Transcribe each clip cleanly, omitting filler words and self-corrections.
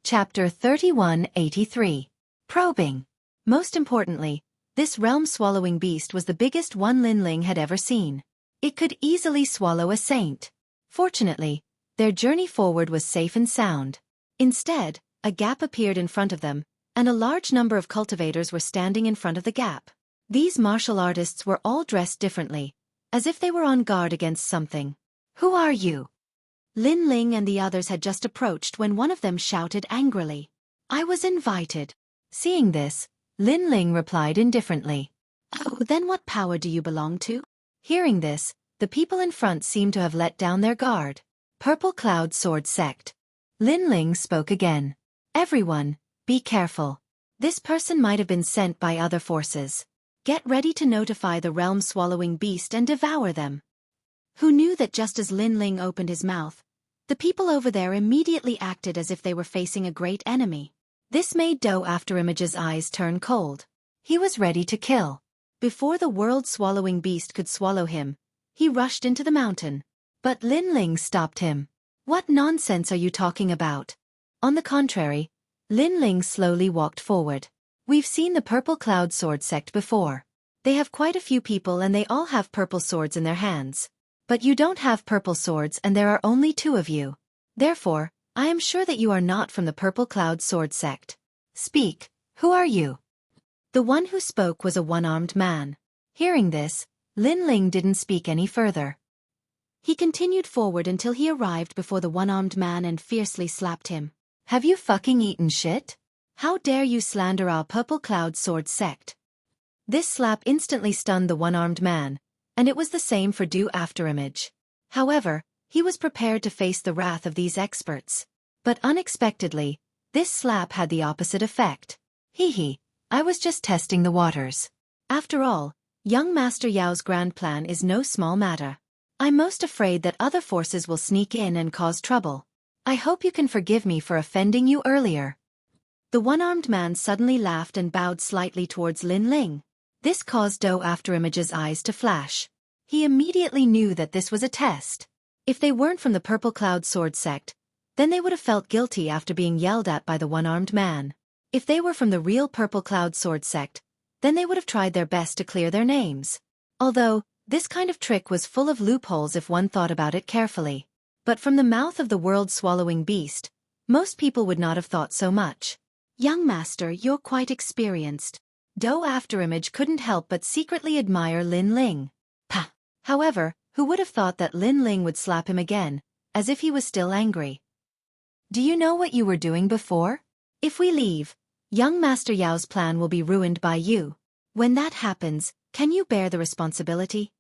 Chapter 3183. Probing. Most importantly, this realm-swallowing beast was the biggest one Linling had ever seen. It could easily swallow a saint. Fortunately, their journey forward was safe and sound. Instead, a gap appeared in front of them, and a large number of cultivators were standing in front of the gap. These martial artists were all dressed differently, as if they were on guard against something. "Who are you?" Linling and the others had just approached when one of them shouted angrily. "I was invited." Seeing this, Linling replied indifferently. "Oh, then what power do you belong to?" Hearing this, the people in front seemed to have let down their guard. Purple Cloud Sword Sect. Linling spoke again. "Everyone, be careful. This person might have been sent by other forces. Get ready to notify the realm-swallowing beast and devour them." Who knew that just as Linling opened his mouth, the people over there immediately acted as if they were facing a great enemy. This made Afterimage's eyes turn cold. He was ready to kill. Before the world-swallowing beast could swallow him, he rushed into the mountain. But Linling stopped him. "What nonsense are you talking about?" On the contrary, Linling slowly walked forward. "We've seen the Purple Cloud Sword Sect before. They have quite a few people and they all have purple swords in their hands. But you don't have purple swords and there are only 2 of you. Therefore, I am sure that you are not from the Purple Cloud Sword Sect. Speak, who are you?" The one who spoke was a one-armed man. Hearing this, Linling didn't speak any further. He continued forward until he arrived before the one-armed man and fiercely slapped him. "Have you fucking eaten shit? How dare you slander our Purple Cloud Sword Sect?" This slap instantly stunned the one-armed man, and it was the same for Afterimage. However, he was prepared to face the wrath of these experts. But unexpectedly, this slap had the opposite effect. "Hee, I was just testing the waters. After all, young Master Yao's grand plan is no small matter. I'm most afraid that other forces will sneak in and cause trouble. I hope you can forgive me for offending you earlier." The one-armed man suddenly laughed and bowed slightly towards Linling. This caused Afterimage's eyes to flash. He immediately knew that this was a test. If they weren't from the Purple Cloud Sword Sect, then they would have felt guilty after being yelled at by the one-armed man. If they were from the real Purple Cloud Sword Sect, then they would have tried their best to clear their names. Although, this kind of trick was full of loopholes if one thought about it carefully. But from the mouth of the world-swallowing beast, most people would not have thought so much. "Young Master, you're quite experienced." Afterimage couldn't help but secretly admire Linling. Pah! However, who would have thought that Linling would slap him again, as if he was still angry? "Do you know what you were doing before? If we leave, young Master Yao's plan will be ruined by you. When that happens, can you bear the responsibility?"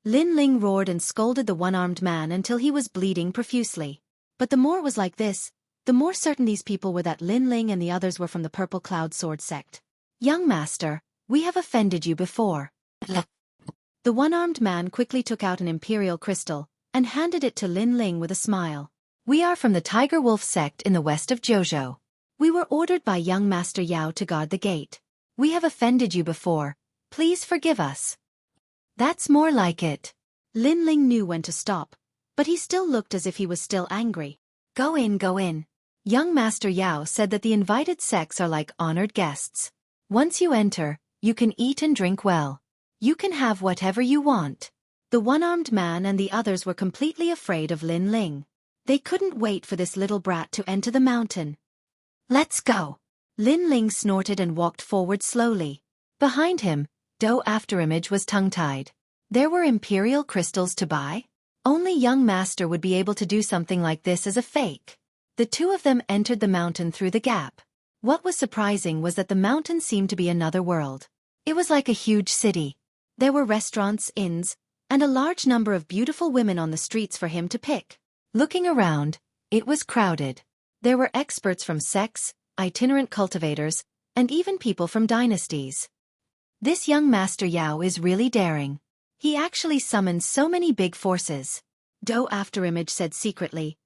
Linling roared and scolded the one-armed man until he was bleeding profusely. But the more it was like this, the more certain these people were that Linling and the others were from the Purple Cloud Sword Sect. "Young Master, we have offended you before." The one-armed man quickly took out an imperial crystal and handed it to Linling with a smile. "We are from the Tiger Wolf Sect in the west of Zhou. We were ordered by young Master Yao to guard the gate. We have offended you before. Please forgive us." "That's more like it." Linling knew when to stop, but he still looked as if he was still angry. Go in. Young Master Yao said that the invited sects are like honored guests. Once you enter, you can eat and drink well. You can have whatever you want." The one-armed man and the others were completely afraid of Linling. They couldn't wait for this little brat to enter the mountain. "Let's go." Linling snorted and walked forward slowly. Behind him, Afterimage was tongue-tied. There were imperial crystals to buy? Only young Master would be able to do something like this as a fake. The 2 of them entered the mountain through the gap. What was surprising was that the mountain seemed to be another world. It was like a huge city. There were restaurants, inns, and a large number of beautiful women on the streets for him to pick. Looking around, it was crowded. There were experts from sects, itinerant cultivators, and even people from dynasties. This young Master Yao is really daring. He actually summoned so many big forces. Afterimage said secretly,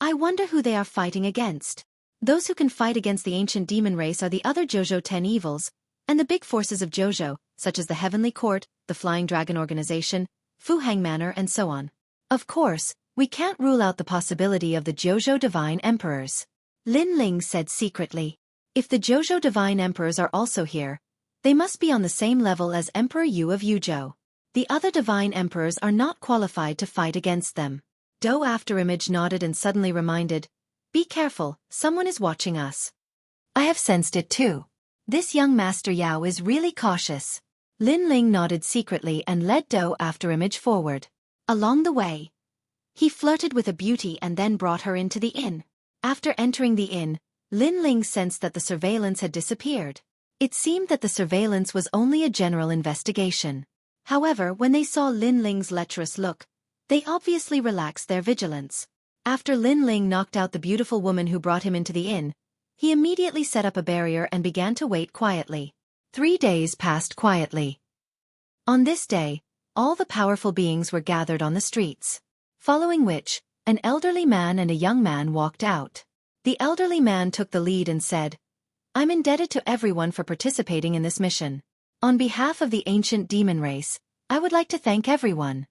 "I wonder who they are fighting against. Those who can fight against the ancient demon race are the other Zhou 10 evils, and the big forces of Zhou, such as the Heavenly Court, the Flying Dragon Organization, Fuhang Manor, and so on. Of course, we can't rule out the possibility of the Zhou Divine Emperors. Lin Ling said secretly. If the Zhozhou Divine Emperors are also here, they must be on the same level as Emperor Yu of Yuzhou. The other Divine Emperors are not qualified to fight against them. Dou Afterimage nodded and suddenly reminded, "Be careful, someone is watching us." "I have sensed it too. This young Master Yao is really cautious." Lin Ling nodded secretly and led Dou Afterimage forward. Along the way, he flirted with a beauty and then brought her into the inn. After entering the inn, Lin Ling sensed that the surveillance had disappeared. It seemed that the surveillance was only a general investigation. However, when they saw Lin Ling's lecherous look, they obviously relaxed their vigilance. After Lin Ling knocked out the beautiful woman who brought him into the inn, he immediately set up a barrier and began to wait quietly. 3 days passed quietly. On this day, all the powerful beings were gathered on the streets. Following which, an elderly man and a young man walked out. The elderly man took the lead and said, "I'm indebted to everyone for participating in this mission. On behalf of the ancient demon race, I would like to thank everyone."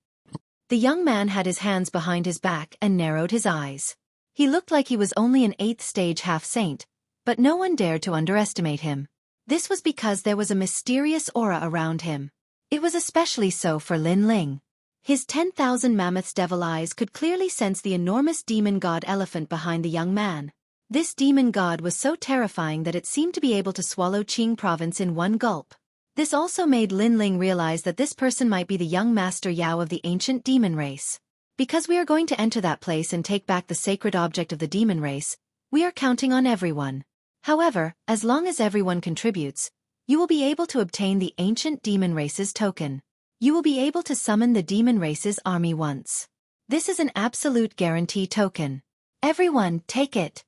The young man had his hands behind his back and narrowed his eyes. He looked like he was only an 8th stage half-saint, but no one dared to underestimate him. This was because there was a mysterious aura around him. It was especially so for Lin Ling. His 10,000 mammoths' devil eyes could clearly sense the enormous demon god elephant behind the young man. This demon god was so terrifying that it seemed to be able to swallow Qing province in one gulp. This also made Lin Ling realize that this person might be the young Master Yao of the ancient demon race. Because we are going to enter that place and take back the sacred object of the demon race, we are counting on everyone. However, as long as everyone contributes, you will be able to obtain the ancient demon race's token. You will be able to summon the demon race's army once. This is an absolute guarantee token. Everyone, take it.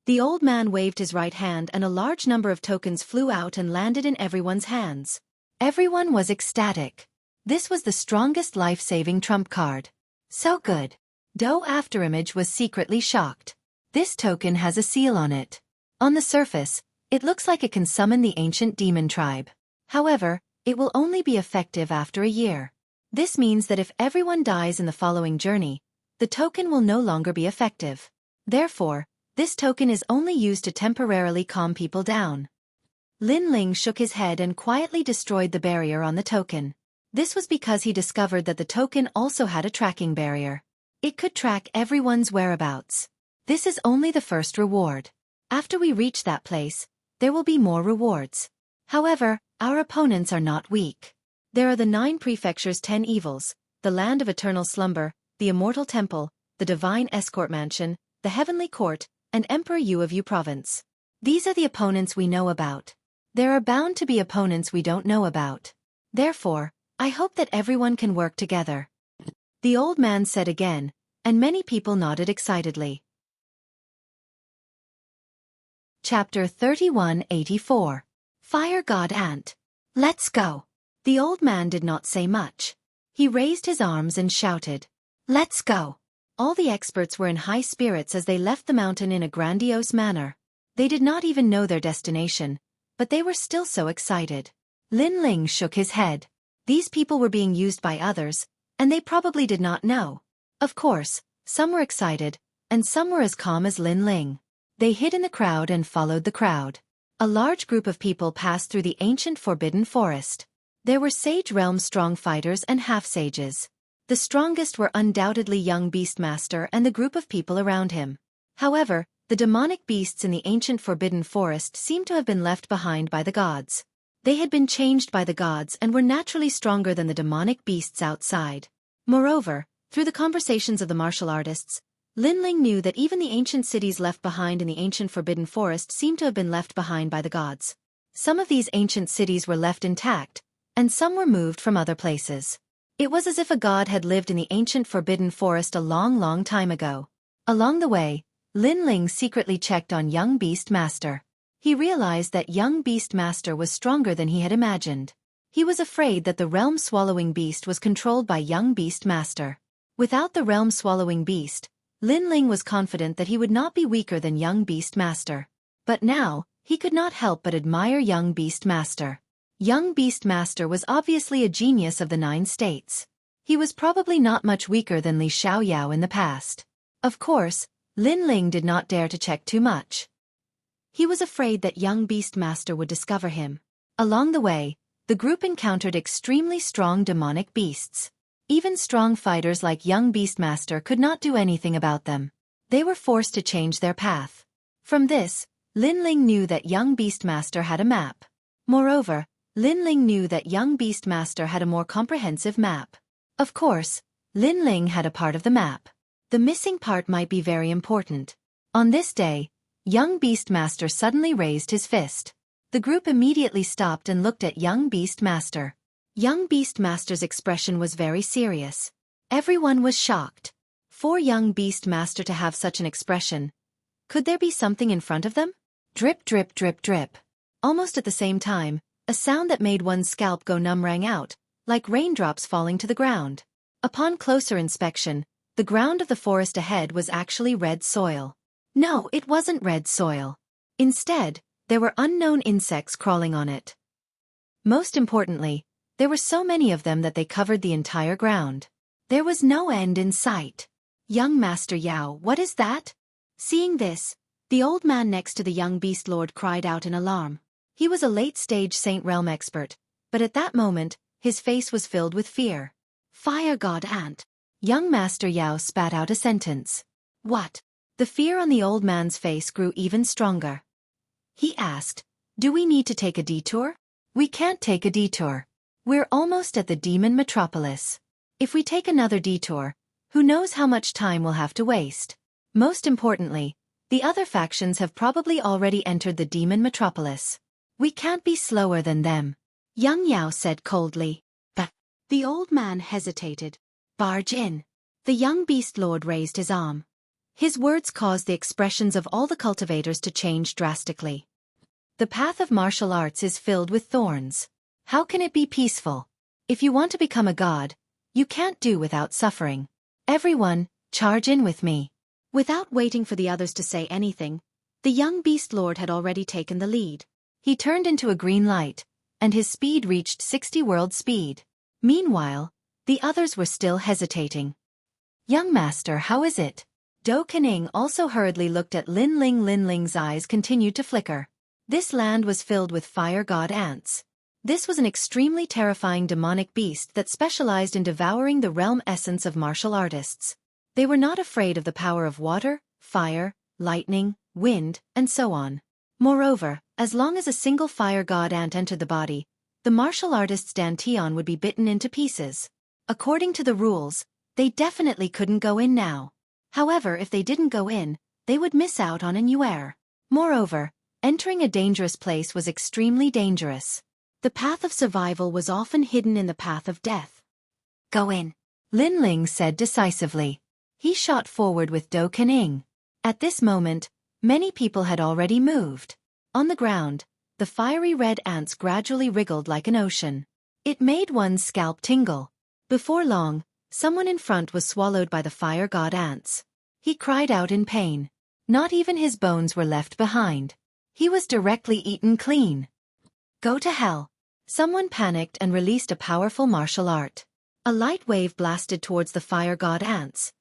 The old man waved his right hand and a large number of tokens flew out and landed in everyone's hands. Everyone was ecstatic. This was the strongest life-saving trump card. So good. Dou Afterimage was secretly shocked. This token has a seal on it. On the surface, it looks like it can summon the ancient demon tribe. However, it will only be effective after a year. This means that if everyone dies in the following journey, the token will no longer be effective. Therefore, this token is only used to temporarily calm people down. Lin Ling shook his head and quietly destroyed the barrier on the token. This was because he discovered that the token also had a tracking barrier. It could track everyone's whereabouts. This is only the first reward. After we reach that place, there will be more rewards. However, our opponents are not weak. There are the 9 prefectures' 10 evils, the land of eternal slumber, the immortal temple, the divine escort mansion, the heavenly court, and Emperor Yu of Yu province. These are the opponents we know about. There are bound to be opponents we don't know about. Therefore, I hope that everyone can work together. The old man said again, and many people nodded excitedly. Chapter 3184. Fire God Ant. Let's go. The old man did not say much. He raised his arms and shouted, "Let's go." All the experts were in high spirits as they left the mountain in a grandiose manner. They did not even know their destination, but they were still so excited. Lin Ling shook his head. These people were being used by others, and they probably did not know. Of course, some were excited, and some were as calm as Lin Ling. They hid in the crowd and followed the crowd. A large group of people passed through the ancient forbidden forest. There were Sage Realm strong fighters and half-sages. The strongest were undoubtedly young Beastmaster and the group of people around him. However, the demonic beasts in the ancient forbidden forest seemed to have been left behind by the gods. They had been changed by the gods and were naturally stronger than the demonic beasts outside. Moreover, through the conversations of the martial artists, Lin Ling knew that even the ancient cities left behind in the ancient forbidden forest seemed to have been left behind by the gods. Some of these ancient cities were left intact, and some were moved from other places. It was as if a god had lived in the ancient forbidden forest a long time ago. Along the way, Lin Ling secretly checked on young Beastmaster. He realized that young Beastmaster was stronger than he had imagined. He was afraid that the realm-swallowing beast was controlled by young Beastmaster. Without the realm-swallowing beast, Lin Ling was confident that he would not be weaker than young Beastmaster. But now, he could not help but admire young Beastmaster. Young Beastmaster was obviously a genius of the 9 states. He was probably not much weaker than Li Xiaoyao in the past. Of course, Lin Ling did not dare to check too much. He was afraid that young Beastmaster would discover him. Along the way, the group encountered extremely strong demonic beasts. Even strong fighters like young Beastmaster could not do anything about them. They were forced to change their path. From this, Lin Ling knew that young Beastmaster had a map. Moreover, Lin Ling knew that young Beastmaster had a more comprehensive map. Of course, Lin Ling had a part of the map. The missing part might be very important. On this day, young Beastmaster suddenly raised his fist. The group immediately stopped and looked at young Beastmaster. Young Beastmaster's expression was very serious. Everyone was shocked. For young Beastmaster to have such an expression. Could there be something in front of them? Drip, drip, drip, drip. Almost at the same time, a sound that made one's scalp go numb rang out, like raindrops falling to the ground. Upon closer inspection, the ground of the forest ahead was actually red soil. No, it wasn't red soil. Instead, there were unknown insects crawling on it. Most importantly, there were so many of them that they covered the entire ground. There was no end in sight. Young Master Yao, what is that? Seeing this, the old man next to the young beast lord cried out in alarm. He was a late-stage Saint Realm expert, but at that moment, his face was filled with fear. Fire God Ant. Young Master Yao spat out a sentence. What? The fear on the old man's face grew even stronger. He asked, do we need to take a detour? We can't take a detour. We're almost at the demon metropolis. If we take another detour, who knows how much time we'll have to waste. Most importantly, the other factions have probably already entered the demon metropolis. We can't be slower than them. Young Yao said coldly. But the old man hesitated. Barge in. The young beast lord raised his arm. His words caused the expressions of all the cultivators to change drastically. The path of martial arts is filled with thorns. How can it be peaceful? If you want to become a god, you can't do without suffering. Everyone, charge in with me. Without waiting for the others to say anything, the young beast lord had already taken the lead. He turned into a green light, and his speed reached 60 world speed. Meanwhile, the others were still hesitating. Young master, how is it? Do Kening also hurriedly looked at Lin Ling. Lin Ling's eyes continued to flicker. This land was filled with fire god ants. This was an extremely terrifying demonic beast that specialized in devouring the realm essence of martial artists. They were not afraid of the power of water, fire, lightning, wind, and so on. Moreover, as long as a single fire god ant entered the body, the martial artist's dantian would be bitten into pieces. According to the rules, they definitely couldn't go in now. However, if they didn't go in, they would miss out on an UR. Moreover, entering a dangerous place was extremely dangerous. The path of survival was often hidden in the path of death. Go in, Lin Ling said decisively. He shot forward with Do Kening. At this moment, many people had already moved. On the ground, the fiery red ants gradually wriggled like an ocean. It made one's scalp tingle. Before long, someone in front was swallowed by the fire god ants. He cried out in pain. Not even his bones were left behind. He was directly eaten clean. Go to hell. Someone panicked and released a powerful martial art. A light wave blasted towards the fire god ants.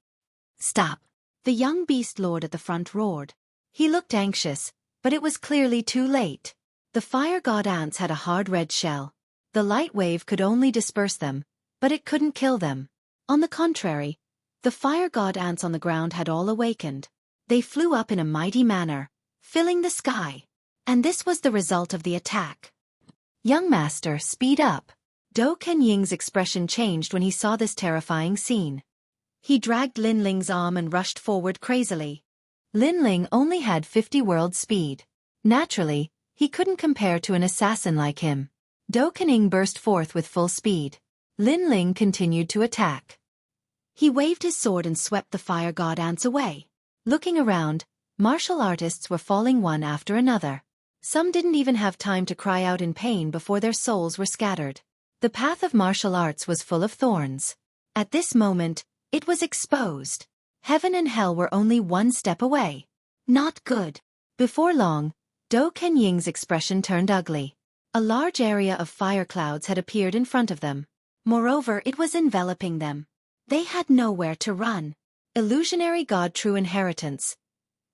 Stop. The young beast lord at the front roared. He looked anxious, but it was clearly too late. The fire god ants had a hard red shell. The light wave could only disperse them, but it couldn't kill them. On the contrary, the fire god ants on the ground had all awakened. They flew up in a mighty manner, filling the sky. And this was the result of the attack. Young master, speed up. Do Kenying's expression changed when he saw this terrifying scene. He dragged Lin Ling's arm and rushed forward crazily. Lin Ling only had 50 world speed. Naturally, he couldn't compare to an assassin like him. Do Kening burst forth with full speed. Lin Ling continued to attack. He waved his sword and swept the fire god ants away. Looking around, martial artists were falling one after another. Some didn't even have time to cry out in pain before their souls were scattered. The path of martial arts was full of thorns. At this moment, it was exposed. Heaven and hell were only one step away. Not good. Before long, Do Kenying's expression turned ugly. A large area of fire clouds had appeared in front of them. Moreover, it was enveloping them. They had nowhere to run. Illusionary god true inheritance,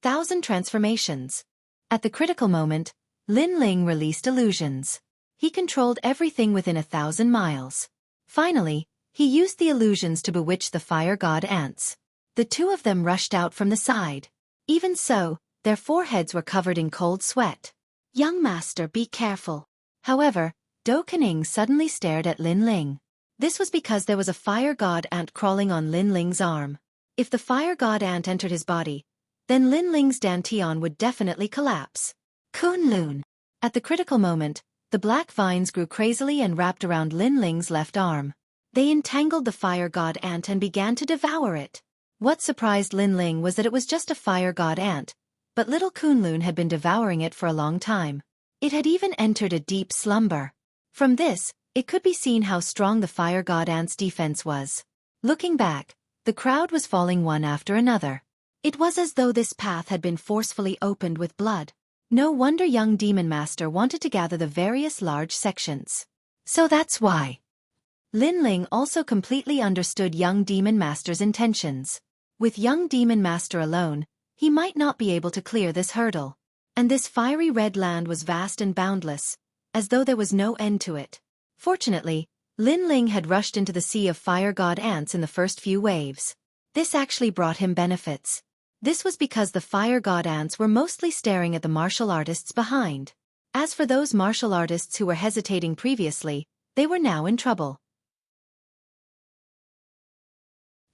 1,000 transformations. At the critical moment, Lin Ling released illusions. He controlled everything within 1,000 miles. Finally, he used the illusions to bewitch the fire god ants. The two of them rushed out from the side. Even so, their foreheads were covered in cold sweat. "Young master, be careful." However, Do Kening suddenly stared at Lin Ling. This was because there was a fire god ant crawling on Lin Ling's arm. If the fire god ant entered his body, then Lin Ling's dantian would definitely collapse. Kunlun. At the critical moment, the black vines grew crazily and wrapped around Lin Ling's left arm. They entangled the fire god ant and began to devour it. What surprised Lin Ling was that it was just a fire god ant, but little Kunlun had been devouring it for a long time. It had even entered a deep slumber. From this, it could be seen how strong the fire god ant's defense was. Looking back, the crowd was falling one after another. It was as though this path had been forcefully opened with blood. No wonder young Demon Master wanted to gather the various large sections. So that's why. Lin Ling also completely understood young Demon Master's intentions. With young Demon Master alone, he might not be able to clear this hurdle. And this fiery red land was vast and boundless, as though there was no end to it. Fortunately, Lin Ling had rushed into the sea of fire god ants in the first few waves. This actually brought him benefits. This was because the fire god ants were mostly staring at the martial artists behind. As for those martial artists who were hesitating previously, they were now in trouble.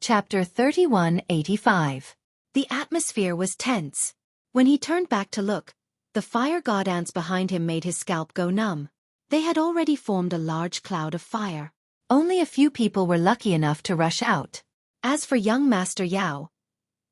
Chapter 3185. The atmosphere was tense. When he turned back to look, the fire god ants behind him made his scalp go numb. They had already formed a large cloud of fire. Only a few people were lucky enough to rush out. As for young Master Yao,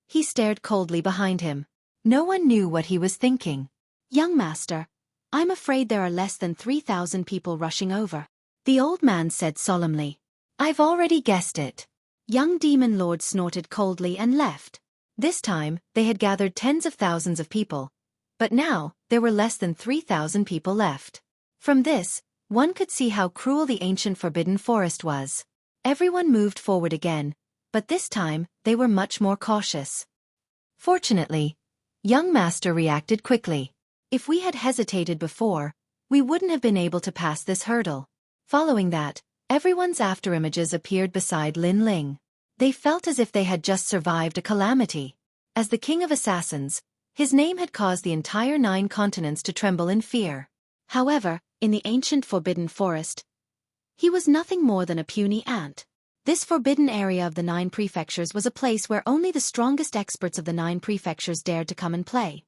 he stared coldly behind him. No one knew what he was thinking. "Young master, I'm afraid there are less than 3,000 people rushing over," the old man said solemnly. "I've already guessed it." Young Demon Lord snorted coldly and left. This time, they had gathered tens of thousands of people, but now, there were less than 3,000 people left. From this, one could see how cruel the ancient forbidden forest was. Everyone moved forward again, but this time, they were much more cautious. Fortunately, young master reacted quickly. If we had hesitated before, we wouldn't have been able to pass this hurdle. Following that, everyone's afterimages appeared beside Lin Ling. They felt as if they had just survived a calamity. As the king of assassins, his name had caused the entire 9 continents to tremble in fear. However, in the ancient forbidden forest, he was nothing more than a puny ant. This forbidden area of the 9 prefectures was a place where only the strongest experts of the 9 prefectures dared to come and play.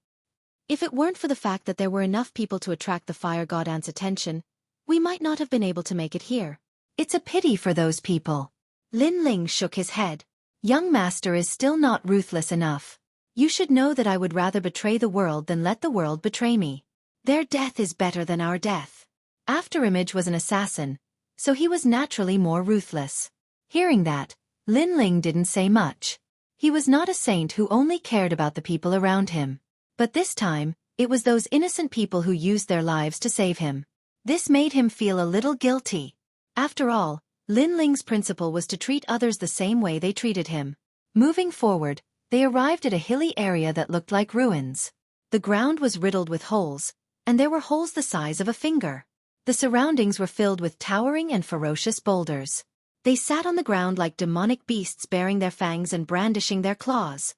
If it weren't for the fact that there were enough people to attract the fire god ant's attention, we might not have been able to make it here. It's a pity for those people. Lin Ling shook his head. Young master is still not ruthless enough. You should know that I would rather betray the world than let the world betray me. Their death is better than our death. Afterimage was an assassin, so he was naturally more ruthless. Hearing that, Lin Ling didn't say much. He was not a saint who only cared about the people around him. But this time, it was those innocent people who used their lives to save him. This made him feel a little guilty. After all, Lin Ling's principle was to treat others the same way they treated him. Moving forward, they arrived at a hilly area that looked like ruins. The ground was riddled with holes, and there were holes the size of a finger. The surroundings were filled with towering and ferocious boulders. They sat on the ground like demonic beasts baring their fangs and brandishing their claws.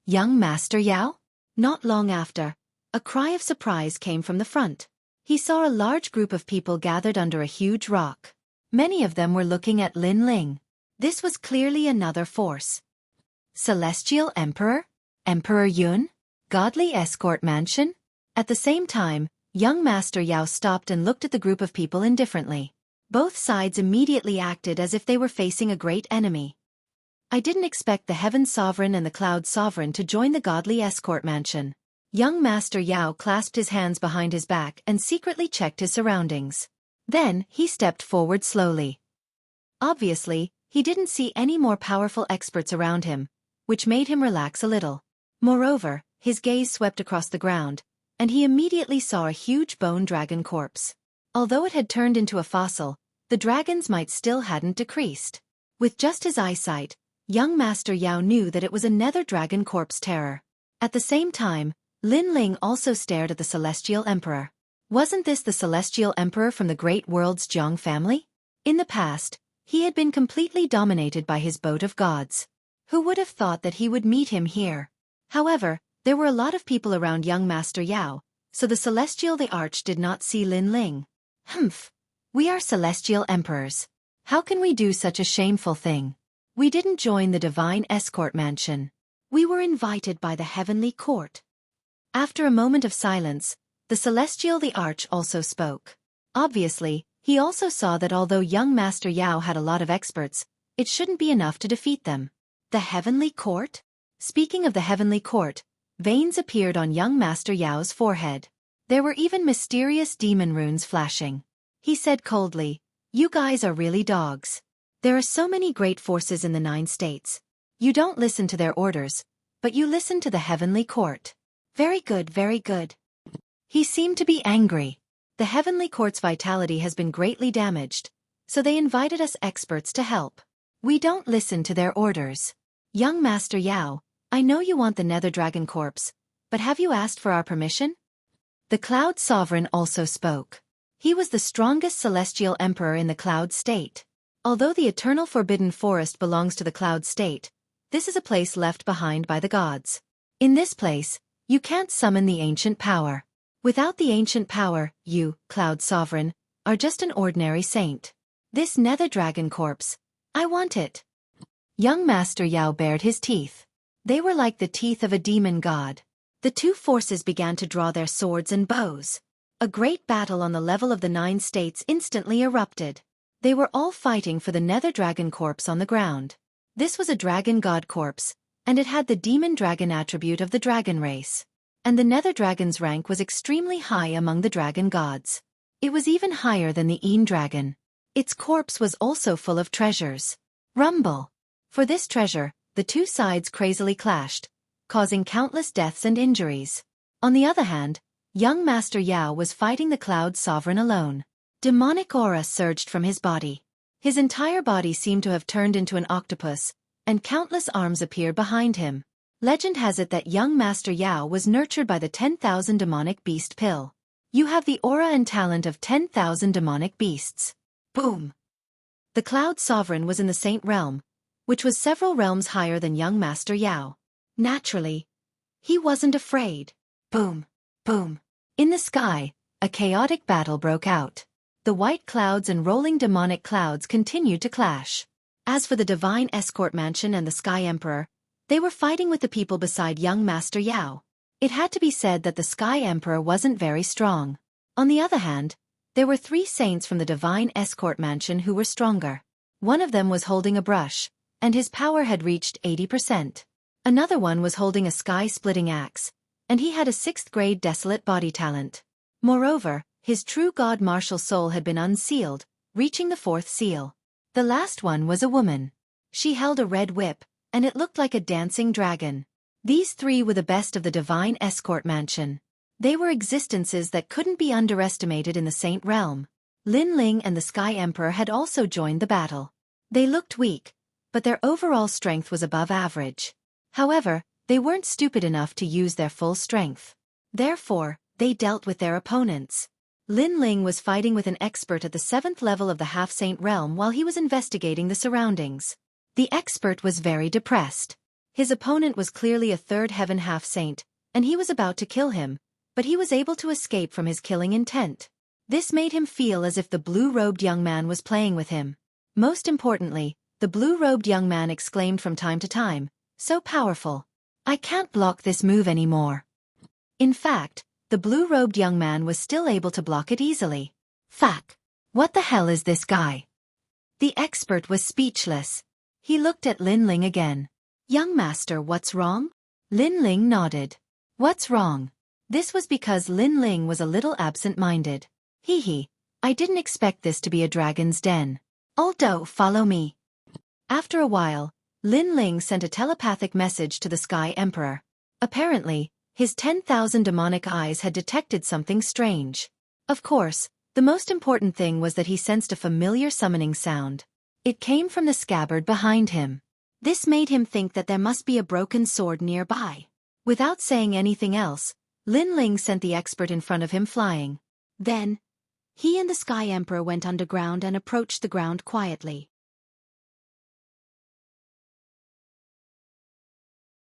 Young Master Yao? Not long after, a cry of surprise came from the front. He saw a large group of people gathered under a huge rock. Many of them were looking at Lin Ling. This was clearly another force. Celestial Emperor? Emperor Yun? Godly Escort Mansion? At the same time, young Master Yao stopped and looked at the group of people indifferently. Both sides immediately acted as if they were facing a great enemy. I didn't expect the Heaven Sovereign and the Cloud Sovereign to join the Godly Escort Mansion. Young Master Yao clasped his hands behind his back and secretly checked his surroundings. Then, he stepped forward slowly. Obviously, he didn't see any more powerful experts around him, which made him relax a little. Moreover, his gaze swept across the ground, and he immediately saw a huge bone dragon corpse. Although it had turned into a fossil, the dragon's might still hadn't decreased. With just his eyesight, young Master Yao knew that it was a nether dragon corpse terror. At the same time, Lin Ling also stared at the Celestial Emperor. Wasn't this the Celestial Emperor from the great world's Jiang family? In the past, he had been completely dominated by his boat of gods. Who would have thought that he would meet him here? However, there were a lot of people around young Master Yao, so the Celestial the Arch did not see Lin Ling. Humph! We are Celestial Emperors. How can we do such a shameful thing? We didn't join the Divine Escort Mansion. We were invited by the Heavenly Court. After a moment of silence, the Celestial the Arch also spoke. Obviously, he also saw that although young Master Yao had a lot of experts, it shouldn't be enough to defeat them. The Heavenly Court? Speaking of the Heavenly Court, veins appeared on young Master Yao's forehead. There were even mysterious demon runes flashing. He said coldly, "You guys are really dogs. There are so many great forces in the 9 states. You don't listen to their orders, but you listen to the Heavenly Court. Very good, very good." He seemed to be angry. The Heavenly Court's vitality has been greatly damaged, so they invited us experts to help. We don't listen to their orders. Young Master Yao, I know you want the Nether Dragon corpse, but have you asked for our permission? The Cloud Sovereign also spoke. He was the strongest celestial emperor in the Cloud State. Although the Eternal Forbidden Forest belongs to the Cloud State, this is a place left behind by the gods. In this place, you can't summon the ancient power. Without the ancient power, you, Cloud Sovereign, are just an ordinary saint. This Nether Dragon corpse, I want it. Young Master Yao bared his teeth. They were like the teeth of a demon god. The 2 forces began to draw their swords and bows. A great battle on the level of the 9 states instantly erupted. They were all fighting for the Nether Dragon corpse on the ground. This was a dragon god corpse, and it had the demon dragon attribute of the dragon race. And the Nether Dragon's rank was extremely high among the dragon gods. It was even higher than the Een Dragon. Its corpse was also full of treasures. Rumble! For this treasure, the 2 sides crazily clashed, causing countless deaths and injuries. On the other hand, young Master Yao was fighting the Cloud Sovereign alone. Demonic aura surged from his body. His entire body seemed to have turned into an octopus, and countless arms appeared behind him. Legend has it that young Master Yao was nurtured by the 10,000 demonic beast pill. You have the aura and talent of 10,000 demonic beasts. Boom! The Cloud Sovereign was in the Saint Realm, which was several realms higher than young Master Yao. Naturally, he wasn't afraid. Boom! Boom! In the sky, a chaotic battle broke out. The white clouds and rolling demonic clouds continued to clash. As for the Divine Escort Mansion and the Sky Emperor, they were fighting with the people beside young Master Yao. It had to be said that the Sky Emperor wasn't very strong. On the other hand, there were 3 saints from the Divine Escort Mansion who were stronger. One of them was holding a brush, and his power had reached 80%. Another one was holding a sky-splitting axe, and he had a 6th grade desolate body talent. Moreover, his true god martial soul had been unsealed, reaching the 4th seal. The last one was a woman. She held a red whip, and it looked like a dancing dragon. These 3 were the best of the Divine Escort Mansion. They were existences that couldn't be underestimated in the Saint Realm. Lin Ling and the Sky Emperor had also joined the battle. They looked weak, but their overall strength was above average. However, they weren't stupid enough to use their full strength. Therefore, they dealt with their opponents. Lin Ling was fighting with an expert at the 7th level of the Half-Saint Realm while he was investigating the surroundings. The expert was very depressed. His opponent was clearly a 3rd heaven half-saint, and he was about to kill him, but he was able to escape from his killing intent. This made him feel as if the blue-robed young man was playing with him. Most importantly, the blue-robed young man exclaimed from time to time, "So powerful. I can't block this move anymore." In fact, the blue-robed young man was still able to block it easily. Fuck! What the hell is this guy? The expert was speechless. He looked at Lin Ling again. "Young master, what's wrong?" Lin Ling nodded. "What's wrong?" This was because Lin Ling was a little absent-minded. Hee hee, I didn't expect this to be a dragon's den. Although, follow me. After a while, Lin Ling sent a telepathic message to the Sky Emperor. Apparently, his 10,000 demonic eyes had detected something strange. Of course, the most important thing was that he sensed a familiar summoning sound. It came from the scabbard behind him. This made him think that there must be a broken sword nearby. Without saying anything else, Lin Ling sent the expert in front of him flying. Then, he and the Sky Emperor went underground and approached the ground quietly.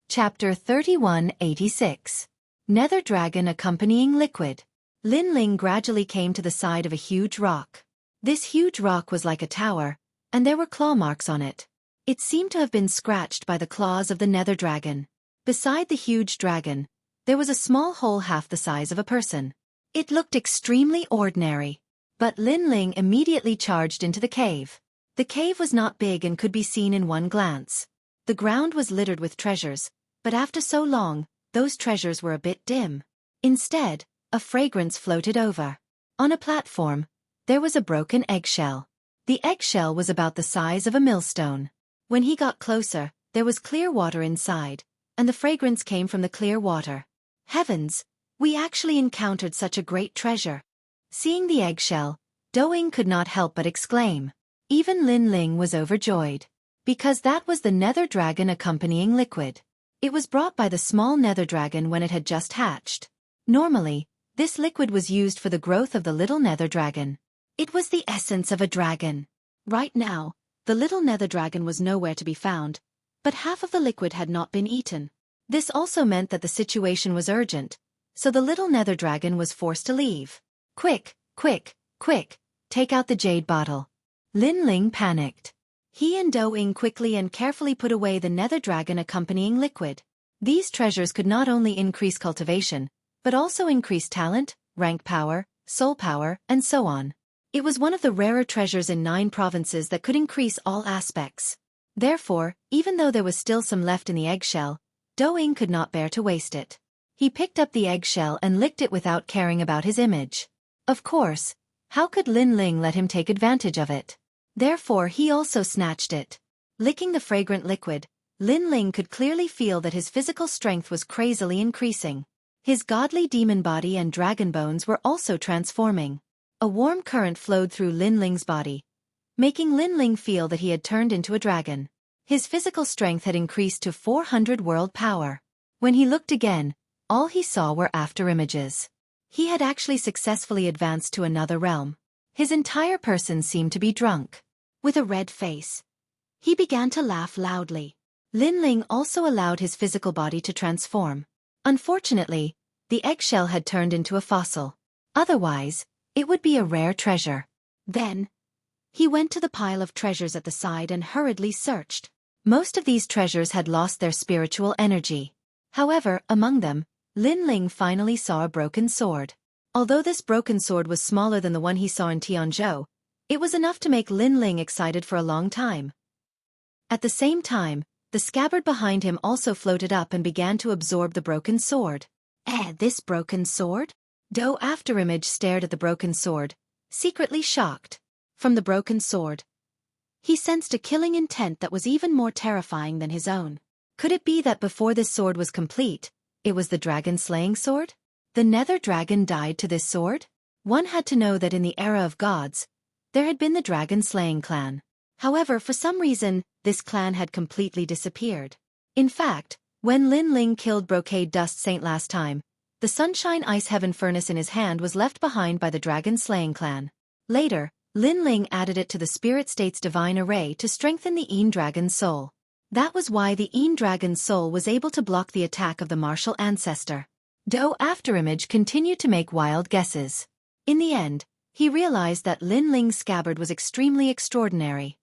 Chapter 3186. Nether Dragon Accompanying Liquid. Lin Ling gradually came to the side of a huge rock. This huge rock was like a tower, and there were claw marks on it. It seemed to have been scratched by the claws of the Nether Dragon. Beside the huge dragon, there was a small hole half the size of a person. It looked extremely ordinary. But Lin Ling immediately charged into the cave. The cave was not big and could be seen in one glance. The ground was littered with treasures, but after so long, those treasures were a bit dim. Instead, a fragrance floated over. On a platform, there was a broken eggshell. The eggshell was about the size of a millstone. When he got closer, there was clear water inside, and the fragrance came from the clear water. Heavens! We actually encountered such a great treasure. Seeing the eggshell, Doing could not help but exclaim. Even Lin Ling was overjoyed. Because that was the Nether Dragon accompanying liquid. It was brought by the small Nether Dragon when it had just hatched. Normally, this liquid was used for the growth of the little Nether Dragon. It was the essence of a dragon. Right now, the little Nether Dragon was nowhere to be found, but half of the liquid had not been eaten. This also meant that the situation was urgent, so the little Nether Dragon was forced to leave. Quick, quick, quick, take out the jade bottle. Lin Ling panicked. He and Doing quickly and carefully put away the Nether Dragon accompanying liquid. These treasures could not only increase cultivation, but also increase talent, rank power, soul power, and so on. It was one of the rarer treasures in 9 provinces that could increase all aspects. Therefore, even though there was still some left in the eggshell, Doing could not bear to waste it. He picked up the eggshell and licked it without caring about his image. Of course, how could Lin Ling let him take advantage of it? Therefore he also snatched it. Licking the fragrant liquid, Lin Ling could clearly feel that his physical strength was crazily increasing. His godly demon body and dragon bones were also transforming. A warm current flowed through Lin Ling's body, making Lin Ling feel that he had turned into a dragon. His physical strength had increased to 400 world power. When he looked again, all he saw were afterimages. He had actually successfully advanced to another realm. His entire person seemed to be drunk. With a red face, he began to laugh loudly. Lin Ling also allowed his physical body to transform. Unfortunately, the eggshell had turned into a fossil. Otherwise, it would be a rare treasure. Then, he went to the pile of treasures at the side and hurriedly searched. Most of these treasures had lost their spiritual energy. However, among them, Lin Ling finally saw a broken sword. Although this broken sword was smaller than the one he saw in Tianzhou, it was enough to make Lin Ling excited for a long time. At the same time, the scabbard behind him also floated up and began to absorb the broken sword. This broken sword? Do Afterimage stared at the broken sword, secretly shocked. From the broken sword, he sensed a killing intent that was even more terrifying than his own. Could it be that before this sword was complete, it was the dragon-slaying sword? The Nether Dragon died to this sword? One had to know that in the era of gods, there had been the dragon-slaying clan. However, for some reason, this clan had completely disappeared. In fact, when Lin Ling killed Brocade Dust Saint last time, the Sunshine Ice Heaven Furnace in his hand was left behind by the dragon-slaying clan. Later, Lin Ling added it to the Spirit State's divine array to strengthen the Een Dragon's soul. That was why the Een Dragon's soul was able to block the attack of the martial ancestor. Do Afterimage continued to make wild guesses. In the end, he realized that Lin Ling's scabbard was extremely extraordinary.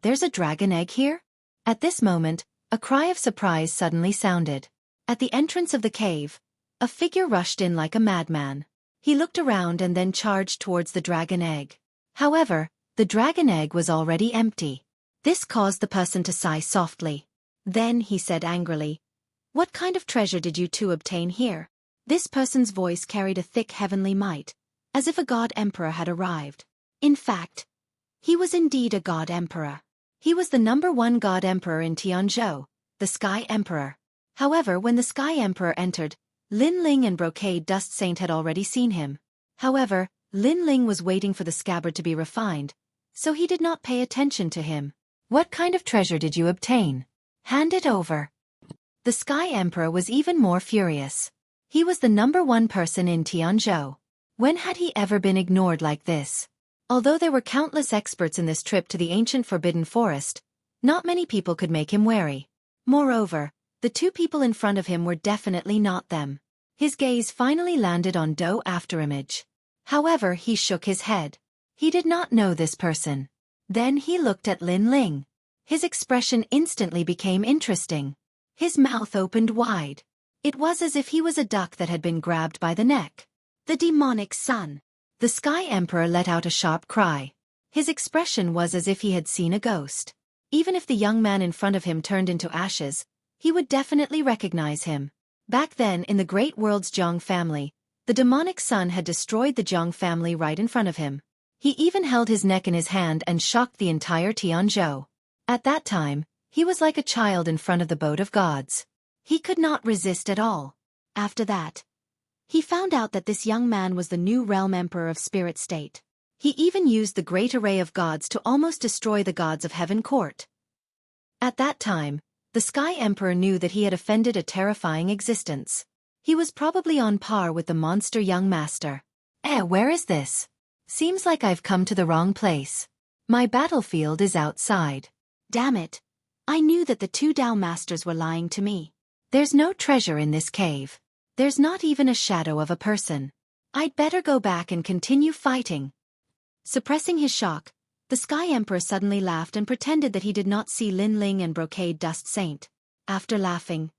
There's a dragon egg here? At this moment, a cry of surprise suddenly sounded. At the entrance of the cave, a figure rushed in like a madman. He looked around and then charged towards the dragon egg. However, the dragon egg was already empty. This caused the person to sigh softly. Then he said angrily, "What kind of treasure did you two obtain here?" This person's voice carried a thick heavenly might, as if a god emperor had arrived. In fact, he was indeed a god emperor. He was the #1 god emperor in Tianzhou, the Sky Emperor. However, when the Sky Emperor entered, Lin Ling and Brocade Dust Saint had already seen him. However, Lin Ling was waiting for the scabbard to be refined, so he did not pay attention to him. "What kind of treasure did you obtain? Hand it over." The Sky Emperor was even more furious. He was the #1 person in Tianzhou. When had he ever been ignored like this? Although there were countless experts in this trip to the ancient Forbidden Forest, not many people could make him wary. Moreover, the two people in front of him were definitely not them. His gaze finally landed on Dou Afterimage. However, he shook his head. He did not know this person. Then he looked at Lin Ling. His expression instantly became interesting. His mouth opened wide. It was as if he was a duck that had been grabbed by the neck. The demonic son. The Sky Emperor let out a sharp cry. His expression was as if he had seen a ghost. Even if the young man in front of him turned into ashes, he would definitely recognize him. Back then in the great world's Zhang family, the demonic son had destroyed the Zhang family right in front of him. He even held his neck in his hand and shocked the entire Tianzhou. At that time, he was like a child in front of the boat of gods. He could not resist at all. After that, he found out that this young man was the new realm emperor of Spirit State. He even used the great array of gods to almost destroy the gods of Heaven Court. At that time, the Sky Emperor knew that he had offended a terrifying existence. He was probably on par with the monster young master. Where is this? Seems like I've come to the wrong place. My battlefield is outside. Damn it. I knew that the two Dao masters were lying to me. There's no treasure in this cave. There's not even a shadow of a person. I'd better go back and continue fighting. Suppressing his shock, the Sky Emperor suddenly laughed and pretended that he did not see Lin Ling and Brocade Dust Saint. After laughing,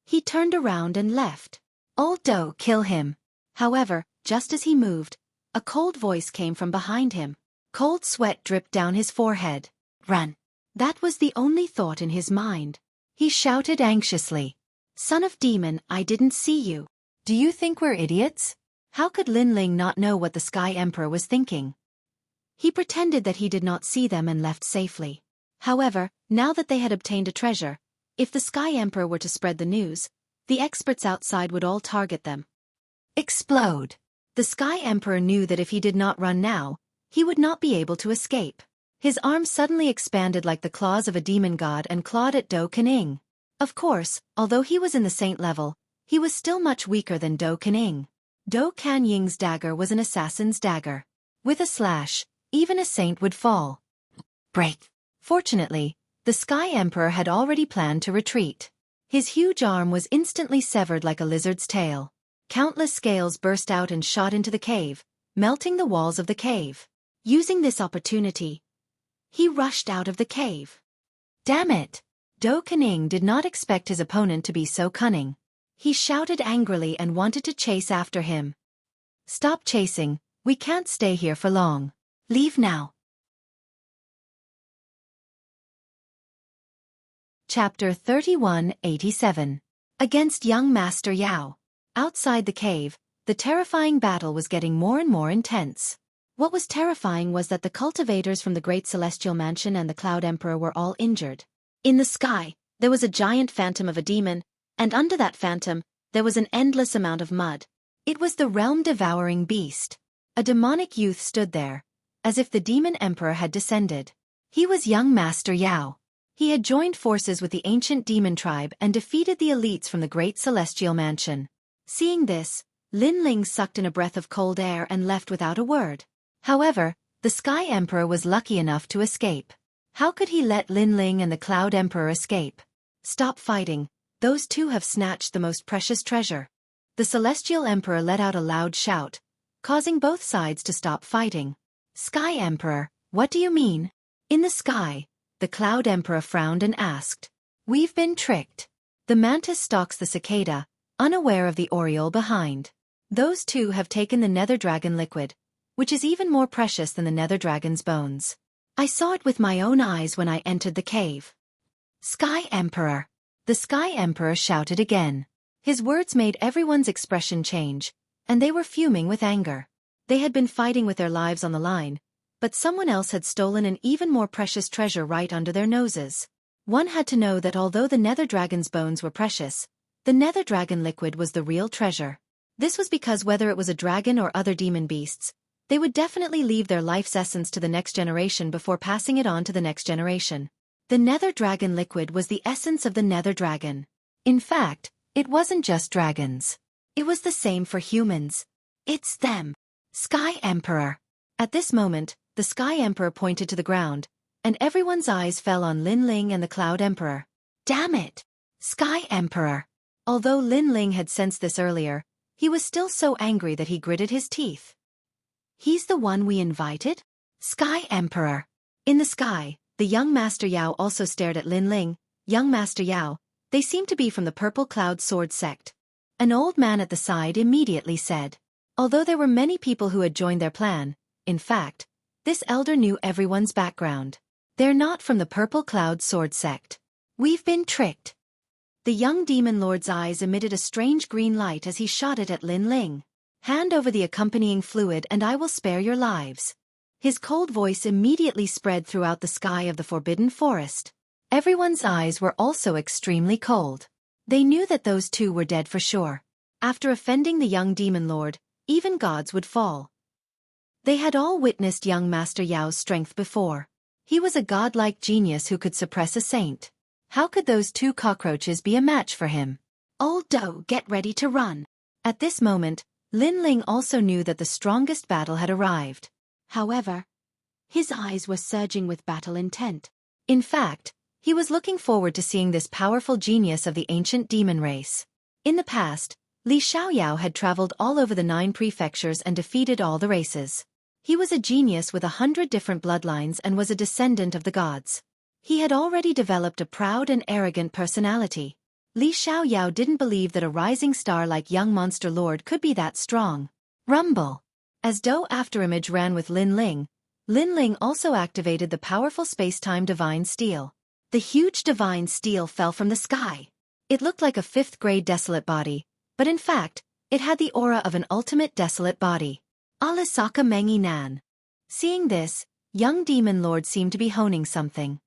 he turned around and left. Old Dou, kill him. However, just as he moved, a cold voice came from behind him. Cold sweat dripped down his forehead. Run. That was the only thought in his mind. He shouted anxiously. Son of demon, I didn't see you. Do you think we're idiots? How could Lin Ling not know what the Sky Emperor was thinking? He pretended that he did not see them and left safely. However, now that they had obtained a treasure, if the Sky Emperor were to spread the news, the experts outside would all target them. Explode! The Sky Emperor knew that if he did not run now, he would not be able to escape. His arms suddenly expanded like the claws of a demon god and clawed at Dou Kening. Of course, although he was in the saint level, he was still much weaker than Dou Kening. Dou Kanying's dagger was an assassin's dagger. With a slash, even a saint would fall. Break! Fortunately, the Sky Emperor had already planned to retreat. His huge arm was instantly severed like a lizard's tail. Countless scales burst out and shot into the cave, melting the walls of the cave. Using this opportunity, he rushed out of the cave. Damn it! Dou Kening did not expect his opponent to be so cunning. He shouted angrily and wanted to chase after him. Stop chasing, we can't stay here for long. Leave now. Chapter 3187. Against young Master Yao. Outside the cave, the terrifying battle was getting more and more intense. What was terrifying was that the cultivators from the Great Celestial Mansion and the Cloud Emperor were all injured. In the sky, there was a giant phantom of a demon, and under that phantom, there was an endless amount of mud. It was the realm-devouring beast. A demonic youth stood there, as if the demon emperor had descended. He was young Master Yao. He had joined forces with the ancient demon tribe and defeated the elites from the Great Celestial Mansion. Seeing this, Lin Ling sucked in a breath of cold air and left without a word. However, the Sky Emperor was lucky enough to escape. How could he let Lin Ling and the Cloud Emperor escape? Stop fighting, those two have snatched the most precious treasure. The Celestial Emperor let out a loud shout, causing both sides to stop fighting. Sky Emperor, what do you mean? In the sky, the Cloud Emperor frowned and asked. We've been tricked. The mantis stalks the cicada, unaware of the oriole behind. Those two have taken the nether dragon liquid, which is even more precious than the nether dragon's bones. I saw it with my own eyes when I entered the cave. Sky Emperor! The Sky Emperor shouted again. His words made everyone's expression change, and they were fuming with anger. They had been fighting with their lives on the line, but someone else had stolen an even more precious treasure right under their noses. One had to know that although the nether dragon's bones were precious, the nether dragon liquid was the real treasure. This was because whether it was a dragon or other demon beasts, they would definitely leave their life's essence to the next generation before passing it on to the next generation. The nether dragon liquid was the essence of the nether dragon. In fact, it wasn't just dragons. It was the same for humans. It's them. Sky Emperor. At this moment, the Sky Emperor pointed to the ground, and everyone's eyes fell on Lin Ling and the Cloud Emperor. Damn it! Sky Emperor. Although Lin Ling had sensed this earlier, he was still so angry that he gritted his teeth. He's the one we invited? Sky Emperor. In the sky, the young Master Yao also stared at Lin Ling. Young Master Yao, they seem to be from the Purple Cloud Sword sect. An old man at the side immediately said. Although there were many people who had joined their plan, in fact, this elder knew everyone's background. They're not from the Purple Cloud Sword sect. We've been tricked. The young demon lord's eyes emitted a strange green light as he shot it at Lin Ling. Hand over the accompanying fluid and I will spare your lives. His cold voice immediately spread throughout the sky of the Forbidden Forest. Everyone's eyes were also extremely cold. They knew that those two were dead for sure. After offending the young demon lord, even gods would fall. They had all witnessed young Master Yao's strength before. He was a godlike genius who could suppress a saint. How could those two cockroaches be a match for him? Old doe, get ready to run. At this moment, Lin Ling also knew that the strongest battle had arrived. However, his eyes were surging with battle intent. In fact, he was looking forward to seeing this powerful genius of the ancient demon race. In the past, Li Xiaoyao had traveled all over the 9 prefectures and defeated all the races. He was a genius with 100 different bloodlines and was a descendant of the gods. He had already developed a proud and arrogant personality. Li Xiaoyao didn't believe that a rising star like young Monster Lord could be that strong. Rumble. As Do Afterimage ran with Lin Ling also activated the powerful space-time Divine Steel. The huge Divine Steel fell from the sky. It looked like a 5th-grade desolate body, but in fact, it had the aura of an ultimate desolate body. Alisaka Mengi Nan. Seeing this, young demon lord seemed to be honing something.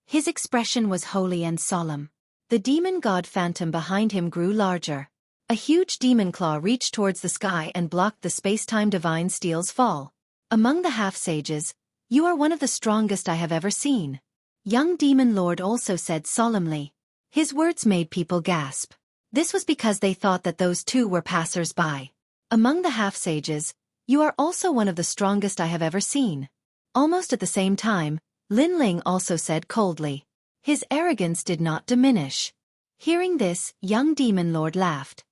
His expression was holy and solemn. The demon god phantom behind him grew larger. A huge demon claw reached towards the sky and blocked the space-time Divine Steel's fall. Among the half-sages, you are one of the strongest I have ever seen. Young demon lord also said solemnly. His words made people gasp. This was because they thought that those two were passers-by. Among the half-sages, you are also one of the strongest I have ever seen. Almost at the same time, Lin Ling also said coldly. His arrogance did not diminish. Hearing this, young demon lord laughed.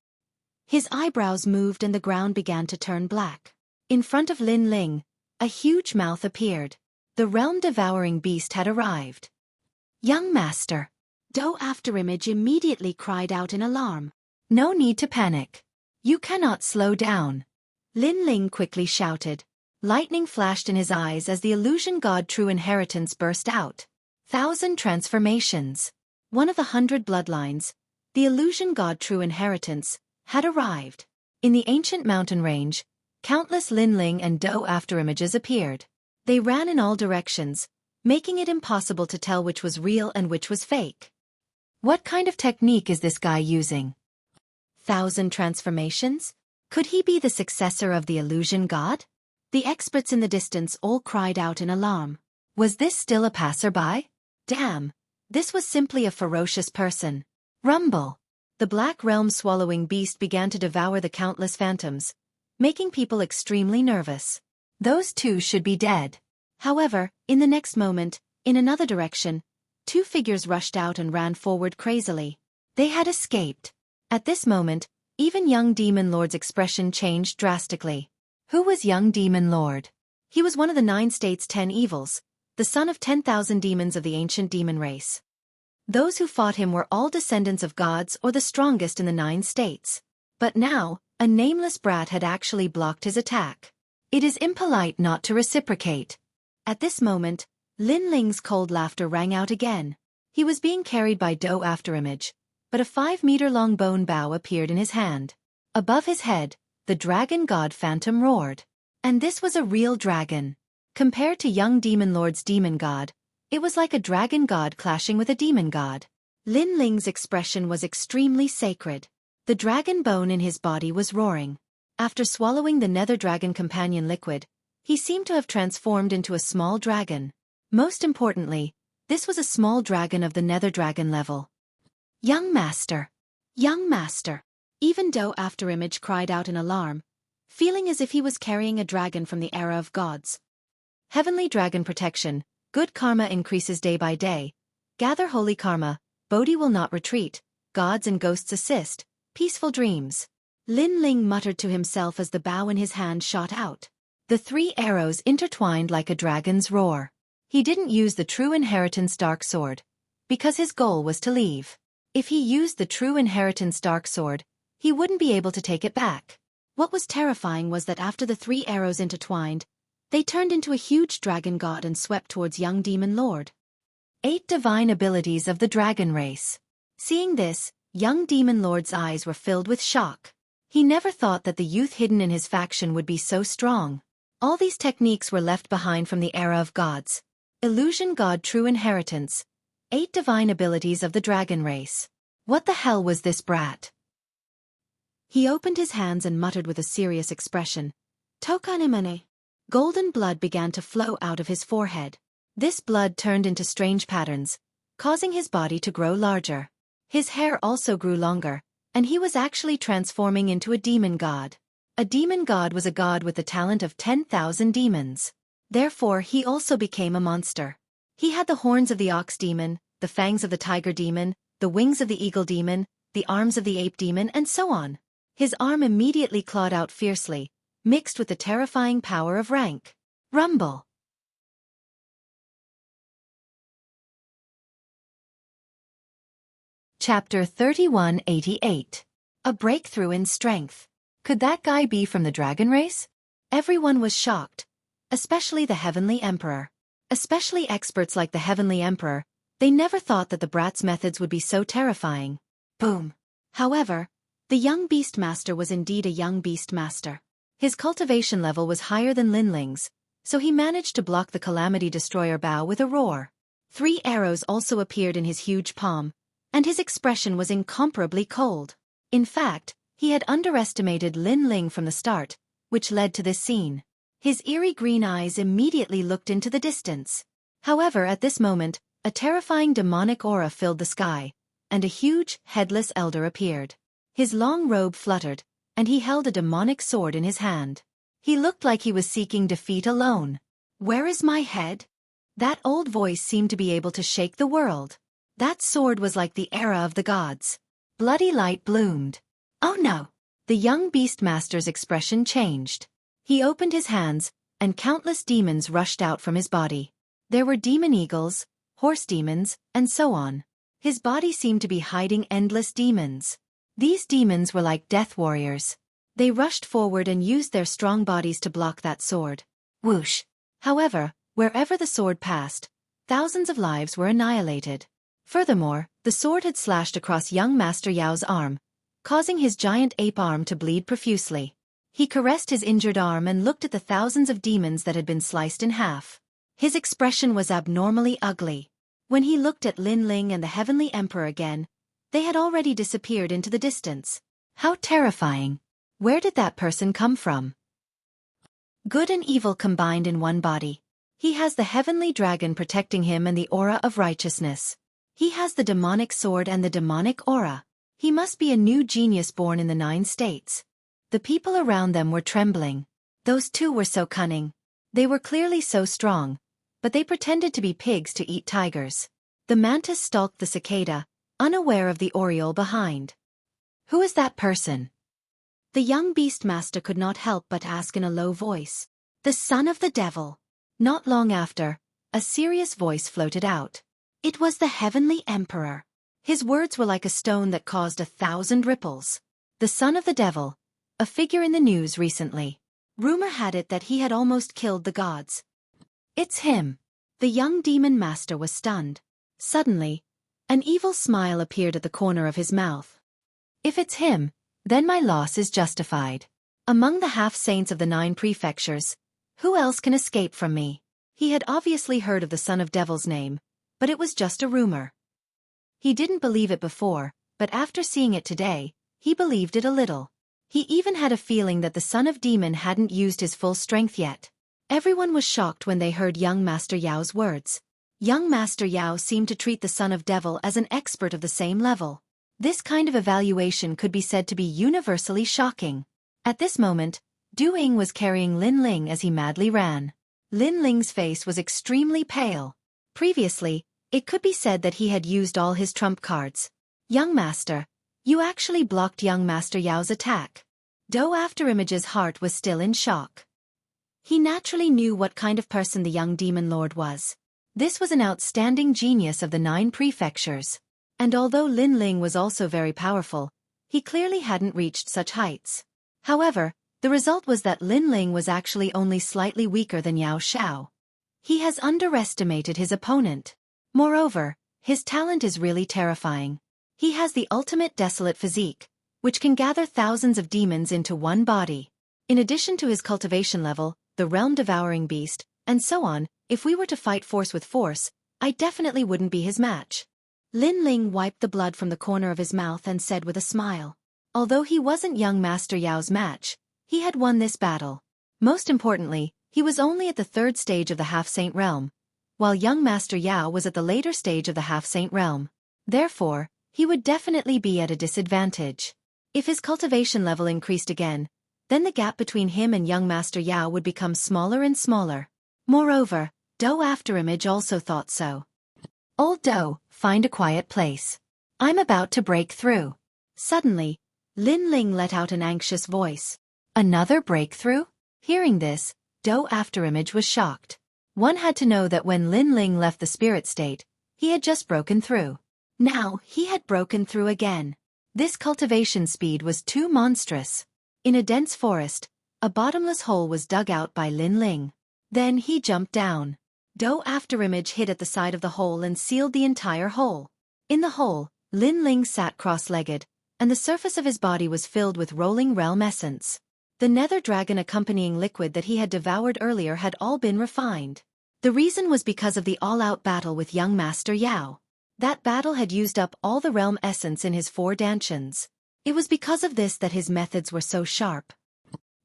His eyebrows moved and the ground began to turn black. In front of Lin Ling, a huge mouth appeared. The realm-devouring beast had arrived. Young master. Do Afterimage immediately cried out in alarm. No need to panic. You cannot slow down. Lin Ling quickly shouted. Lightning flashed in his eyes as the illusion god True Inheritance burst out. 1,000 transformations. One of the 100 bloodlines, the illusion god True Inheritance, had arrived. In the ancient mountain range, countless Lin Ling and Do Afterimages appeared. They ran in all directions, making it impossible to tell which was real and which was fake. What kind of technique is this guy using? 1,000 transformations? Could he be the successor of the illusion god? The experts in the distance all cried out in alarm. Was this still a passerby? Damn, this was simply a ferocious person. Rumble. The black realm-swallowing beast began to devour the countless phantoms, making people extremely nervous. Those two should be dead. However, in the next moment, in another direction, 2 figures rushed out and ran forward crazily. They had escaped. At this moment, even young Demon Lord's expression changed drastically. Who was young Demon Lord? He was one of the 9 states' 10 evils, the son of 10,000 demons of the ancient demon race. Those who fought him were all descendants of gods or the strongest in the 9 states. But now, a nameless brat had actually blocked his attack. It is impolite not to reciprocate. At this moment, Lin Ling's cold laughter rang out again. He was being carried by Do Afterimage, but a 5-meter-long bone bow appeared in his hand. Above his head, the dragon god phantom roared. And this was a real dragon. Compared to young Demon Lord's demon god, it was like a dragon god clashing with a demon god. Lin Ling's expression was extremely sacred. The dragon bone in his body was roaring. After swallowing the nether dragon companion liquid, he seemed to have transformed into a small dragon. Most importantly, this was a small dragon of the nether dragon level. Young master. Young master. Even though Afterimage cried out in alarm, feeling as if he was carrying a dragon from the era of gods. Heavenly dragon protection, good karma increases day by day. Gather holy karma, Bodhi will not retreat, gods and ghosts assist, peaceful dreams. Lin Ling muttered to himself as the bow in his hand shot out. The 3 arrows intertwined like a dragon's roar. He didn't use the true inheritance dark sword, because his goal was to leave. If he used the true inheritance dark sword, he wouldn't be able to take it back. What was terrifying was that after the 3 arrows intertwined, they turned into a huge dragon god and swept towards young demon lord. 8 divine abilities of the dragon race. Seeing this, young demon lord's eyes were filled with shock. He never thought that the youth hidden in his faction would be so strong. All these techniques were left behind from the era of gods. Illusion god true inheritance. 8 divine abilities of the dragon race. What the hell was this brat? He opened his hands and muttered with a serious expression. Tokanimane. Golden blood began to flow out of his forehead. This blood turned into strange patterns, causing his body to grow larger. His hair also grew longer, and he was actually transforming into a demon god. A demon god was a god with the talent of 10,000 demons. Therefore he also became a monster. He had the horns of the ox demon, the fangs of the tiger demon, the wings of the eagle demon, the arms of the ape demon, and so on. His arm immediately clawed out fiercely, mixed with the terrifying power of rank. Rumble. Chapter 3188. A breakthrough in strength. Could that guy be from the dragon race? Everyone was shocked, especially the Heavenly Emperor. Especially experts like the Heavenly Emperor, they never thought that the brat's methods would be so terrifying. Boom. However, the young Beastmaster was indeed a young Beastmaster. His cultivation level was higher than Lin Ling's, so he managed to block the Calamity Destroyer bow with a roar. 3 arrows also appeared in his huge palm, and his expression was incomparably cold. In fact, he had underestimated Lin Ling from the start, which led to this scene. His eerie green eyes immediately looked into the distance. However, at this moment, a terrifying demonic aura filled the sky, and a huge, headless elder appeared. His long robe fluttered, and he held a demonic sword in his hand. He looked like he was seeking defeat alone. Where is my head? That old voice seemed to be able to shake the world. That sword was like the era of the gods. Bloody light bloomed. Oh no! The young Beastmaster's expression changed. He opened his hands, and countless demons rushed out from his body. There were demon eagles, horse demons, and so on. His body seemed to be hiding endless demons. These demons were like death warriors. They rushed forward and used their strong bodies to block that sword. Whoosh! However, wherever the sword passed, thousands of lives were annihilated. Furthermore, the sword had slashed across young Master Yao's arm, causing his giant ape arm to bleed profusely. He caressed his injured arm and looked at the thousands of demons that had been sliced in half. His expression was abnormally ugly. When he looked at Lin Ling and the Heavenly Emperor again, they had already disappeared into the distance. How terrifying! Where did that person come from? Good and evil combined in one body. He has the heavenly dragon protecting him and the aura of righteousness. He has the demonic sword and the demonic aura. He must be a new genius born in the 9 states. The people around them were trembling. Those 2 were so cunning. They were clearly so strong, but they pretended to be pigs to eat tigers. The mantis stalked the cicada, unaware of the oriole behind. Who is that person? The young Beastmaster could not help but ask in a low voice. The son of the devil. Not long after, a serious voice floated out. It was the Heavenly Emperor. His words were like a stone that caused 1,000 ripples. The son of the devil, a figure in the news recently. Rumor had it that he had almost killed the gods. It's him. The young demon master was stunned. Suddenly, an evil smile appeared at the corner of his mouth. If it's him, then my loss is justified. Among the half-saints of the 9 prefectures, who else can escape from me? He had obviously heard of the son of devil's name, but it was just a rumor. He didn't believe it before, but after seeing it today, he believed it a little. He even had a feeling that the son of demon hadn't used his full strength yet. Everyone was shocked when they heard young Master Yao's words. Young Master Yao seemed to treat the son of devil as an expert of the same level. This kind of evaluation could be said to be universally shocking. At this moment, Du Ying was carrying Lin Ling as he madly ran. Lin Ling's face was extremely pale. Previously, it could be said that he had used all his trump cards. Young Master, you actually blocked young Master Yao's attack. Do Afterimage's heart was still in shock. He naturally knew what kind of person the young demon lord was. This was an outstanding genius of the 9 prefectures. And although Lin Ling was also very powerful, he clearly hadn't reached such heights. However, the result was that Lin Ling was actually only slightly weaker than Yao Xiao. He has underestimated his opponent. Moreover, his talent is really terrifying. He has the ultimate desolate physique, which can gather thousands of demons into one body. In addition to his cultivation level, the realm-devouring beast, and so on, if we were to fight force with force, I definitely wouldn't be his match. Lin Ling wiped the blood from the corner of his mouth and said with a smile. Although he wasn't young Master Yao's match, he had won this battle. Most importantly, he was only at the 3rd stage of the Half-Saint Realm, while young Master Yao was at the later stage of the Half-Saint Realm. Therefore, he would definitely be at a disadvantage. If his cultivation level increased again, then the gap between him and young Master Yao would become smaller and smaller. Moreover, Do Afterimage also thought so. Old Do, find a quiet place. I'm about to break through. Suddenly, Lin Ling let out an anxious voice. Another breakthrough? Hearing this, Do Afterimage was shocked. One had to know that when Lin Ling left the spirit state, he had just broken through. Now, he had broken through again. This cultivation speed was too monstrous. In a dense forest, a bottomless hole was dug out by Lin Ling. Then he jumped down. Do Afterimage hid at the side of the hole and sealed the entire hole. In the hole, Lin Ling sat cross-legged, and the surface of his body was filled with rolling realm essence. The nether dragon accompanying liquid that he had devoured earlier had all been refined. The reason was because of the all-out battle with young Master Yao. That battle had used up all the realm essence in his 4 dantians. It was because of this that his methods were so sharp.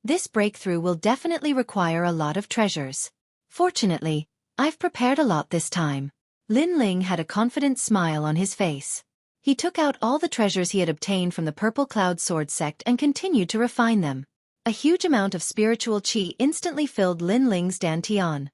This breakthrough will definitely require a lot of treasures. Fortunately, I've prepared a lot this time. Lin Ling had a confident smile on his face. He took out all the treasures he had obtained from the Purple Cloud Sword sect and continued to refine them. A huge amount of spiritual qi instantly filled Lin Ling's dantian.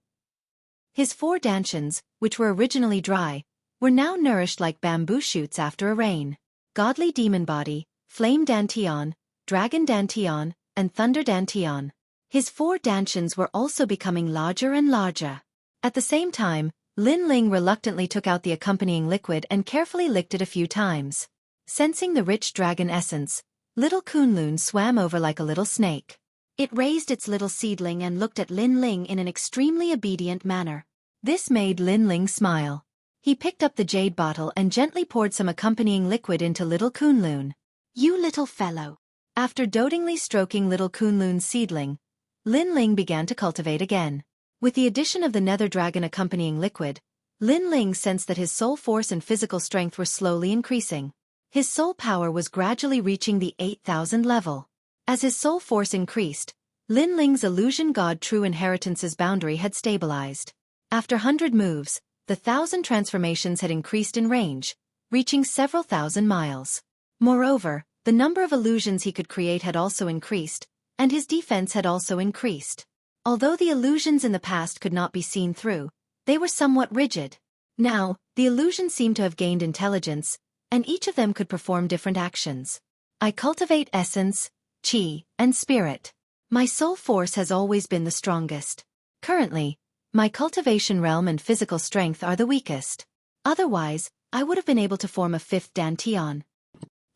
His 4 dantians, which were originally dry, were now nourished like bamboo shoots after a rain. Godly demon body, flame dantian, dragon dantian, and thunder dantian. His 4 dantians were also becoming larger and larger. At the same time, Lin Ling reluctantly took out the accompanying liquid and carefully licked it a few times. Sensing the rich dragon essence, little Kunlun swam over like a little snake. It raised its little seedling and looked at Lin Ling in an extremely obedient manner. This made Lin Ling smile. He picked up the jade bottle and gently poured some accompanying liquid into little Kunlun. You little fellow. After dotingly stroking little Kunlun's seedling, Lin Ling began to cultivate again. With the addition of the nether dragon accompanying liquid, Lin Ling sensed that his soul force and physical strength were slowly increasing. His soul power was gradually reaching the 8,000 level. As his soul force increased, Lin Ling's illusion god true inheritance's boundary had stabilized. After 100 moves, the 1,000 transformations had increased in range, reaching several thousand miles. Moreover, the number of illusions he could create had also increased, and his defense had also increased. Although the illusions in the past could not be seen through, they were somewhat rigid. Now, the illusions seemed to have gained intelligence, and each of them could perform different actions. I cultivate essence, qi, and spirit. My soul force has always been the strongest. Currently, my cultivation realm and physical strength are the weakest. Otherwise, I would have been able to form a 5th dantian.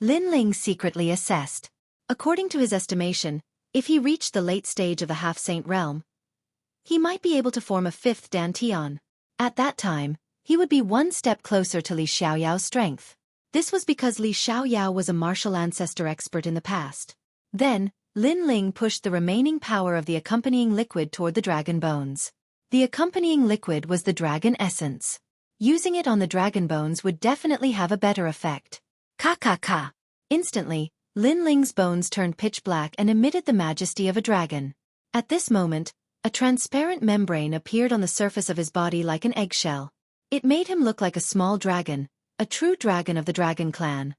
Lin Ling secretly assessed. According to his estimation, if he reached the late stage of the Half-Saint Realm, he might be able to form a 5th dantian. At that time, he would be one step closer to Li Xiaoyao's strength. This was because Li Xiaoyao was a martial ancestor expert in the past. Then, Lin Ling pushed the remaining power of the accompanying liquid toward the dragon bones. The accompanying liquid was the dragon essence. Using it on the dragon bones would definitely have a better effect. Ka. Instantly, Lin Ling's bones turned pitch black and emitted the majesty of a dragon. At this moment, a transparent membrane appeared on the surface of his body like an eggshell. It made him look like a small dragon, a true dragon of the dragon clan.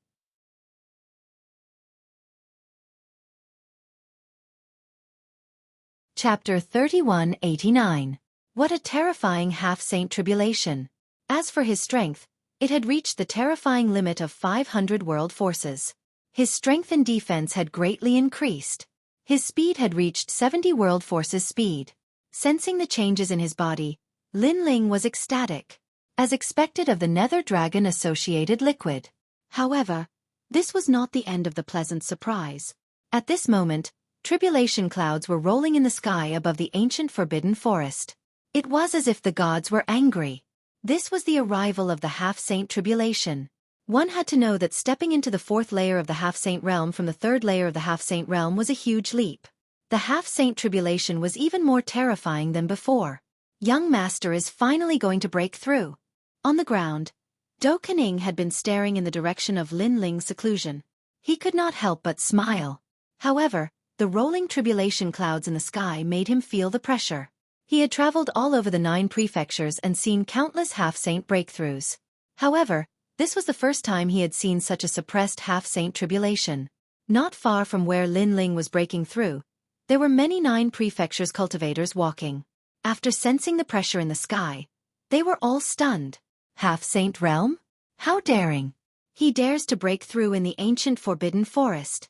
Chapter 3189. What a terrifying half-saint tribulation. As for his strength, it had reached the terrifying limit of 500 world forces. His strength and defense had greatly increased. His speed had reached 70 world forces speed. Sensing the changes in his body, Lin Ling was ecstatic, as expected of the nether dragon-associated liquid. However, this was not the end of the pleasant surprise. At this moment, tribulation clouds were rolling in the sky above the ancient forbidden forest. It was as if the gods were angry. This was the arrival of the half-saint tribulation. One had to know that stepping into the fourth layer of the half-saint realm from the third layer of the half-saint realm was a huge leap. The half-saint tribulation was even more terrifying than before. Young master is finally going to break through. On the ground, Do Kening had been staring in the direction of Lin Ling's seclusion. He could not help but smile. However, the rolling tribulation clouds in the sky made him feel the pressure. He had traveled all over the 9 prefectures and seen countless half-saint breakthroughs. However, this was the first time he had seen such a suppressed half-saint tribulation. Not far from where Lin Ling was breaking through, there were many 9 prefectures cultivators walking. After sensing the pressure in the sky, they were all stunned. Half-saint realm? How daring! He dares to break through in the ancient forbidden forest.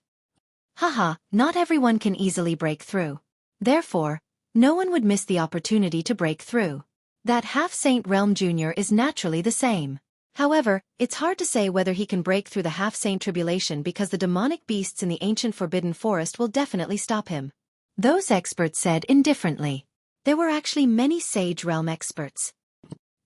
Haha, not everyone can easily break through. Therefore, no one would miss the opportunity to break through. That half-saint realm junior is naturally the same. However, it's hard to say whether he can break through the half-saint tribulation because the demonic beasts in the ancient forbidden forest will definitely stop him. Those experts said indifferently. There were actually many sage realm experts.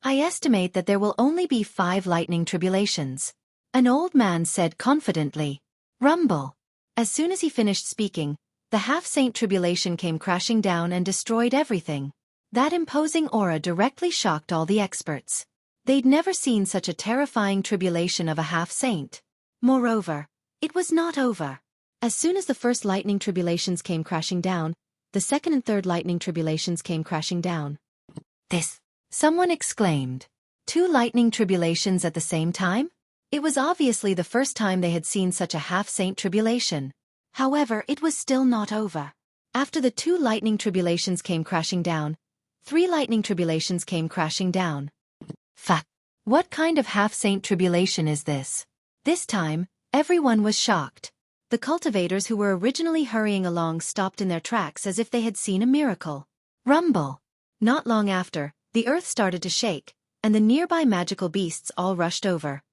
I estimate that there will only be 5 lightning tribulations. An old man said confidently. Rumble. As soon as he finished speaking, the half-saint tribulation came crashing down and destroyed everything. That imposing aura directly shocked all the experts. They'd never seen such a terrifying tribulation of a half-saint. Moreover, it was not over. As soon as the first lightning tribulations came crashing down, the second and third lightning tribulations came crashing down. This! Someone exclaimed. 2 lightning tribulations at the same time? It was obviously the first time they had seen such a half-saint tribulation. However, it was still not over. After the 2 lightning tribulations came crashing down, 3 lightning tribulations came crashing down. Fuck! What kind of half-saint tribulation is this? This time, everyone was shocked. The cultivators who were originally hurrying along stopped in their tracks as if they had seen a miracle. Rumble! Not long after, the earth started to shake, and the nearby magical beasts all rushed over.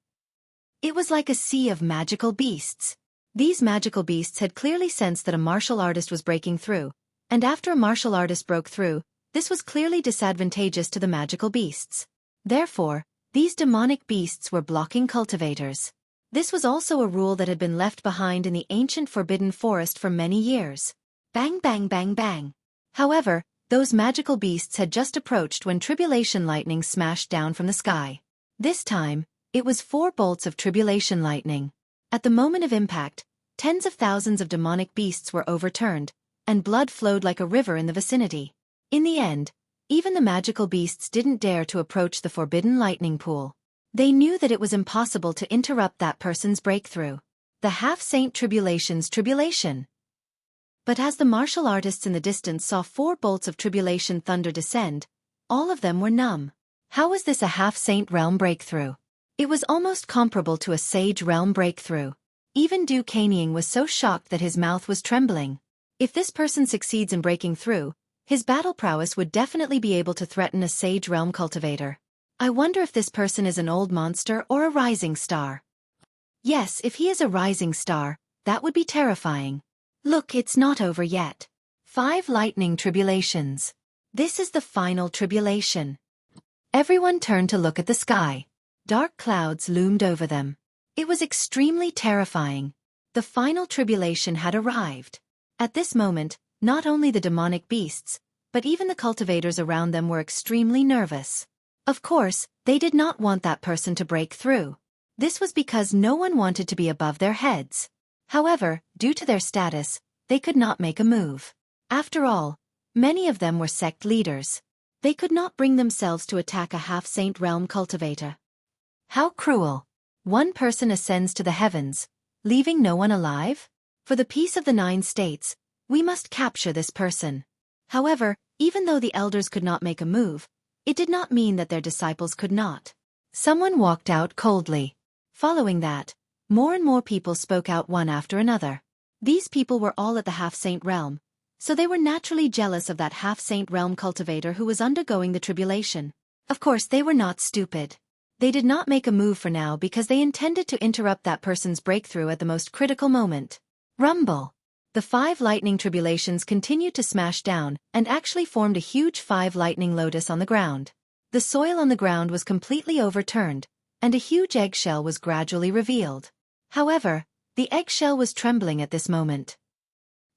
It was like a sea of magical beasts. These magical beasts had clearly sensed that a martial artist was breaking through, and after a martial artist broke through, this was clearly disadvantageous to the magical beasts. Therefore, these demonic beasts were blocking cultivators. This was also a rule that had been left behind in the ancient forbidden forest for many years. Bang bang bang bang. However, those magical beasts had just approached when tribulation lightning smashed down from the sky. This time, it was 4 bolts of tribulation lightning. At the moment of impact, tens of thousands of demonic beasts were overturned, and blood flowed like a river in the vicinity. In the end, even the magical beasts didn't dare to approach the forbidden lightning pool. They knew that it was impossible to interrupt that person's breakthrough. The half-saint tribulation's tribulation. But as the martial artists in the distance saw 4 bolts of tribulation thunder descend, all of them were numb. How was this a half-saint realm breakthrough? It was almost comparable to a sage realm breakthrough. Even Du Kening was so shocked that his mouth was trembling. If this person succeeds in breaking through, his battle prowess would definitely be able to threaten a sage realm cultivator. I wonder if this person is an old monster or a rising star. Yes, if he is a rising star, that would be terrifying. Look, it's not over yet. 5 lightning tribulations. This is the final tribulation. Everyone turned to look at the sky. Dark clouds loomed over them. It was extremely terrifying. The final tribulation had arrived. At this moment, not only the demonic beasts, but even the cultivators around them were extremely nervous. Of course, they did not want that person to break through. This was because no one wanted to be above their heads. However, due to their status, they could not make a move. After all, many of them were sect leaders. They could not bring themselves to attack a half-saint realm cultivator. How cruel! One person ascends to the heavens, leaving no one alive? For the peace of the 9 states, we must capture this person. However, even though the elders could not make a move, it did not mean that their disciples could not. Someone walked out coldly. Following that, more and more people spoke out one after another. These people were all at the half-saint realm, so they were naturally jealous of that half-saint realm cultivator who was undergoing the tribulation. Of course, they were not stupid. They did not make a move for now because they intended to interrupt that person's breakthrough at the most critical moment. Rumble. The 5 lightning tribulations continued to smash down and actually formed a huge 5 lightning lotus on the ground. The soil on the ground was completely overturned, and a huge eggshell was gradually revealed. However, the eggshell was trembling at this moment.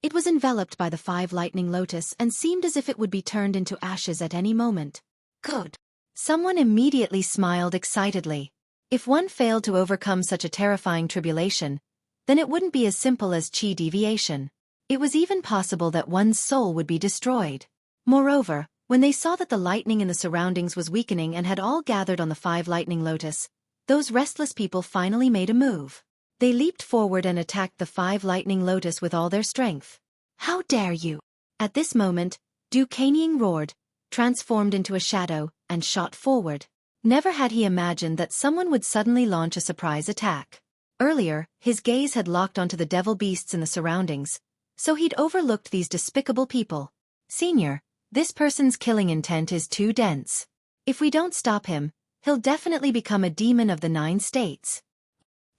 It was enveloped by the 5 lightning lotus and seemed as if it would be turned into ashes at any moment. Good. Someone immediately smiled excitedly. If one failed to overcome such a terrifying tribulation, then it wouldn't be as simple as chi deviation. It was even possible that one's soul would be destroyed. Moreover, when they saw that the lightning in the surroundings was weakening and had all gathered on the 5 lightning lotus, those restless people finally made a move. They leaped forward and attacked the 5 lightning lotus with all their strength. How dare you! At this moment, Xueqi roared, transformed into a shadow, and shot forward. Never had he imagined that someone would suddenly launch a surprise attack. Earlier, his gaze had locked onto the devil beasts in the surroundings, so he'd overlooked these despicable people. Senior, this person's killing intent is too dense. If we don't stop him, he'll definitely become a demon of the 9 states.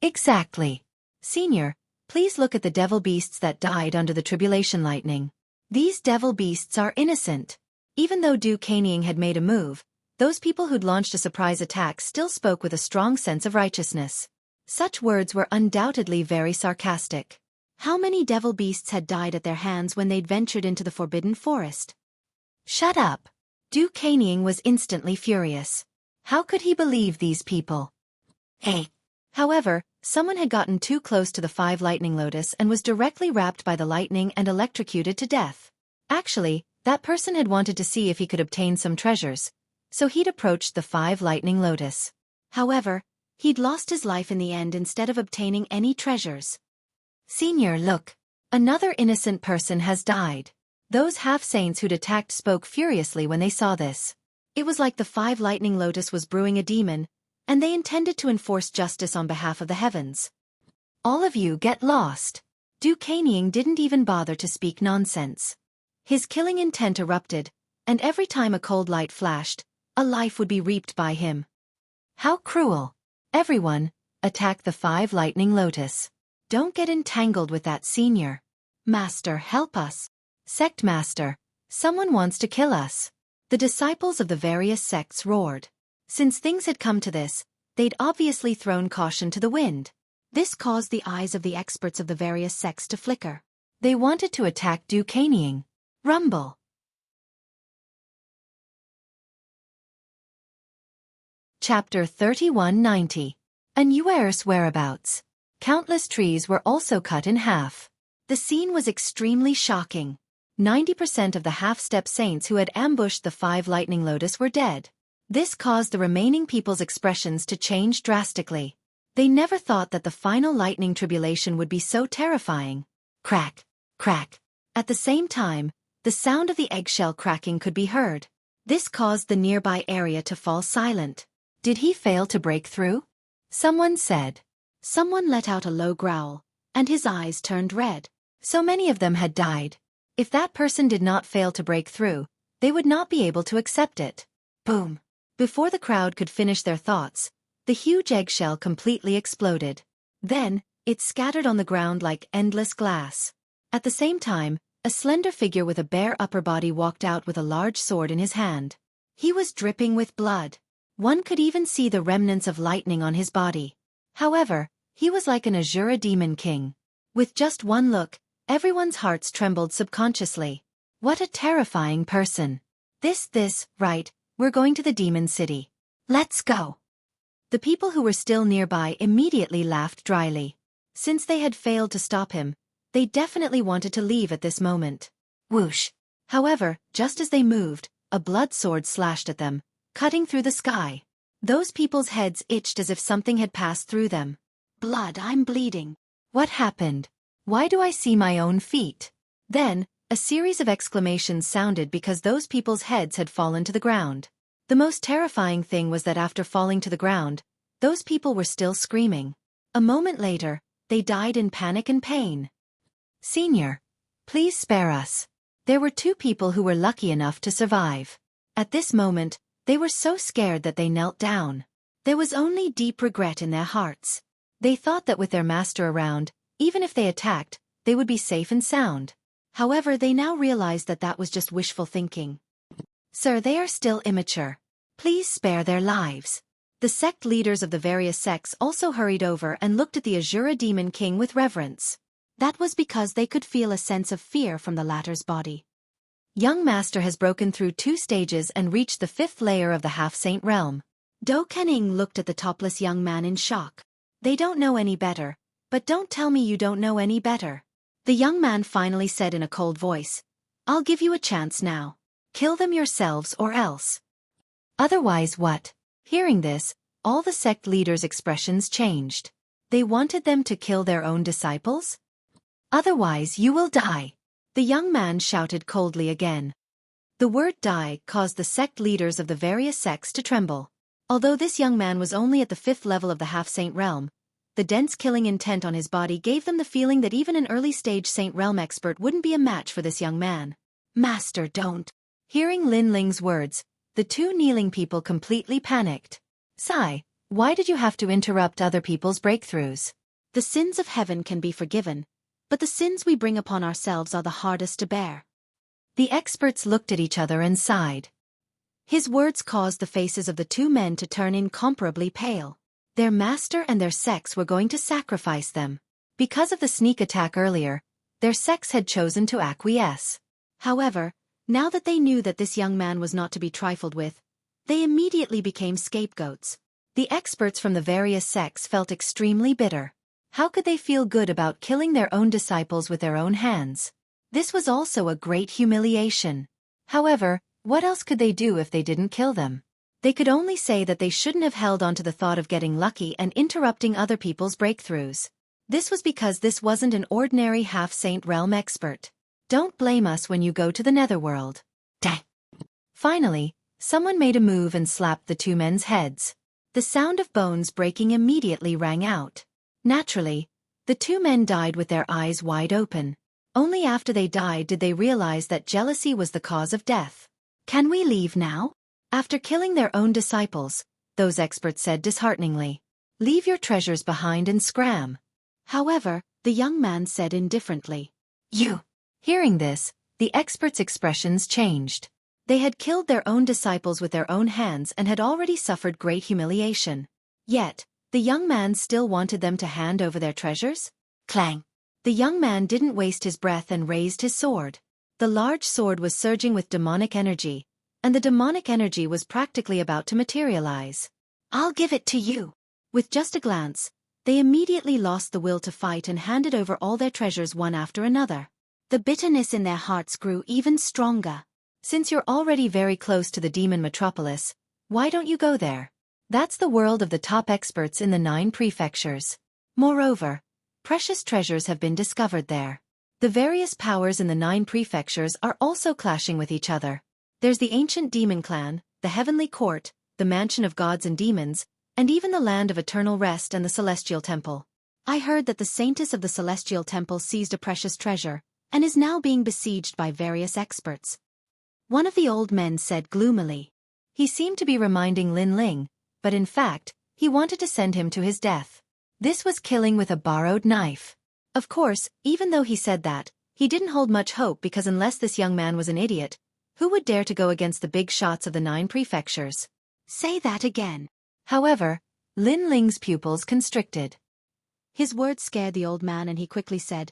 Exactly. Senior, please look at the devil beasts that died under the tribulation lightning. These devil beasts are innocent. Even though Xueqi had made a move, those people who'd launched a surprise attack still spoke with a strong sense of righteousness. Such words were undoubtedly very sarcastic. How many devil beasts had died at their hands when they'd ventured into the forbidden forest? Shut up. Xueqi was instantly furious. How could he believe these people? Hey. However, someone had gotten too close to the 5 lightning lotus and was directly wrapped by the lightning and electrocuted to death. Actually, that person had wanted to see if he could obtain some treasures, so he'd approached the 5 lightning lotus. However, he'd lost his life in the end instead of obtaining any treasures. Senior, look. Another innocent person has died. Those half-saints who'd attacked spoke furiously when they saw this. It was like the 5 lightning lotus was brewing a demon, and they intended to enforce justice on behalf of the heavens. All of you get lost. Xueqi didn't even bother to speak nonsense. His killing intent erupted, and every time a cold light flashed, a life would be reaped by him. How cruel. Everyone, attack the 5 lightning lotus. Don't get entangled with that, Senior. Master, help us. Sect Master, someone wants to kill us. The disciples of the various sects roared. Since things had come to this, they'd obviously thrown caution to the wind. This caused the eyes of the experts of the various sects to flicker. They wanted to attack Xueqi. Rumble. Chapter 3190. A Nuer's whereabouts. Countless trees were also cut in half. The scene was extremely shocking. 90% of the half-step saints who had ambushed the 5 lightning lotus were dead. This caused the remaining people's expressions to change drastically. They never thought that the final lightning tribulation would be so terrifying. Crack, crack. At the same time, the sound of the eggshell cracking could be heard. This caused the nearby area to fall silent. Did he fail to break through? Someone said. Someone let out a low growl, and his eyes turned red. So many of them had died. If that person did not fail to break through, they would not be able to accept it. Boom. Before the crowd could finish their thoughts, the huge eggshell completely exploded. Then, it scattered on the ground like endless glass. At the same time, a slender figure with a bare upper body walked out with a large sword in his hand. He was dripping with blood. One could even see the remnants of lightning on his body. However, he was like an Azura demon king. With just one look, everyone's hearts trembled subconsciously. What a terrifying person. Right, we're going to the demon city. Let's go. The people who were still nearby immediately laughed dryly. Since they had failed to stop him, they definitely wanted to leave at this moment. Whoosh. However, just as they moved, a blood sword slashed at them, cutting through the sky. Those people's heads itched as if something had passed through them. Blood, I'm bleeding. What happened? Why do I see my own feet? Then, A series of exclamations sounded because those people's heads had fallen to the ground. The most terrifying thing was that after falling to the ground, those people were still screaming. A moment later, they died in panic and pain. Senior, please spare us. There were 2 people who were lucky enough to survive. At this moment, they were so scared that they knelt down. There was only deep regret in their hearts. They thought that with their master around, even if they attacked, they would be safe and sound. However, they now realized that that was just wishful thinking. Sir, they are still immature. Please spare their lives. The sect leaders of the various sects also hurried over and looked at the Azura Demon King with reverence. That was because they could feel a sense of fear from the latter's body. Young Master has broken through 2 stages and reached the 5th layer of the half-saint realm. Do Kening looked at the topless young man in shock. They don't know any better, but don't tell me you don't know any better. The young man finally said in a cold voice, I'll give you a chance now. Kill them yourselves or else. Otherwise what? Hearing this, all the sect leaders' expressions changed. They wanted them to kill their own disciples? Otherwise you will die. The young man shouted coldly again. The word die caused the sect leaders of the various sects to tremble. Although this young man was only at the 5th level of the half-saint realm, the dense killing intent on his body gave them the feeling that even an early-stage saint realm expert wouldn't be a match for this young man. Master, don't. Hearing Lin Ling's words, the 2 kneeling people completely panicked. Sigh, why did you have to interrupt other people's breakthroughs? The sins of heaven can be forgiven, but the sins we bring upon ourselves are the hardest to bear. The experts looked at each other and sighed. His words caused the faces of the 2 men to turn incomparably pale. Their master and their sects were going to sacrifice them. Because of the sneak attack earlier, their sects had chosen to acquiesce. However, now that they knew that this young man was not to be trifled with, they immediately became scapegoats. The experts from the various sects felt extremely bitter. How could they feel good about killing their own disciples with their own hands? This was also a great humiliation. However, what else could they do if they didn't kill them? They could only say that they shouldn't have held on to the thought of getting lucky and interrupting other people's breakthroughs. This was because this wasn't an ordinary half-saint realm expert. Don't blame us when you go to the netherworld. Dang. Finally, someone made a move and slapped the 2 men's heads. The sound of bones breaking immediately rang out. Naturally, the 2 men died with their eyes wide open. Only after they died did they realize that jealousy was the cause of death. Can we leave now? After killing their own disciples, those experts said dishearteningly. Leave your treasures behind and scram. However, the young man said indifferently. You. Hearing this, the experts' expressions changed. They had killed their own disciples with their own hands and had already suffered great humiliation. Yet, the young man still wanted them to hand over their treasures? Clang. The young man didn't waste his breath and raised his sword. The large sword was surging with demonic energy, and the demonic energy was practically about to materialize. I'll give it to you. With just a glance, they immediately lost the will to fight and handed over all their treasures one after another. The bitterness in their hearts grew even stronger. Since you're already very close to the demon metropolis, why don't you go there? That's the world of the top experts in the 9 prefectures. Moreover, precious treasures have been discovered there. The various powers in the 9 prefectures are also clashing with each other. There's the ancient demon clan, the heavenly court, the mansion of gods and demons, and even the land of eternal rest and the celestial temple. I heard that the saintess of the celestial temple seized a precious treasure, and is now being besieged by various experts. One of the old men said gloomily. He seemed to be reminding Lin Ling, but in fact, he wanted to send him to his death. This was killing with a borrowed knife. Of course, even though he said that, he didn't hold much hope because unless this young man was an idiot, who would dare to go against the big shots of the 9 prefectures? Say that again. However, Lin Ling's pupils constricted. His words scared the old man and he quickly said,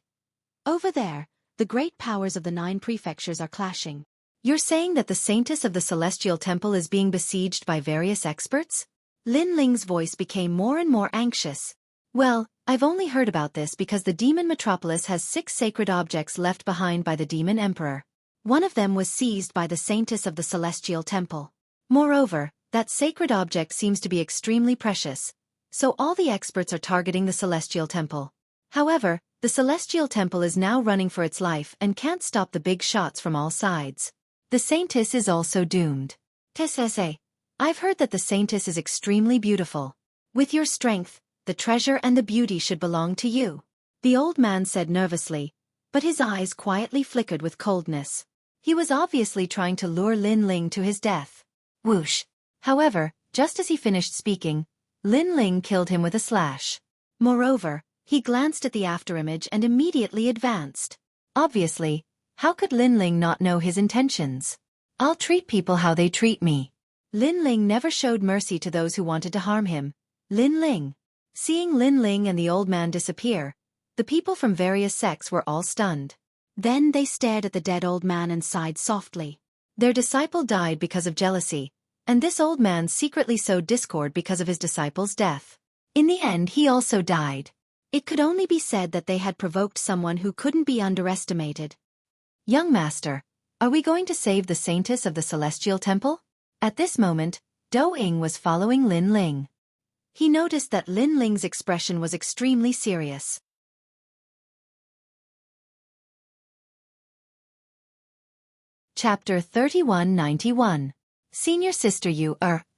Over there, the great powers of the 9 prefectures are clashing. You're saying that the saintess of the celestial temple is being besieged by various experts? Lin Ling's voice became more and more anxious. Well, I've only heard about this because the demon metropolis has 6 sacred objects left behind by the demon emperor. One of them was seized by the saintess of the celestial temple. Moreover, that sacred object seems to be extremely precious, so all the experts are targeting the celestial temple. However, the celestial temple is now running for its life and can't stop the big shots from all sides. The saintess is also doomed. Tessese, I've heard that the saintess is extremely beautiful. With your strength, the treasure and the beauty should belong to you. The old man said nervously, but his eyes quietly flickered with coldness. He was obviously trying to lure Lin Ling to his death. Whoosh! However, just as he finished speaking, Lin Ling killed him with a slash. Moreover, he glanced at the afterimage and immediately advanced. Obviously, how could Lin Ling not know his intentions? I'll treat people how they treat me. Lin Ling never showed mercy to those who wanted to harm him. Lin Ling. Seeing Lin Ling and the old man disappear, the people from various sects were all stunned. Then they stared at the dead old man and sighed softly. Their disciple died because of jealousy, and this old man secretly sowed discord because of his disciple's death. In the end, he also died. It could only be said that they had provoked someone who couldn't be underestimated. Young master, are we going to save the saintess of the celestial temple? At this moment, Do Ying was following Lin Ling. He noticed that Lin Ling's expression was extremely serious. Chapter 3191. Senior Sister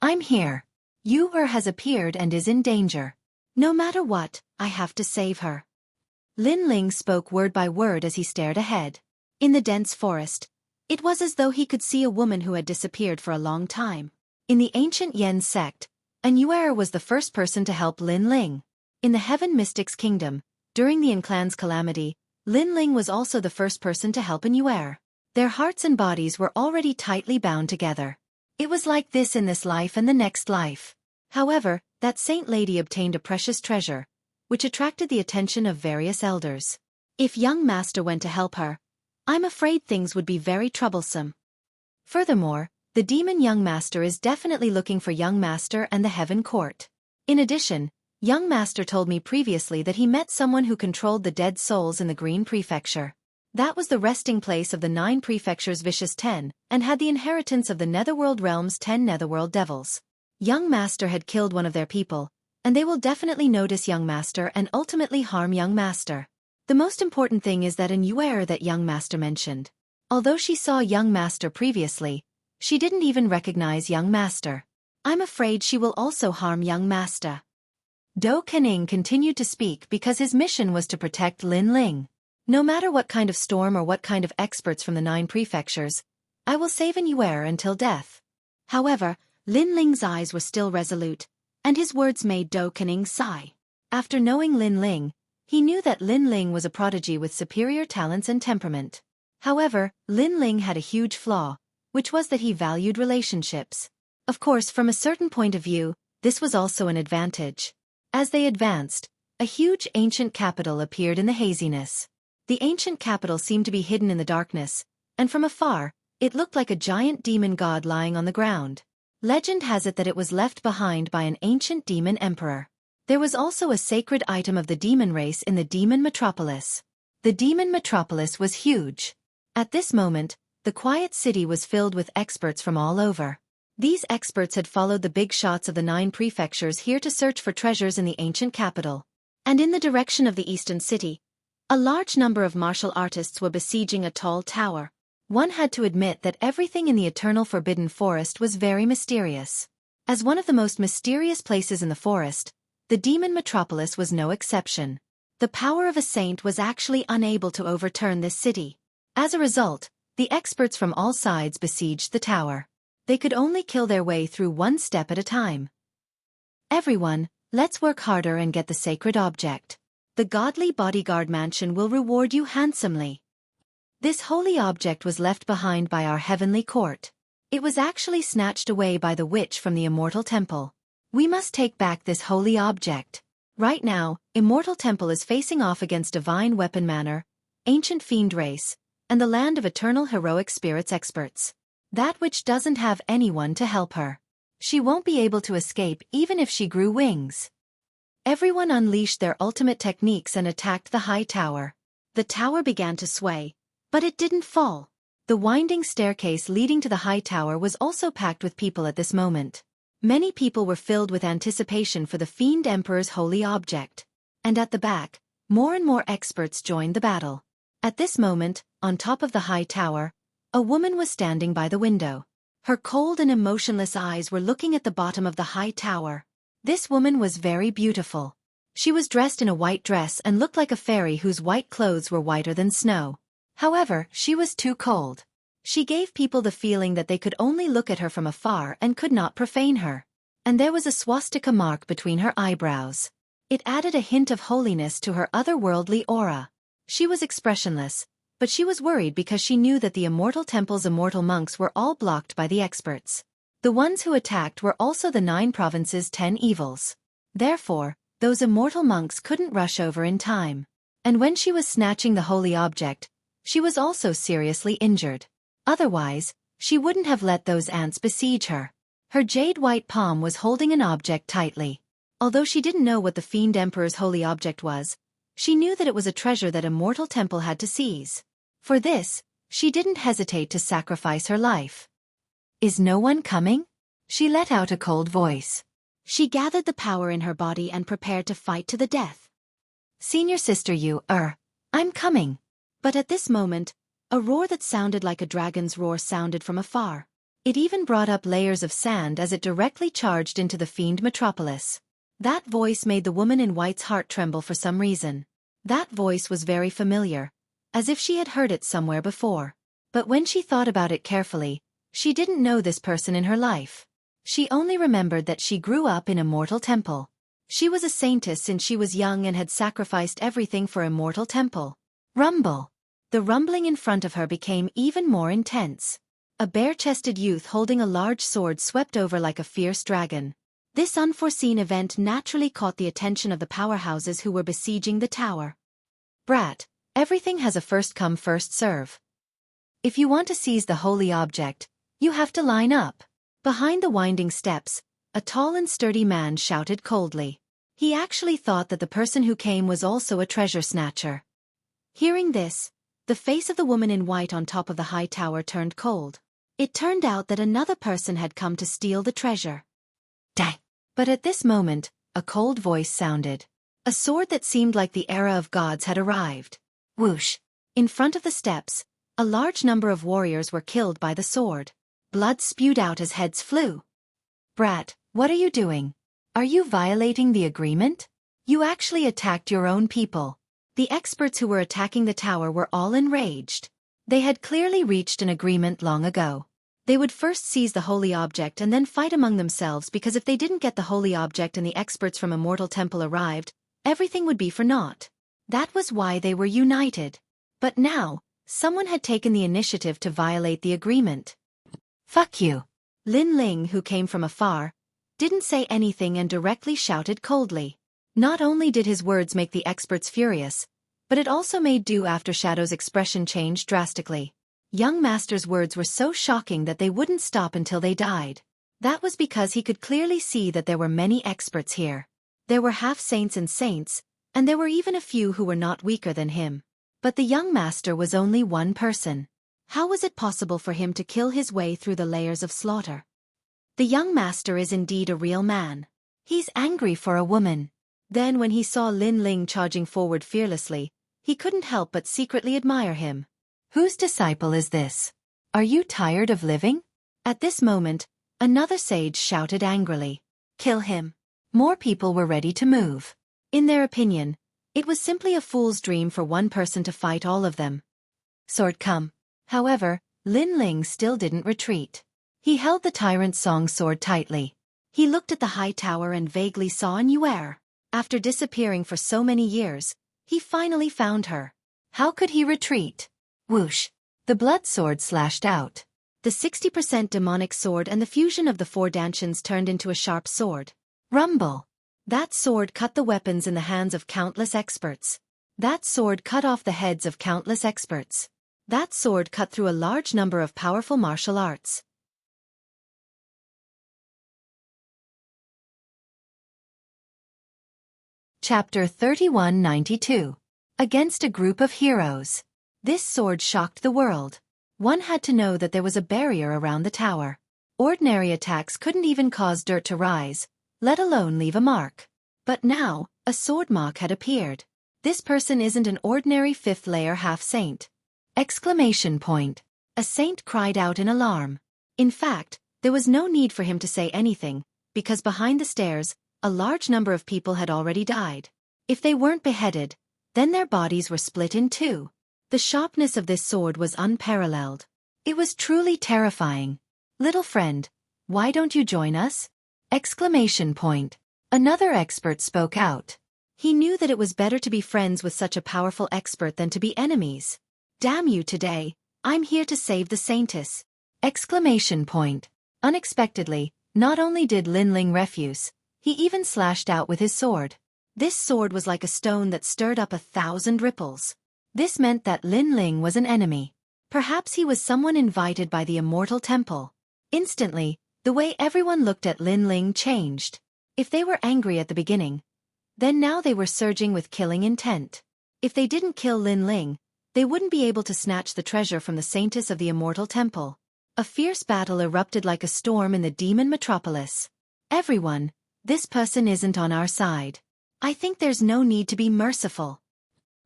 I'm here. Has appeared and is in danger. No matter what, I have to save her. Lin Ling spoke word by word as he stared ahead. In the dense forest, it was as though he could see a woman who had disappeared for a long time. In the ancient Yen sect, Xueqi was the first person to help Lin Ling. In the Heaven Mystics Kingdom, during the Inclan's calamity, Lin Ling was also the first person to help Xueqi. Their hearts and bodies were already tightly bound together. It was like this in this life and the next life. However, that saint lady obtained a precious treasure, which attracted the attention of various elders. If young master went to help her, I'm afraid things would be very troublesome. Furthermore, the demon young master is definitely looking for young master and the heaven court. In addition, young master told me previously that he met someone who controlled the dead souls in the Green Prefecture. That was the resting place of the 9 prefectures' vicious 10, and had the inheritance of the Netherworld realm's 10 Netherworld devils. Young master had killed one of their people, and they will definitely notice young master and ultimately harm young master. The most important thing is that in Xueqi that young master mentioned. Although she saw young master previously, she didn't even recognize young master. I'm afraid she will also harm young master. Do Kening continued to speak because his mission was to protect Lin Ling. No matter what kind of storm or what kind of experts from the 9 prefectures, I will save Xueqi until death. However, Lin Ling's eyes were still resolute, and his words made Do Kening sigh. After knowing Lin Ling, he knew that Lin Ling was a prodigy with superior talents and temperament. However, Lin Ling had a huge flaw, which was that he valued relationships. Of course, from a certain point of view, this was also an advantage. As they advanced, a huge ancient capital appeared in the haziness. The ancient capital seemed to be hidden in the darkness, and from afar, it looked like a giant demon god lying on the ground. Legend has it that it was left behind by an ancient demon emperor. There was also a sacred item of the demon race in the demon metropolis. The demon metropolis was huge. At this moment, the quiet city was filled with experts from all over. These experts had followed the big shots of the 9 prefectures here to search for treasures in the ancient capital. And in the direction of the eastern city, a large number of martial artists were besieging a tall tower. One had to admit that everything in the eternal forbidden forest was very mysterious. As one of the most mysterious places in the forest, the demon metropolis was no exception. The power of a saint was actually unable to overturn this city. As a result, the experts from all sides besieged the tower. They could only kill their way through one step at a time. Everyone, let's work harder and get the sacred object. The godly bodyguard mansion will reward you handsomely. This holy object was left behind by our heavenly court. It was actually snatched away by the witch from the immortal temple. We must take back this holy object. Right now, immortal temple is facing off against divine weapon manor, ancient fiend race, and the land of eternal heroic spirits experts. That witch doesn't have anyone to help her. She won't be able to escape even if she grew wings. Everyone unleashed their ultimate techniques and attacked the high tower. The tower began to sway, but it didn't fall. The winding staircase leading to the high tower was also packed with people at this moment. Many people were filled with anticipation for the Fiend Emperor's holy object. And at the back, More and more experts joined the battle. At this moment, on top of the high tower, a woman was standing by the window. Her cold and emotionless eyes were looking at the bottom of the high tower. This woman was very beautiful. She was dressed in a white dress and looked like a fairy whose white clothes were whiter than snow. However, she was too cold. She gave people the feeling that they could only look at her from afar and could not profane her. And there was a swastika mark between her eyebrows. It added a hint of holiness to her otherworldly aura. She was expressionless, but she was worried because she knew that the Immortal Temple's immortal monks were all blocked by the experts. The ones who attacked were also the 9 provinces' 10 evils. Therefore, those immortal monks couldn't rush over in time. And when she was snatching the holy object, she was also seriously injured. Otherwise, she wouldn't have let those ants besiege her. Her jade-white palm was holding an object tightly. Although she didn't know what the Fiend Emperor's holy object was, she knew that it was a treasure that Immortal Temple had to seize. For this, she didn't hesitate to sacrifice her life. "Is no one coming?" She let out a cold voice. She gathered the power in her body and prepared to fight to the death. "Senior sister I'm coming." But at this moment, a roar that sounded like a dragon's roar sounded from afar. It even brought up layers of sand as it directly charged into the fiend metropolis. That voice made the woman in white's heart tremble for some reason. That voice was very familiar, as if she had heard it somewhere before. But when she thought about it carefully, she didn't know this person in her life. She only remembered that she grew up in Immortal Temple. She was a saintess since she was young and had sacrificed everything for Immortal Temple. Rumble! The rumbling in front of her became even more intense. A bare-chested youth holding a large sword swept over like a fierce dragon. This unforeseen event naturally caught the attention of the powerhouses who were besieging the tower. "Brat, everything has a first-come first-serve. If you want to seize the holy object, you have to line up." Behind the winding steps, a tall and sturdy man shouted coldly. He actually thought that the person who came was also a treasure snatcher. Hearing this, the face of the woman in white on top of the high tower turned cold. It turned out that another person had come to steal the treasure. "Die!" But at this moment, a cold voice sounded. A sword that seemed like the era of gods had arrived. Whoosh! In front of the steps, a large number of warriors were killed by the sword. Blood spewed out as heads flew. "Brat, what are you doing? Are you violating the agreement? You actually attacked your own people." The experts who were attacking the tower were all enraged. They had clearly reached an agreement long ago. They would first seize the holy object and then fight among themselves, because if they didn't get the holy object and the experts from Immortal Temple arrived, everything would be for naught. That was why they were united. But now, someone had taken the initiative to violate the agreement. "Fuck you." Lin Ling, who came from afar, didn't say anything and directly shouted coldly. Not only did his words make the experts furious, but it also made Do After Shadow's expression change drastically. Young Master's words were so shocking that they wouldn't stop until they died. That was because he could clearly see that there were many experts here. There were half-saints and there were even a few who were not weaker than him. But the young Master was only one person. How was it possible for him to kill his way through the layers of slaughter? The young Master is indeed a real man. He's angry for a woman. Then when he saw Lin Ling charging forward fearlessly, he couldn't help but secretly admire him. Whose disciple is this? Are you tired of living? At this moment, another sage shouted angrily. Kill him. More people were ready to move. In their opinion, it was simply a fool's dream for one person to fight all of them. Sword come. However, Lin Ling still didn't retreat. He held the Tyrant Song sword tightly. He looked at the high tower and vaguely saw an Yuer. After disappearing for so many years, he finally found her. How could he retreat? Whoosh! The blood sword slashed out. The 60% demonic sword and the fusion of the 4 dantians turned into a sharp sword. Rumble! That sword cut the weapons in the hands of countless experts. That sword cut off the heads of countless experts. That sword cut through a large number of powerful martial arts. Chapter 3192. Against a group of heroes. This sword shocked the world. One had to know that there was a barrier around the tower. Ordinary attacks couldn't even cause dirt to rise, let alone leave a mark. But now, a sword mark had appeared. This person isn't an ordinary fifth-layer half-saint. Exclamation point. A saint cried out in alarm. In fact, there was no need for him to say anything, because behind the stairs, a large number of people had already died. If they weren't beheaded, then their bodies were split in two. The sharpness of this sword was unparalleled. It was truly terrifying. Little friend, why don't you join us? Exclamation point. Another expert spoke out. He knew that it was better to be friends with such a powerful expert than to be enemies. Damn you today, I'm here to save the saintess. Exclamation point. Unexpectedly, not only did Lin Ling refuse, he even slashed out with his sword. This sword was like a stone that stirred up 1,000 ripples. This meant that Lin Ling was an enemy. Perhaps he was someone invited by the immortal temple. Instantly, the way everyone looked at Lin Ling changed. If they were angry at the beginning, then now they were surging with killing intent. If they didn't kill Lin Ling, they wouldn't be able to snatch the treasure from the saintess of the immortal temple. A fierce battle erupted like a storm in the demon metropolis. Everyone, this person isn't on our side. I think there's no need to be merciful.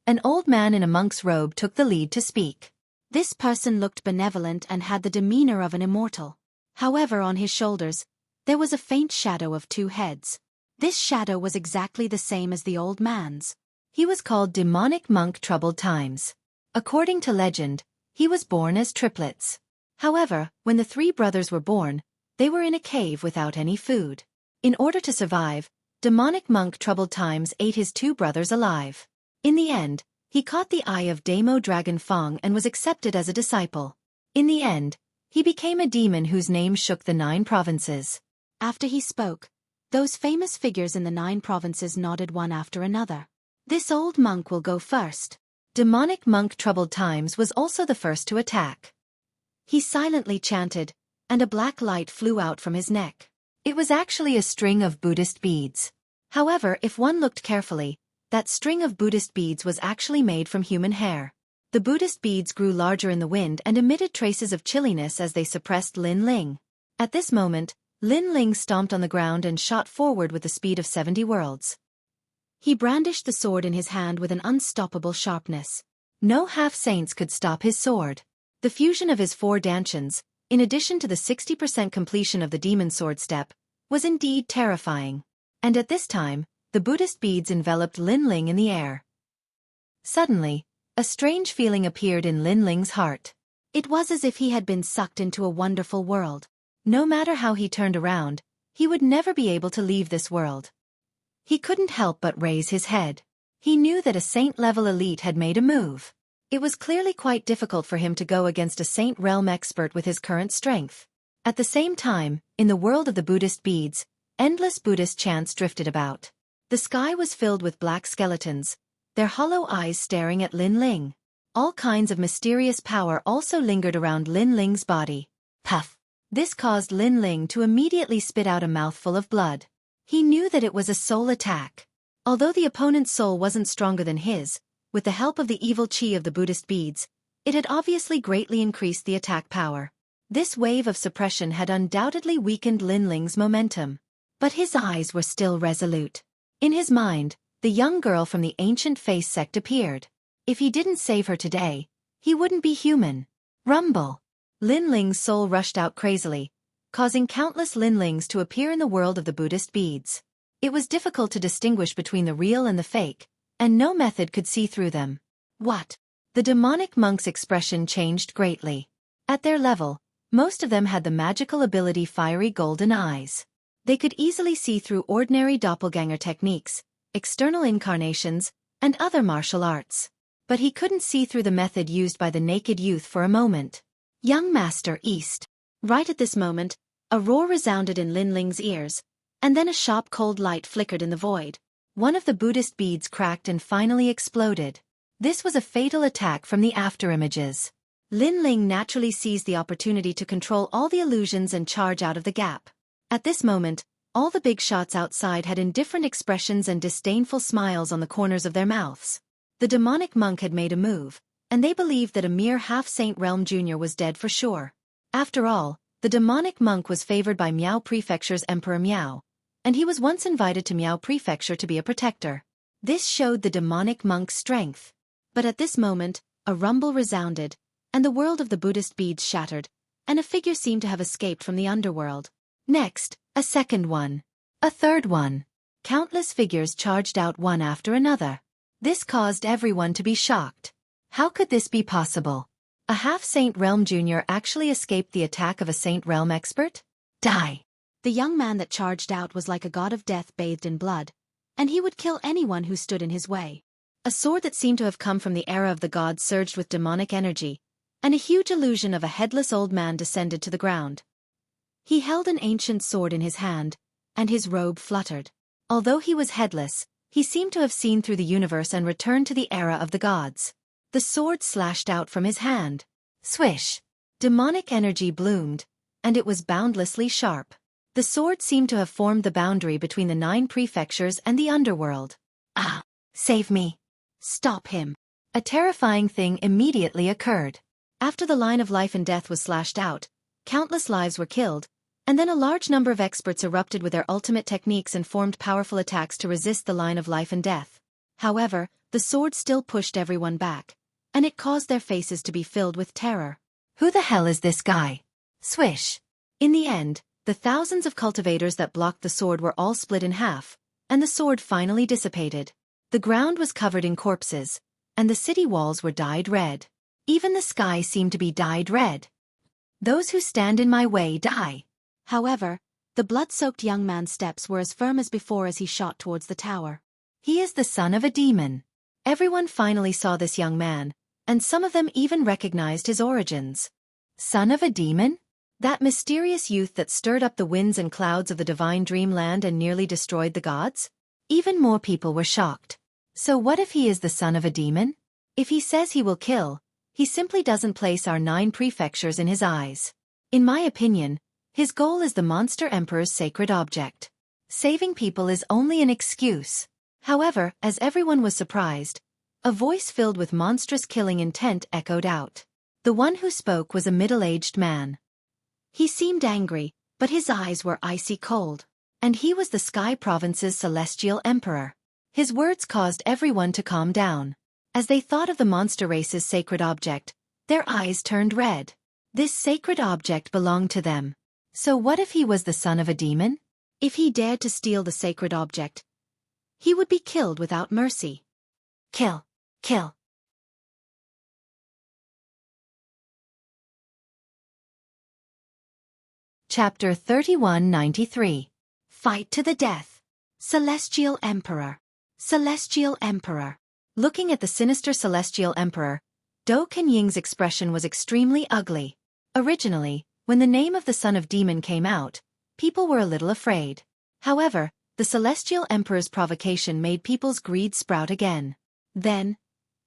An old man in a monk's robe took the lead to speak. This person looked benevolent and had the demeanor of an immortal. However, on his shoulders, there was a faint shadow of 2 heads. This shadow was exactly the same as the old man's. He was called Demonic Monk Troubled Times. According to legend, he was born as triplets. However, when the 3 brothers were born, they were in a cave without any food. In order to survive, Demonic Monk Troubled Times ate his 2 brothers alive. In the end, he caught the eye of Damo Dragon Fong and was accepted as a disciple. In the end, he became a demon whose name shook the 9 provinces. After he spoke, those famous figures in the 9 provinces nodded one after another. This old monk will go first. Demonic Monk Troubled Times was also the first to attack. He silently chanted, and a black light flew out from his neck. It was actually a string of Buddhist beads. However, if one looked carefully, that string of Buddhist beads was actually made from human hair. The Buddhist beads grew larger in the wind and emitted traces of chilliness as they suppressed Lin Ling. At this moment, Lin Ling stomped on the ground and shot forward with the speed of 70 worlds. He brandished the sword in his hand with an unstoppable sharpness. No half-saints could stop his sword. The fusion of his 4 dantians, in addition to the 60% completion of the demon sword step, was indeed terrifying. And at this time, the Buddhist beads enveloped Lin Ling in the air. Suddenly, a strange feeling appeared in Lin Ling's heart. It was as if he had been sucked into a wonderful world. No matter how he turned around, he would never be able to leave this world. He couldn't help but raise his head. He knew that a saint-level elite had made a move. It was clearly quite difficult for him to go against a saint realm expert with his current strength. At the same time, in the world of the Buddhist beads, endless Buddhist chants drifted about. The sky was filled with black skeletons, their hollow eyes staring at Lin Ling. All kinds of mysterious power also lingered around Lin Ling's body. Puff! This caused Lin Ling to immediately spit out a mouthful of blood. He knew that it was a soul attack. Although the opponent's soul wasn't stronger than his, with the help of the evil chi of the Buddhist beads, it had obviously greatly increased the attack power. This wave of suppression had undoubtedly weakened Lin Ling's momentum. But his eyes were still resolute. In his mind, the young girl from the ancient face sect appeared. If he didn't save her today, he wouldn't be human. Rumble! Lin Ling's soul rushed out crazily, causing countless Lin Lings to appear in the world of the Buddhist beads. It was difficult to distinguish between the real and the fake, and no method could see through them. What? The demonic monk's expression changed greatly. At their level, most of them had the magical ability fiery golden eyes. They could easily see through ordinary doppelganger techniques, external incarnations, and other martial arts. But he couldn't see through the method used by the naked youth for a moment. Young Master East. Right at this moment, a roar resounded in Lin Ling's ears, and then a sharp cold light flickered in the void. One of the Buddhist beads cracked and finally exploded. This was a fatal attack from the afterimages. Lin Ling naturally seized the opportunity to control all the illusions and charge out of the gap. At this moment, all the big shots outside had indifferent expressions and disdainful smiles on the corners of their mouths. The demonic monk had made a move, and they believed that a mere half-saint realm junior was dead for sure. After all, the demonic monk was favored by Miao Prefecture's Emperor Miao, and he was once invited to Miao Prefecture to be a protector. This showed the demonic monk's strength. But at this moment, a rumble resounded, and the world of the Buddhist beads shattered, and a figure seemed to have escaped from the underworld. Next, a second one. A third one. Countless figures charged out one after another. This caused everyone to be shocked. How could this be possible? A half-Saint Realm Junior actually escaped the attack of a Saint Realm expert? Die! The young man that charged out was like a god of death bathed in blood, and he would kill anyone who stood in his way. A sword that seemed to have come from the era of the gods surged with demonic energy, and a huge illusion of a headless old man descended to the ground. He held an ancient sword in his hand, and his robe fluttered. Although he was headless, he seemed to have seen through the universe and returned to the era of the gods. The sword slashed out from his hand. Swish! Demonic energy bloomed, and it was boundlessly sharp. The sword seemed to have formed the boundary between the 9 prefectures and the underworld. Ah! Save me! Stop him! A terrifying thing immediately occurred. After the line of life and death was slashed out, countless lives were killed, and then a large number of experts erupted with their ultimate techniques and formed powerful attacks to resist the line of life and death. However, the sword still pushed everyone back, and it caused their faces to be filled with terror. Who the hell is this guy? Swish! In the end, the thousands of cultivators that blocked the sword were all split in half, and the sword finally dissipated. The ground was covered in corpses, and the city walls were dyed red. Even the sky seemed to be dyed red. Those who stand in my way die. However, the blood-soaked young man's steps were as firm as before as he shot towards the tower. He is the son of a demon. Everyone finally saw this young man, and some of them even recognized his origins. Son of a demon? That mysterious youth that stirred up the winds and clouds of the divine dreamland and nearly destroyed the gods? Even more people were shocked. So what if he is the son of a demon? If he says he will kill, he simply doesn't place our 9 prefectures in his eyes. In my opinion, his goal is the monster emperor's sacred object. Saving people is only an excuse. However, as everyone was surprised, a voice filled with monstrous killing intent echoed out. The one who spoke was a middle-aged man. He seemed angry, but his eyes were icy cold. And he was the Sky Province's celestial emperor. His words caused everyone to calm down. As they thought of the monster race's sacred object, their eyes turned red. This sacred object belonged to them. So what if he was the son of a demon? If he dared to steal the sacred object, he would be killed without mercy. Kill! Kill! Chapter 3193. Fight to the death. Celestial Emperor. Celestial Emperor. Looking at the sinister Celestial Emperor, Do Kenying's expression was extremely ugly. Originally, when the name of the son of demon came out, people were a little afraid. However, the Celestial Emperor's provocation made people's greed sprout again. Then,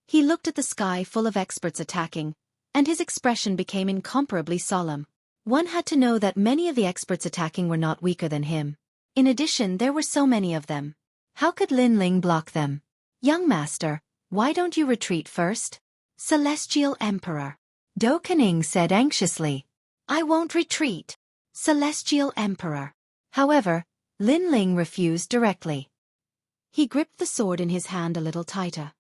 he looked at the sky full of experts attacking, and his expression became incomparably solemn. One had to know that many of the experts attacking were not weaker than him. In addition, there were so many of them. How could Lin Ling block them? Young master, why don't you retreat first? Celestial Emperor. Do Kening said anxiously. I won't retreat. Celestial Emperor. However, Lin Ling refused directly. He gripped the sword in his hand a little tighter.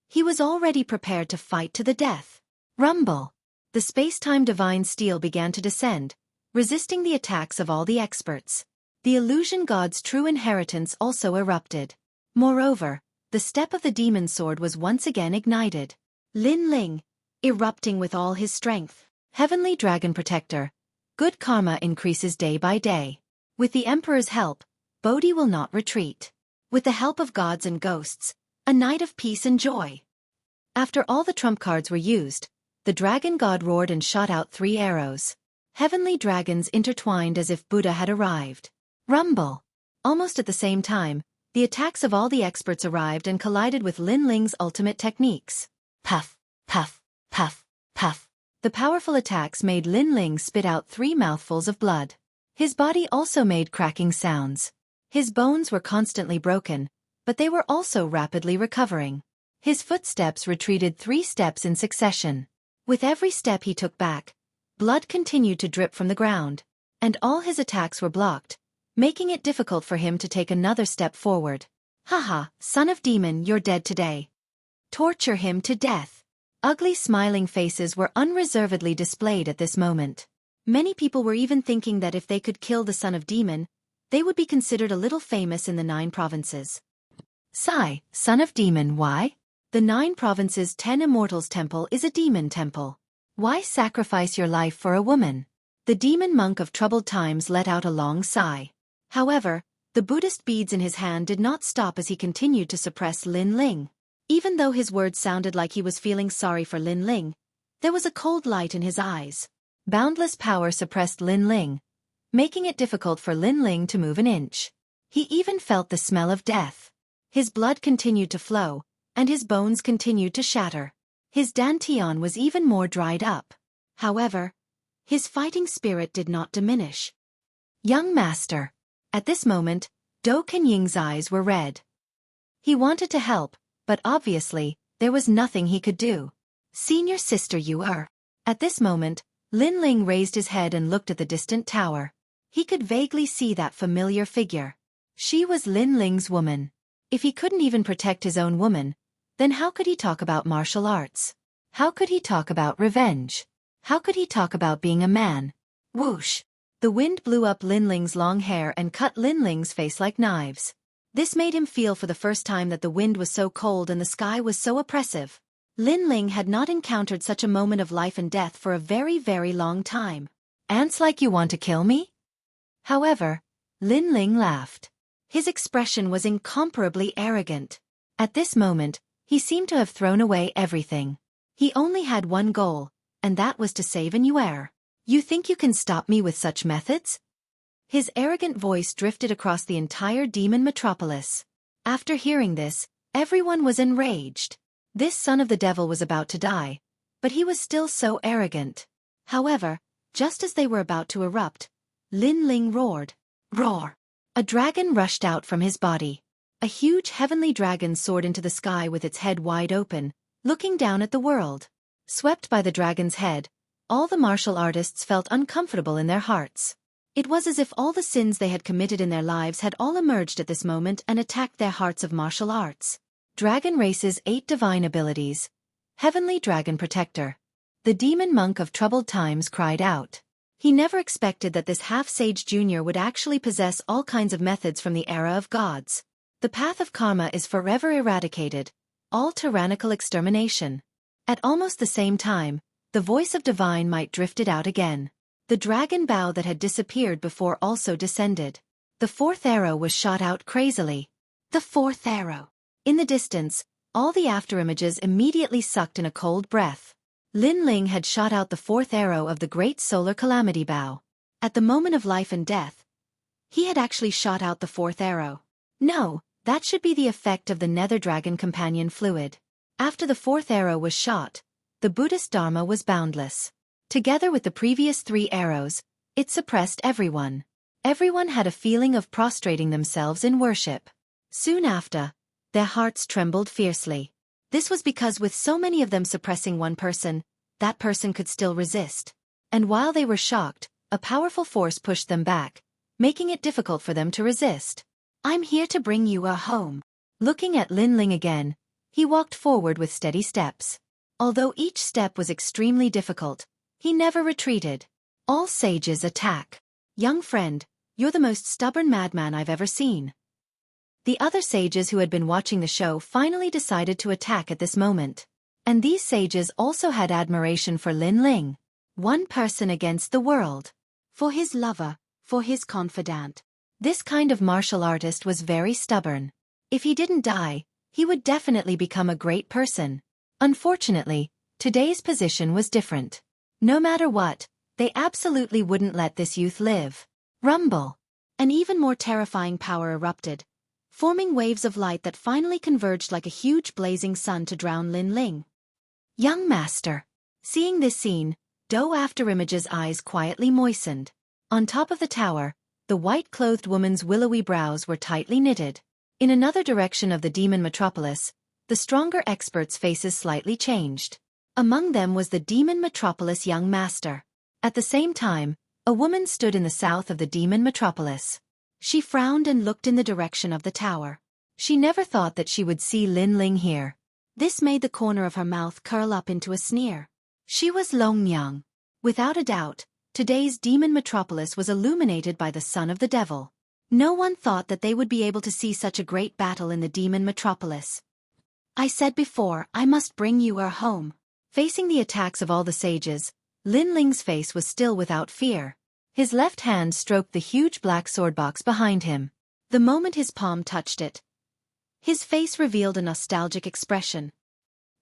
He was already prepared to fight to the death. Rumble. The space-time divine steel began to descend, resisting the attacks of all the experts. The illusion god's true inheritance also erupted. Moreover, the step of the demon sword was once again ignited. Lin Ling, erupting with all his strength. Heavenly Dragon Protector. Good karma increases day by day. With the Emperor's help, Bodhi will not retreat. With the help of gods and ghosts, a night of peace and joy. After all the trump cards were used, the dragon god roared and shot out 3 arrows. Heavenly dragons intertwined as if Buddha had arrived. Rumble. Almost at the same time, the attacks of all the experts arrived and collided with Lin Ling's ultimate techniques. Puff, puff, puff, puff. The powerful attacks made Lin Ling spit out 3 mouthfuls of blood. His body also made cracking sounds. His bones were constantly broken, but they were also rapidly recovering. His footsteps retreated 3 steps in succession. With every step he took back, blood continued to drip from the ground, and all his attacks were blocked, making it difficult for him to take another step forward. Haha, son of demon, you're dead today. Torture him to death. Ugly smiling faces were unreservedly displayed at this moment. Many people were even thinking that if they could kill the son of demon, they would be considered a little famous in the 9 provinces. Sigh, son of demon, why? The 9 provinces' 10 immortals temple is a demon temple. Why sacrifice your life for a woman? The demon monk of troubled times let out a long sigh. However, the Buddhist beads in his hand did not stop as he continued to suppress Lin Ling. Even though his words sounded like he was feeling sorry for Lin Ling, there was a cold light in his eyes. Boundless power suppressed Lin Ling, making it difficult for Lin Ling to move an inch. He even felt the smell of death. His blood continued to flow, and his bones continued to shatter. His dantian was even more dried up. However, his fighting spirit did not diminish. Young master. At this moment, Do Kenying's eyes were red. He wanted to help, but obviously, there was nothing he could do. Senior sister, you are. At this moment, Lin Ling raised his head and looked at the distant tower. He could vaguely see that familiar figure. She was Lin Ling's woman. If he couldn't even protect his own woman, then how could he talk about martial arts? How could he talk about revenge? How could he talk about being a man? Whoosh! The wind blew up Lin Ling's long hair and cut Lin Ling's face like knives. This made him feel for the first time that the wind was so cold and the sky was so oppressive. Lin Ling had not encountered such a moment of life and death for a very, very long time. Ants like you want to kill me? However, Lin Ling laughed. His expression was incomparably arrogant. At this moment, he seemed to have thrown away everything. He only had one goal, and that was to save Annuaire. You think you can stop me with such methods? His arrogant voice drifted across the entire demon metropolis. After hearing this, everyone was enraged. This son of the devil was about to die, but he was still so arrogant. However, just as they were about to erupt, Lin Ling roared. Roar! A dragon rushed out from his body. A huge heavenly dragon soared into the sky with its head wide open, looking down at the world. Swept by the dragon's head, all the martial artists felt uncomfortable in their hearts. It was as if all the sins they had committed in their lives had all emerged at this moment and attacked their hearts of martial arts. Dragon Race's 8 divine abilities. Heavenly Dragon Protector. The demon monk of troubled times cried out. He never expected that this half-sage junior would actually possess all kinds of methods from the era of gods. The path of karma is forever eradicated, all tyrannical extermination. At almost the same time, the voice of divine might drifted out again. The dragon bow that had disappeared before also descended. The 4th arrow was shot out crazily. The 4th arrow. In the distance, all the afterimages immediately sucked in a cold breath. Lin Ling had shot out the 4th arrow of the great solar calamity bow. At the moment of life and death, he had actually shot out the 4th arrow. No, that should be the effect of the nether dragon companion fluid. After the 4th arrow was shot, the Buddhist Dharma was boundless. Together with the previous 3 arrows, it suppressed everyone. Everyone had a feeling of prostrating themselves in worship. Soon after, their hearts trembled fiercely. This was because with so many of them suppressing one person, that person could still resist. And while they were shocked, a powerful force pushed them back, making it difficult for them to resist. I'm here to bring you home. Looking at Lin Ling again, he walked forward with steady steps. Although each step was extremely difficult, he never retreated. All sages attack. Young friend, you're the most stubborn madman I've ever seen. The other sages who had been watching the show finally decided to attack at this moment. And these sages also had admiration for Lin Ling. One person against the world. For his lover, for his confidant. This kind of martial artist was very stubborn. If he didn't die, he would definitely become a great person. Unfortunately, today's position was different. No matter what, they absolutely wouldn't let this youth live. Rumble! An even more terrifying power erupted, forming waves of light that finally converged like a huge blazing sun to drown Lin Ling. Young master! Seeing this scene, Do Afterimage's eyes quietly moistened. On top of the tower, the white-clothed woman's willowy brows were tightly knitted. In another direction of the demon metropolis, the stronger experts' faces slightly changed. Among them was the demon metropolis young master. At the same time, a woman stood in the south of the demon metropolis. She frowned and looked in the direction of the tower. She never thought that she would see Lin Ling here. This made the corner of her mouth curl up into a sneer. She was Longyang. Without a doubt, today's demon metropolis was illuminated by the son of the devil. No one thought that they would be able to see such a great battle in the demon metropolis. I said before, I must bring you her home. Facing the attacks of all the sages, Lin Ling's face was still without fear. His left hand stroked the huge black sword box behind him. The moment his palm touched it, his face revealed a nostalgic expression.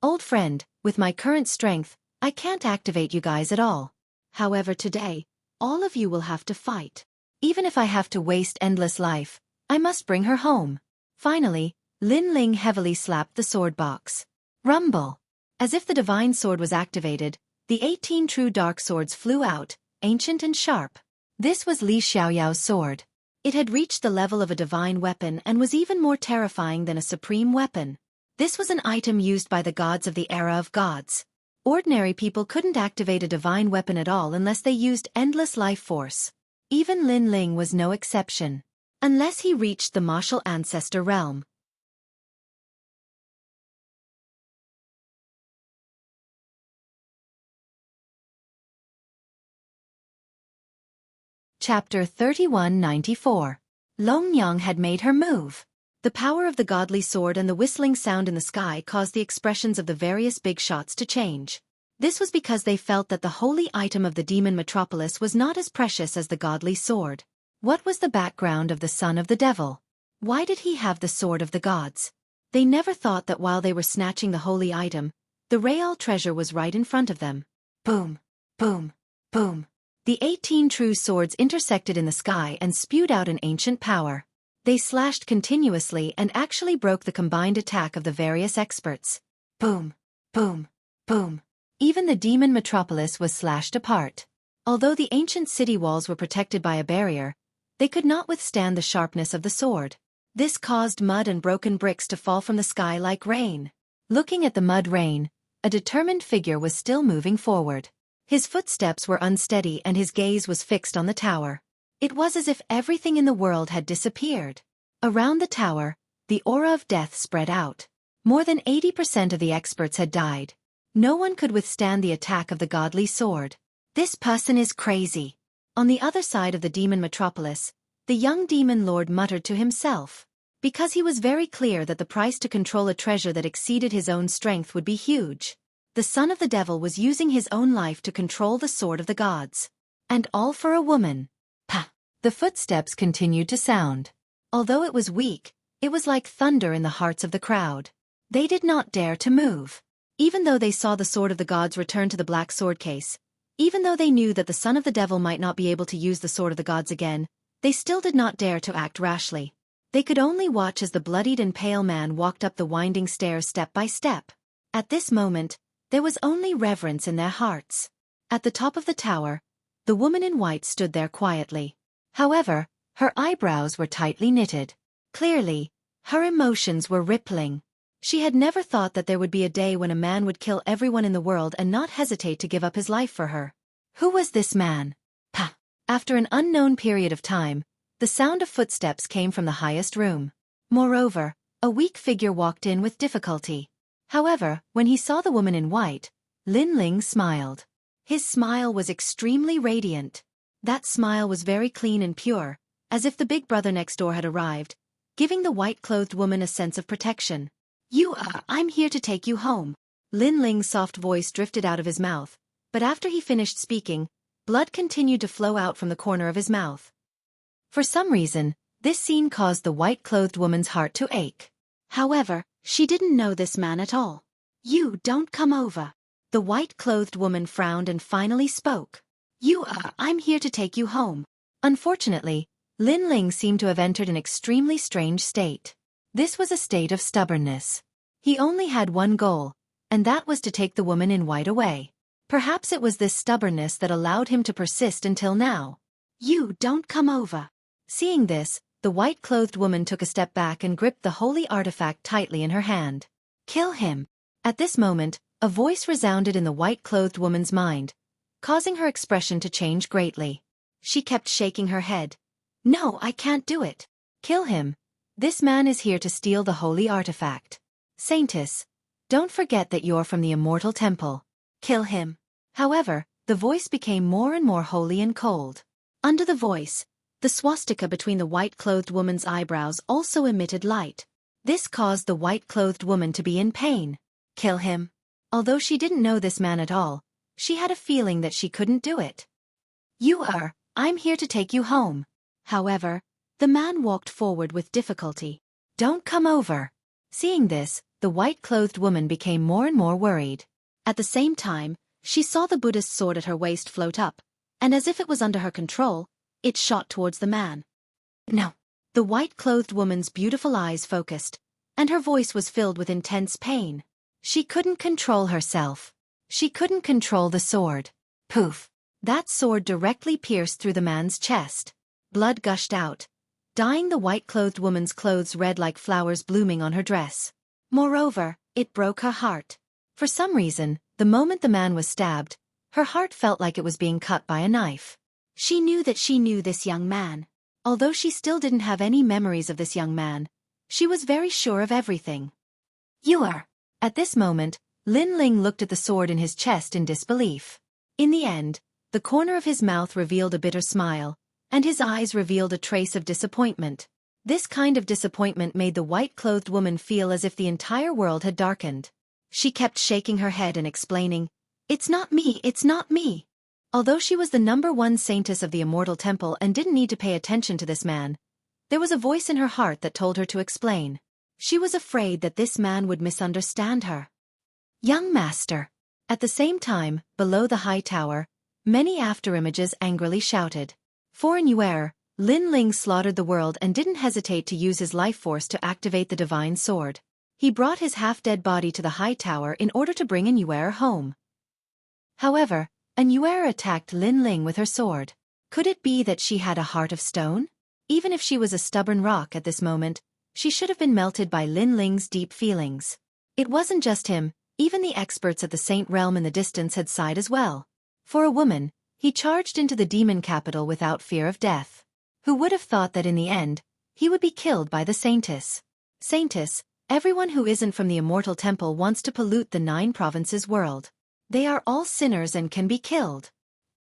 Old friend, with my current strength, I can't activate you guys at all. However, today, all of you will have to fight. Even if I have to waste endless life, I must bring her home. Finally, Lin Ling heavily slapped the sword box. Rumble. As if the divine sword was activated, the 18 true dark swords flew out, ancient and sharp. This was Li Xiaoyao's sword. It had reached the level of a divine weapon and was even more terrifying than a supreme weapon. This was an item used by the gods of the era of gods. Ordinary people couldn't activate a divine weapon at all unless they used endless life force. Even Lin Ling was no exception. Unless he reached the martial ancestor realm. Chapter 3194. Longyang had made her move. The power of the godly sword and the whistling sound in the sky caused the expressions of the various big shots to change. This was because they felt that the holy item of the demon metropolis was not as precious as the godly sword. What was the background of the son of the devil? Why did he have the sword of the gods? They never thought that while they were snatching the holy item, the real treasure was right in front of them. Boom, boom, boom. The 18 true swords intersected in the sky and spewed out an ancient power. They slashed continuously and actually broke the combined attack of the various experts. Boom, boom, boom. Even the demon metropolis was slashed apart. Although the ancient city walls were protected by a barrier, they could not withstand the sharpness of the sword. This caused mud and broken bricks to fall from the sky like rain. Looking at the mud rain, a determined figure was still moving forward. His footsteps were unsteady and his gaze was fixed on the tower. It was as if everything in the world had disappeared. Around the tower, the aura of death spread out. More than 80% of the experts had died. No one could withstand the attack of the godly sword. This person is crazy. On the other side of the demon metropolis, the young demon lord muttered to himself. Because he was very clear that the price to control a treasure that exceeded his own strength would be huge. The son of the devil was using his own life to control the sword of the gods. And all for a woman. Pah! The footsteps continued to sound. Although it was weak, it was like thunder in the hearts of the crowd. They did not dare to move. Even though they saw the sword of the gods return to the black sword case, even though they knew that the son of the devil might not be able to use the sword of the gods again, they still did not dare to act rashly. They could only watch as the bloodied and pale man walked up the winding stairs step by step. At this moment, there was only reverence in their hearts. At the top of the tower, the woman in white stood there quietly. However, her eyebrows were tightly knitted. Clearly, her emotions were rippling. She had never thought that there would be a day when a man would kill everyone in the world and not hesitate to give up his life for her. Who was this man? Pah! After an unknown period of time, the sound of footsteps came from the highest room. Moreover, a weak figure walked in with difficulty. However, when he saw the woman in white, Lin Ling smiled. His smile was extremely radiant. That smile was very clean and pure, as if the big brother next door had arrived, giving the white-clothed woman a sense of protection. I'm here to take you home. Lin Ling's soft voice drifted out of his mouth, but after he finished speaking, blood continued to flow out from the corner of his mouth. For some reason, this scene caused the white-clothed woman's heart to ache. However, she didn't know this man at all. You don't come over. The white-clothed woman frowned and finally spoke. I'm here to take you home. Unfortunately, Lin Ling seemed to have entered an extremely strange state. This was a state of stubbornness. He only had one goal, and that was to take the woman in white away. Perhaps it was this stubbornness that allowed him to persist until now. You don't come over. Seeing this, the white-clothed woman took a step back and gripped the holy artifact tightly in her hand. Kill him. At this moment, a voice resounded in the white-clothed woman's mind, causing her expression to change greatly. She kept shaking her head. No, I can't do it. Kill him. This man is here to steal the holy artifact. Saintess, don't forget that you're from the immortal temple. Kill him. However, the voice became more and more holy and cold. Under the voice, the swastika between the white-clothed woman's eyebrows also emitted light. This caused the white-clothed woman to be in pain. Kill him. Although she didn't know this man at all, she had a feeling that she couldn't do it. I'm here to take you home. However, the man walked forward with difficulty. Don't come over. Seeing this, the white-clothed woman became more and more worried. At the same time, she saw the Buddhist sword at her waist float up, and as if it was under her control, it shot towards the man. No. The white-clothed woman's beautiful eyes focused, and her voice was filled with intense pain. She couldn't control herself. She couldn't control the sword. Poof! That sword directly pierced through the man's chest. Blood gushed out, dyeing the white-clothed woman's clothes red like flowers blooming on her dress. Moreover, it broke her heart. For some reason, the moment the man was stabbed, her heart felt like it was being cut by a knife. She knew that she knew this young man. Although she still didn't have any memories of this young man, she was very sure of everything. At this moment, Lin Ling looked at the sword in his chest in disbelief. In the end, the corner of his mouth revealed a bitter smile, and his eyes revealed a trace of disappointment. This kind of disappointment made the white-clothed woman feel as if the entire world had darkened. She kept shaking her head and explaining, "It's not me, it's not me." Although she was the #1 saintess of the immortal temple and didn't need to pay attention to this man, there was a voice in her heart that told her to explain. She was afraid that this man would misunderstand her. Young master. At the same time, below the high tower, many afterimages angrily shouted. Foreign Yuer, Lin Ling slaughtered the world and didn't hesitate to use his life force to activate the divine sword. He brought his half-dead body to the high tower in order to bring an Yuer home. However, an Yuer attacked Lin Ling with her sword. Could it be that she had a heart of stone? Even if she was a stubborn rock at this moment, she should have been melted by Lin Ling's deep feelings. It wasn't just him, even the experts at the Saint Realm in the distance had sighed as well. For a woman, he charged into the demon capital without fear of death. Who would have thought that in the end, he would be killed by the Saintess? Saintess, everyone who isn't from the immortal temple wants to pollute the 9 provinces world. They are all sinners and can be killed.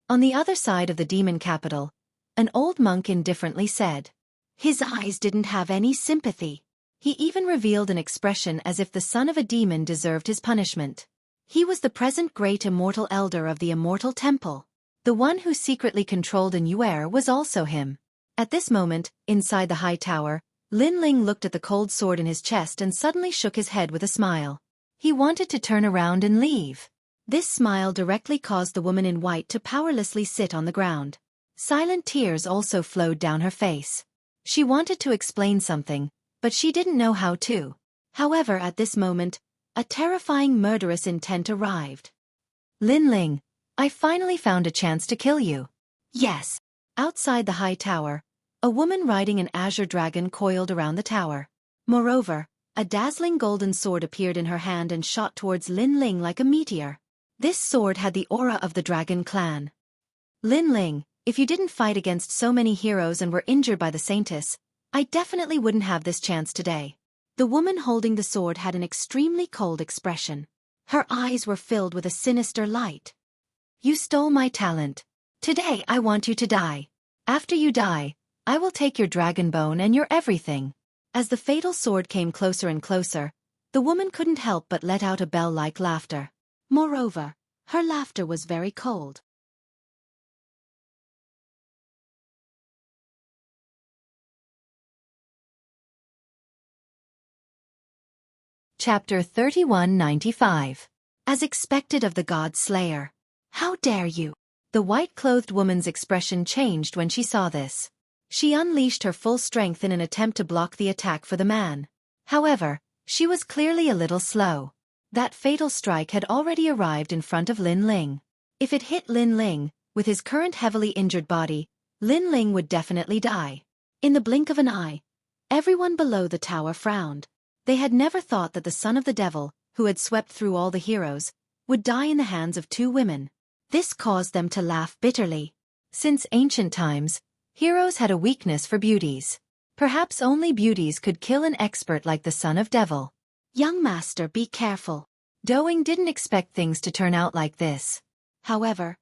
On the other side of the demon capital, an old monk indifferently said. His eyes didn't have any sympathy. He even revealed an expression as if the son of a demon deserved his punishment. He was the present great immortal elder of the immortal temple. The one who secretly controlled an Yuer was also him. At this moment, inside the high tower, Lin Ling looked at the cold sword in his chest and suddenly shook his head with a smile. He wanted to turn around and leave. This smile directly caused the woman in white to powerlessly sit on the ground. Silent tears also flowed down her face. She wanted to explain something, but she didn't know how to. However, at this moment, a terrifying murderous intent arrived. Lin Ling, I finally found a chance to kill you. Yes. Outside the high tower, a woman riding an azure dragon coiled around the tower. Moreover, a dazzling golden sword appeared in her hand and shot towards Lin Ling like a meteor. This sword had the aura of the dragon clan. Lin Ling, if you didn't fight against so many heroes and were injured by the Saintess, I definitely wouldn't have this chance today. The woman holding the sword had an extremely cold expression. Her eyes were filled with a sinister light. You stole my talent. Today I want you to die. After you die, I will take your dragon bone and your everything. As the fatal sword came closer and closer, the woman couldn't help but let out a bell-like laughter. Moreover, her laughter was very cold. Chapter 3195. As expected of the God Slayer. How dare you? The white-clothed woman's expression changed when she saw this. She unleashed her full strength in an attempt to block the attack for the man. However, she was clearly a little slow. That fatal strike had already arrived in front of Lin Ling. If it hit Lin Ling, with his current heavily injured body, Lin Ling would definitely die. In the blink of an eye, everyone below the tower frowned. They had never thought that the son of the devil, who had swept through all the heroes, would die in the hands of 2 women. This caused them to laugh bitterly. Since ancient times, heroes had a weakness for beauties. Perhaps only beauties could kill an expert like the son of devil. Young master, be careful. Doing didn't expect things to turn out like this. However,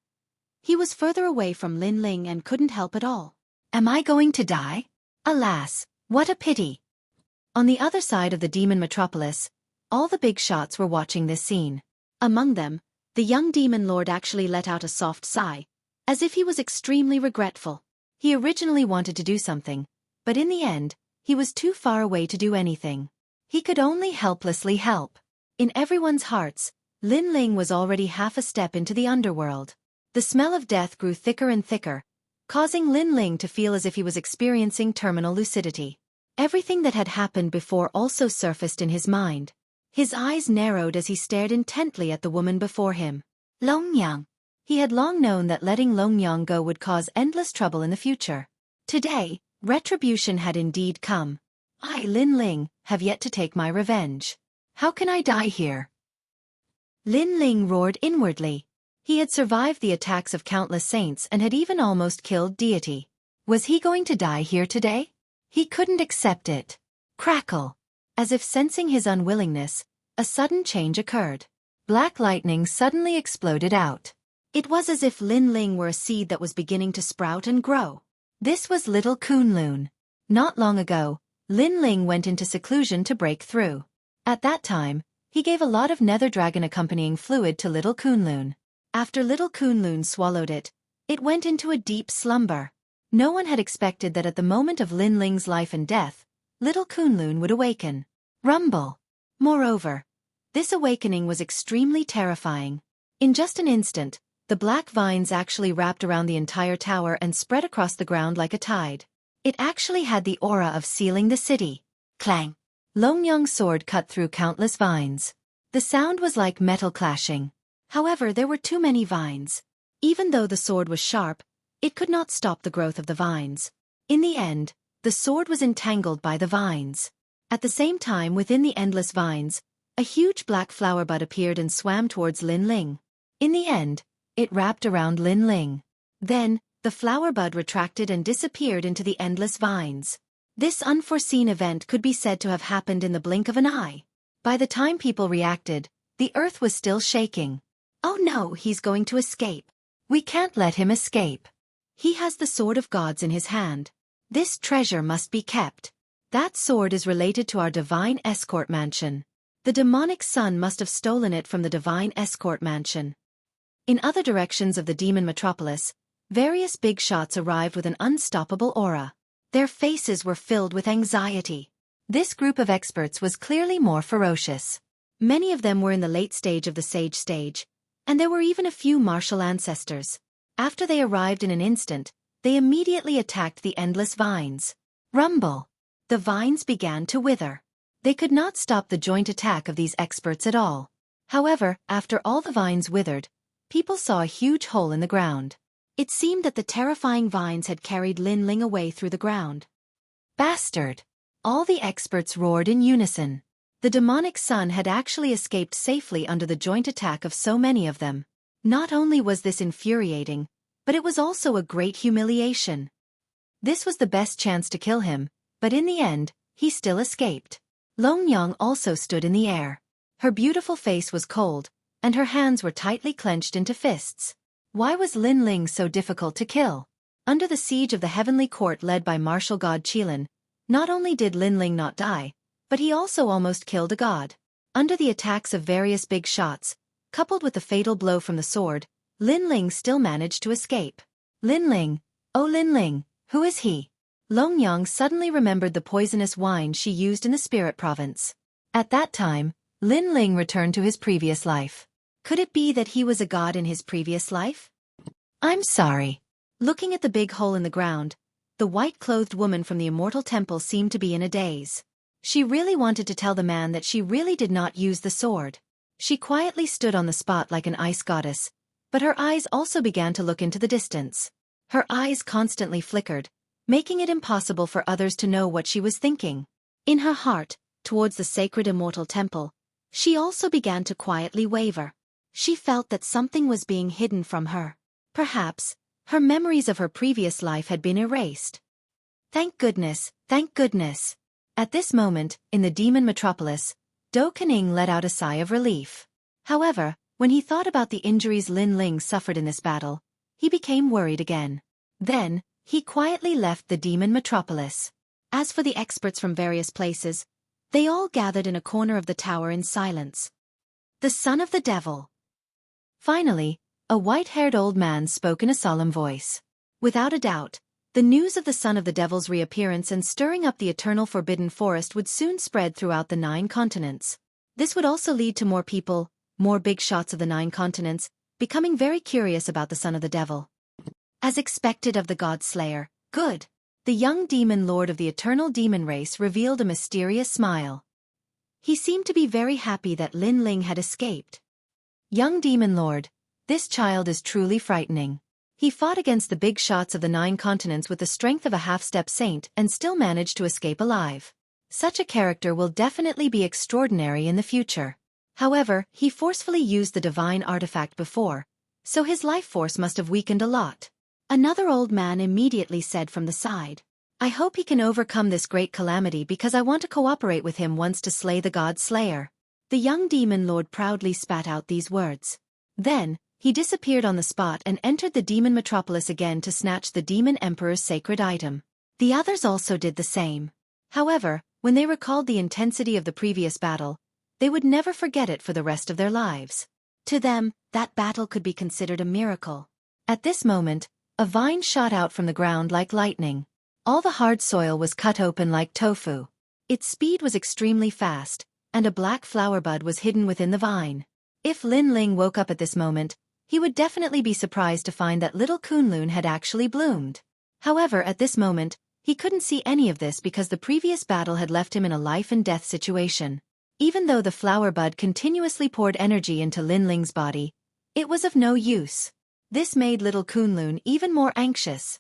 he was further away from Lin Ling and couldn't help at all. Am I going to die? Alas, what a pity. On the other side of the demon metropolis, all the big shots were watching this scene. Among them, the young demon lord actually let out a soft sigh, as if he was extremely regretful. He originally wanted to do something, but in the end, he was too far away to do anything. He could only helplessly help. In everyone's hearts, Lin Ling was already half a step into the underworld. The smell of death grew thicker and thicker, causing Lin Ling to feel as if he was experiencing terminal lucidity. Everything that had happened before also surfaced in his mind. His eyes narrowed as he stared intently at the woman before him. Long Yang. He had long known that letting Long Yang go would cause endless trouble in the future. Today, retribution had indeed come. I, Lin Ling, have yet to take my revenge. How can I die here? Lin Ling roared inwardly. He had survived the attacks of countless saints and had even almost killed deity. Was he going to die here today? He couldn't accept it. Crackle. As if sensing his unwillingness, a sudden change occurred. Black lightning suddenly exploded out. It was as if Lin Ling were a seed that was beginning to sprout and grow. This was little Kunlun. Not long ago, Lin Ling went into seclusion to break through. At that time, he gave a lot of nether dragon accompanying fluid to little Kunlun. After little Kunlun swallowed it, it went into a deep slumber. No one had expected that at the moment of Lin Ling's life and death, little Kunlun would awaken. Rumble. Moreover, this awakening was extremely terrifying. In just an instant, the black vines actually wrapped around the entire tower and spread across the ground like a tide. It actually had the aura of sealing the city. Clang! Long Yang's sword cut through countless vines. The sound was like metal clashing. However, there were too many vines. Even though the sword was sharp, it could not stop the growth of the vines. In the end, the sword was entangled by the vines. At the same time, within the endless vines, a huge black flower bud appeared and swam towards Lin Ling. In the end, it wrapped around Lin Ling. Then, the flower bud retracted and disappeared into the endless vines. This unforeseen event could be said to have happened in the blink of an eye. By the time people reacted, the earth was still shaking. Oh no, he's going to escape. We can't let him escape. He has the sword of gods in his hand. This treasure must be kept. That sword is related to our divine escort mansion. The demonic son must have stolen it from the divine escort mansion. In other directions of the demon metropolis, various big shots arrived with an unstoppable aura. Their faces were filled with anxiety. This group of experts was clearly more ferocious. Many of them were in the late stage of the sage stage, and there were even a few martial ancestors. After they arrived in an instant, they immediately attacked the endless vines. Rumble! The vines began to wither. They could not stop the joint attack of these experts at all. However, after all the vines withered, people saw a huge hole in the ground. It seemed that the terrifying vines had carried Lin Ling away through the ground. Bastard! All the experts roared in unison. The demonic son had actually escaped safely under the joint attack of so many of them. Not only was this infuriating, but it was also a great humiliation. This was the best chance to kill him, but in the end, he still escaped. Long Yang also stood in the air. Her beautiful face was cold, and her hands were tightly clenched into fists. Why was Lin Ling so difficult to kill? Under the siege of the heavenly court led by martial god Qilin, not only did Lin Ling not die, but he also almost killed a god. Under the attacks of various big shots, coupled with the fatal blow from the sword, Lin Ling still managed to escape. Lin Ling, oh Lin Ling, who is he? Long Yang suddenly remembered the poisonous wine she used in the spirit province. At that time, Lin Ling returned to his previous life. Could it be that he was a god in his previous life? I'm sorry. Looking at the big hole in the ground, the white-clothed woman from the immortal temple seemed to be in a daze. She really wanted to tell the man that she really did not use the sword. She quietly stood on the spot like an ice goddess, but her eyes also began to look into the distance. Her eyes constantly flickered, making it impossible for others to know what she was thinking. In her heart, towards the sacred immortal temple, she also began to quietly waver. She felt that something was being hidden from her. Perhaps, her memories of her previous life had been erased. Thank goodness, Thank goodness. At this moment, in the demon metropolis, Do Kening let out a sigh of relief. However, when he thought about the injuries Lin Ling suffered in this battle, he became worried again. Then, he quietly left the demon metropolis. As for the experts from various places, they all gathered in a corner of the tower in silence. The son of the devil. Finally, a white-haired old man spoke in a solemn voice. Without a doubt, the news of the son of the devil's reappearance and stirring up the eternal forbidden forest would soon spread throughout the 9 continents. This would also lead to more people, more big shots of the 9 continents, becoming very curious about the son of the devil. As expected of the God Slayer, good. The young demon lord of the eternal demon race revealed a mysterious smile. He seemed to be very happy that Lin Ling had escaped. Young demon lord, this child is truly frightening. He fought against the big shots of the 9 continents with the strength of a half-step saint and still managed to escape alive. Such a character will definitely be extraordinary in the future. However, he forcefully used the divine artifact before, so his life force must have weakened a lot. Another old man immediately said from the side, I hope he can overcome this great calamity because I want to cooperate with him once to slay the God Slayer. The young demon lord proudly spat out these words. Then, he disappeared on the spot and entered the demon metropolis again to snatch the demon emperor's sacred item. The others also did the same. However, when they recalled the intensity of the previous battle, they would never forget it for the rest of their lives. To them, that battle could be considered a miracle. At this moment, a vine shot out from the ground like lightning. All the hard soil was cut open like tofu. Its speed was extremely fast, and a black flower bud was hidden within the vine. If Lin Ling woke up at this moment, he would definitely be surprised to find that little Kunlun had actually bloomed. However, at this moment, he couldn't see any of this because the previous battle had left him in a life-and-death situation. Even though the flower bud continuously poured energy into Lin Ling's body, it was of no use. This made little Kunlun even more anxious.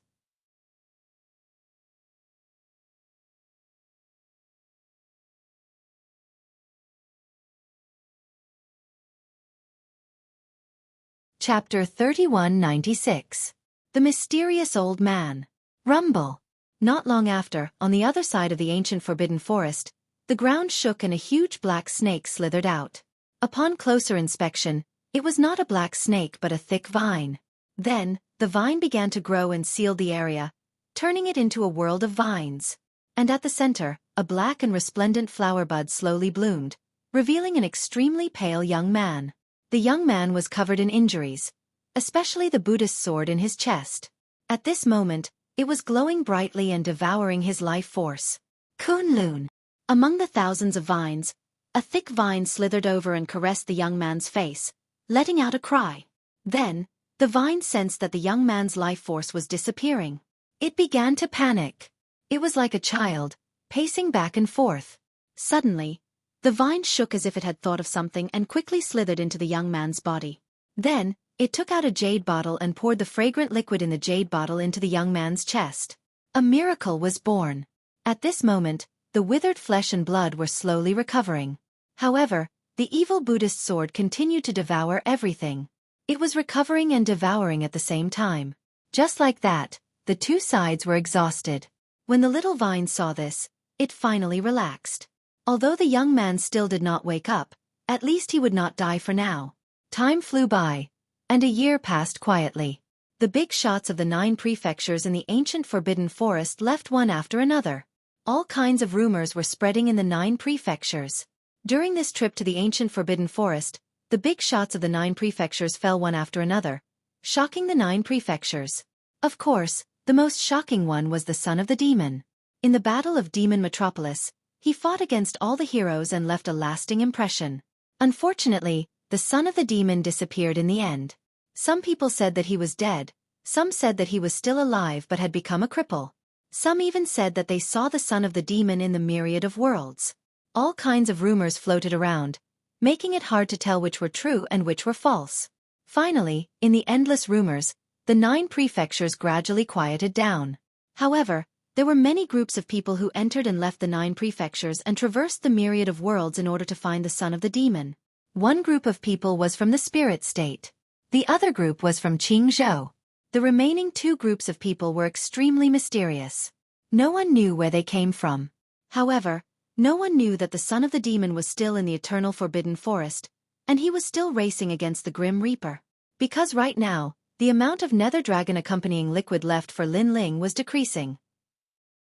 Chapter 3196. The Mysterious Old Man. Rumble. Not long after, on the other side of the ancient forbidden forest, the ground shook and a huge black snake slithered out. Upon closer inspection, it was not a black snake but a thick vine. Then, the vine began to grow and sealed the area, turning it into a world of vines. And at the center, a black and resplendent flower bud slowly bloomed, revealing an extremely pale young man. The young man was covered in injuries, especially the Buddhist sword in his chest. At this moment, it was glowing brightly and devouring his life force. Kunlun. Among the thousands of vines, a thick vine slithered over and caressed the young man's face, letting out a cry. Then, the vine sensed that the young man's life force was disappearing. It began to panic. It was like a child, pacing back and forth. Suddenly, the vine shook as if it had thought of something and quickly slithered into the young man's body. Then, it took out a jade bottle and poured the fragrant liquid in the jade bottle into the young man's chest. A miracle was born. At this moment, the withered flesh and blood were slowly recovering. However, the evil Buddhist sword continued to devour everything. It was recovering and devouring at the same time. Just like that, the two sides were exhausted. When the little vine saw this, it finally relaxed. Although the young man still did not wake up, at least he would not die for now. Time flew by, and a year passed quietly. The big shots of the 9 prefectures in the ancient forbidden forest left one after another. All kinds of rumors were spreading in the 9 prefectures. During this trip to the ancient forbidden forest, the big shots of the 9 prefectures fell one after another, shocking the 9 prefectures. Of course, the most shocking one was the son of the demon. In the Battle of Demon Metropolis, he fought against all the heroes and left a lasting impression. Unfortunately, the son of the demon disappeared in the end. Some people said that he was dead, some said that he was still alive but had become a cripple. Some even said that they saw the son of the demon in the myriad of worlds. All kinds of rumors floated around, making it hard to tell which were true and which were false. Finally, in the endless rumors, the 9 prefectures gradually quieted down. However, there were many groups of people who entered and left the 9 prefectures and traversed the myriad of worlds in order to find the son of the demon. One group of people was from the spirit state. The other group was from Qingzhou. The remaining 2 groups of people were extremely mysterious. No one knew where they came from. However, no one knew that the son of the demon was still in the eternal forbidden forest, and he was still racing against the Grim Reaper. Because right now, the amount of nether dragon accompanying liquid left for Lin Ling was decreasing.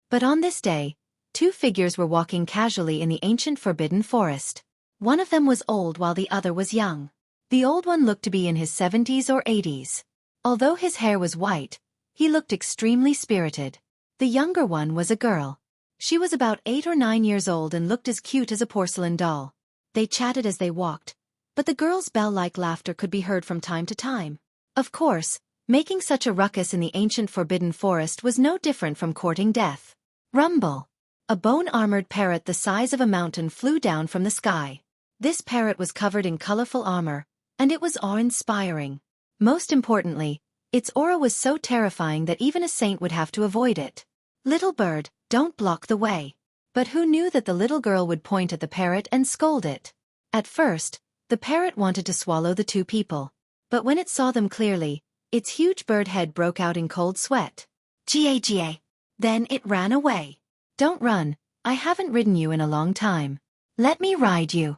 But on this day, two figures were walking casually in the ancient forbidden forest. One of them was old while the other was young. The old one looked to be in his 70s or 80s. Although his hair was white, he looked extremely spirited. The younger one was a girl. She was about 8 or 9 years old and looked as cute as a porcelain doll. They chatted as they walked, but the girl's bell-like laughter could be heard from time to time. Of course, making such a ruckus in the ancient forbidden forest was no different from courting death. Rumble! A bone-armored parrot the size of a mountain flew down from the sky. This parrot was covered in colorful armor, and it was awe-inspiring. Most importantly, its aura was so terrifying that even a saint would have to avoid it. Little bird, don't block the way. But who knew that the little girl would point at the parrot and scold it? At first, the parrot wanted to swallow the two people. But when it saw them clearly, its huge bird head broke out in cold sweat. Ga. Then it ran away. Don't run, I haven't ridden you in a long time. Let me ride you.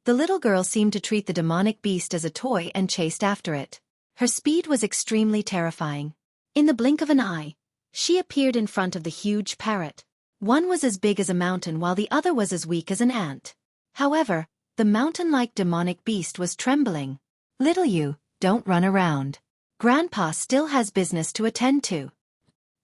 The little girl seemed to treat the demonic beast as a toy and chased after it. Her speed was extremely terrifying. In the blink of an eye, she appeared in front of the huge parrot. One was as big as a mountain while the other was as weak as an ant. However, the mountain-like demonic beast was trembling. Little you, don't run around. Grandpa still has business to attend to.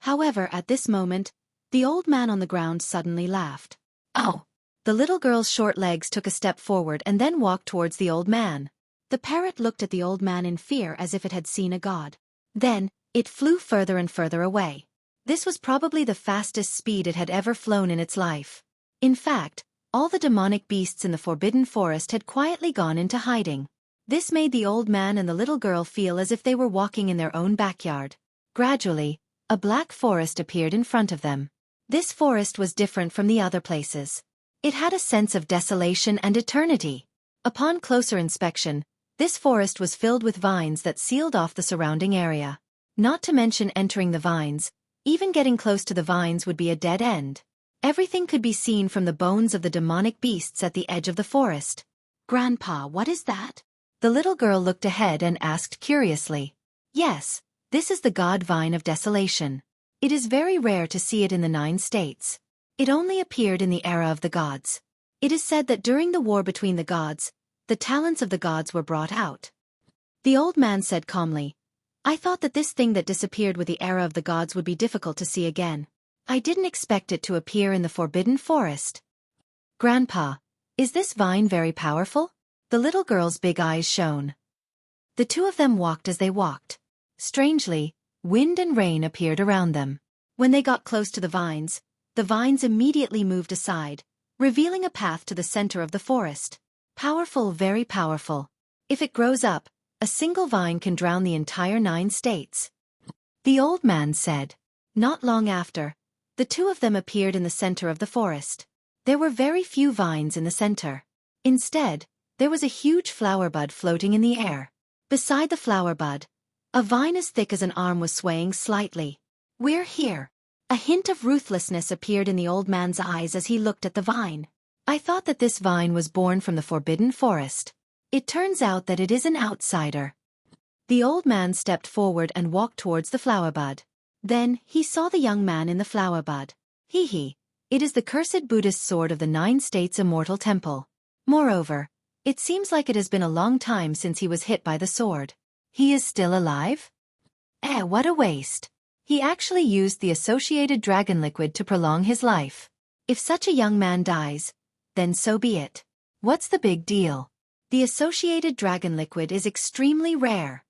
However, at this moment, the old man on the ground suddenly laughed. Oh! The little girl's short legs took a step forward and then walked towards the old man. The parrot looked at the old man in fear as if it had seen a god. Then, it flew further and further away. This was probably the fastest speed it had ever flown in its life. In fact, all the demonic beasts in the forbidden forest had quietly gone into hiding. This made the old man and the little girl feel as if they were walking in their own backyard. Gradually, a black forest appeared in front of them. This forest was different from the other places. It had a sense of desolation and eternity. Upon closer inspection, this forest was filled with vines that sealed off the surrounding area. Not to mention entering the vines, even getting close to the vines would be a dead end. Everything could be seen from the bones of the demonic beasts at the edge of the forest. Grandpa, what is that? The little girl looked ahead and asked curiously. Yes, this is the god vine of desolation. It is very rare to see it in the 9 states. It only appeared in the era of the gods. It is said that during the war between the gods, the talents of the gods were brought out. The old man said calmly, I thought that this thing that disappeared with the era of the gods would be difficult to see again. I didn't expect it to appear in the forbidden forest. Grandpa, is this vine very powerful? The little girl's big eyes shone. The two of them walked as they walked. Strangely, wind and rain appeared around them. When they got close to the vines immediately moved aside, revealing a path to the center of the forest. Powerful, very powerful. If it grows up, a single vine can drown the entire 9 states. The old man said. Not long after, the two of them appeared in the center of the forest. There were very few vines in the center. Instead, there was a huge flower bud floating in the air. Beside the flower bud, a vine as thick as an arm was swaying slightly. We're here. A hint of ruthlessness appeared in the old man's eyes as he looked at the vine. I thought that this vine was born from the forbidden forest. It turns out that it is an outsider. The old man stepped forward and walked towards the flower bud. Then, he saw the young man in the flower bud. It is the cursed Buddhist sword of the 9 states immortal temple. Moreover, it seems like it has been a long time since he was hit by the sword. He is still alive? What a waste. He actually used the associated dragon liquid to prolong his life. If such a young man dies, then so be it. What's the big deal? The associated dragon liquid is extremely rare.